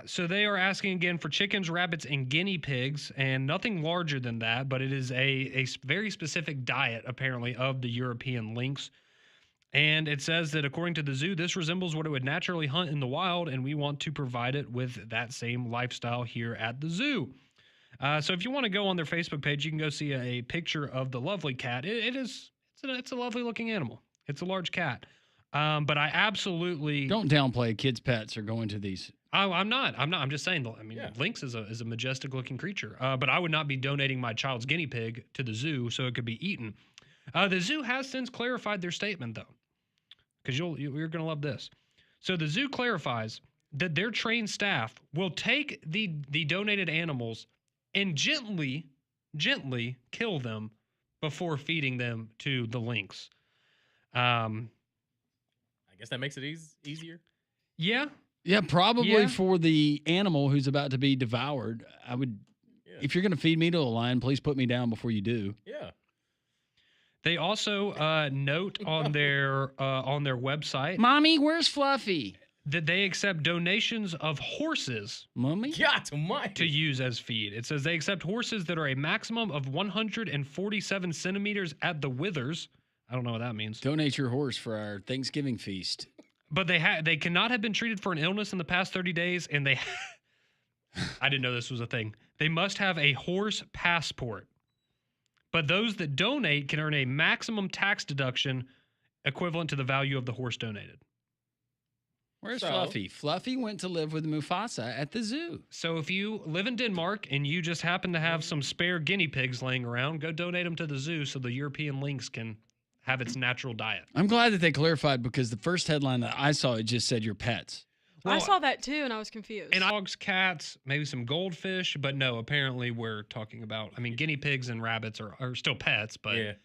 so they are asking again for chickens, rabbits, and guinea pigs, and nothing larger than that, but it is a very specific diet, apparently, of the European lynx. And it says that according to the zoo, this resembles what it would naturally hunt in the wild, and we want to provide it with that same lifestyle here at the zoo. So if you want to go on their Facebook page, you can go see a picture of the lovely cat. It's a lovely looking animal. It's a large cat. But I absolutely don't downplay kids' pets or going to these. I'm not. I'm just saying. Lynx is a majestic looking creature. But I would not be donating my child's guinea pig to the zoo so it could be eaten. The zoo has since clarified their statement, though, because you're going to love this. So the zoo clarifies that their trained staff will take the donated animals and gently kill them before feeding them to the lynx. I guess that makes it easier. Yeah. Yeah, probably for the animal who's about to be devoured. I would, if you're going to feed me to a lion, please put me down before you do. Yeah. They also note on their website, Mommy, where's Fluffy? That they accept donations of horses, Mommy, to use as feed. It says they accept horses that are a maximum of 147 centimeters at the withers. I don't know what that means. Donate your horse for our Thanksgiving feast. But they cannot have been treated for an illness in the past 30 days, and they I didn't know this was a thing. They must have a horse passport. But those that donate can earn a maximum tax deduction equivalent to the value of the horse donated. Where's Fluffy? Fluffy went to live with Mufasa at the zoo. So if you live in Denmark and you just happen to have some spare guinea pigs laying around, go donate them to the zoo so the European lynx can have its natural diet. I'm glad that they clarified because the first headline that I saw, it just said your pets. I saw that too, and I was confused. And dogs, cats, maybe some goldfish, but no, apparently we're talking about, I mean, guinea pigs and rabbits are still pets, but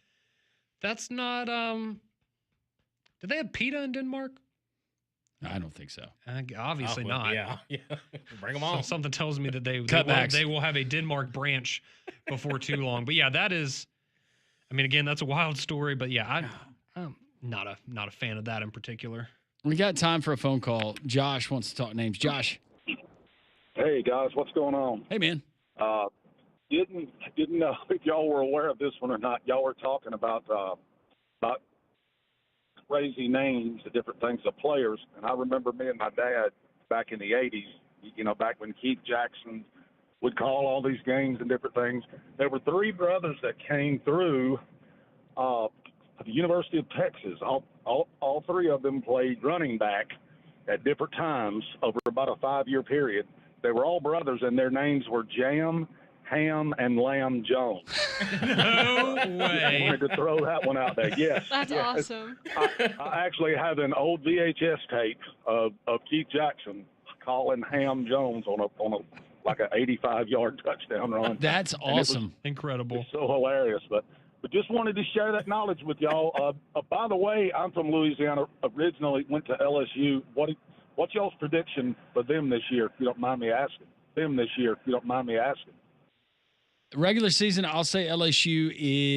that's not, do they have PETA in Denmark? I don't think so. Obviously not. Yeah. Bring them on. Something tells me that they will have a Denmark branch before too long. But yeah, that is, I mean, again, that's a wild story, but yeah, I'm not a fan of that in particular. We got time for a phone call. Josh wants to talk names. Josh. Hey, guys. What's going on? Hey, man. Didn't know if y'all were aware of this one or not. Y'all were talking about crazy names of different things of players. And I remember me and my dad back in the 80s, you know, back when Keith Jackson would call all these games and different things. There were three brothers that came through the University of Texas. All three of them played running back at different times over about a 5-year period. They were all brothers, and their names were Jam, Ham, and Lamb Jones. No way. I wanted to throw that one out there. Yes. That's awesome. I actually have an old VHS tape of Keith Jackson calling Ham Jones on a like an 85-yard touchdown run. That's awesome. Incredible. So hilarious. But just wanted to share that knowledge with y'all. By the way, I'm from Louisiana. Originally went to LSU. What's y'all's prediction for them this year, if you don't mind me asking? Regular season, I'll say LSU is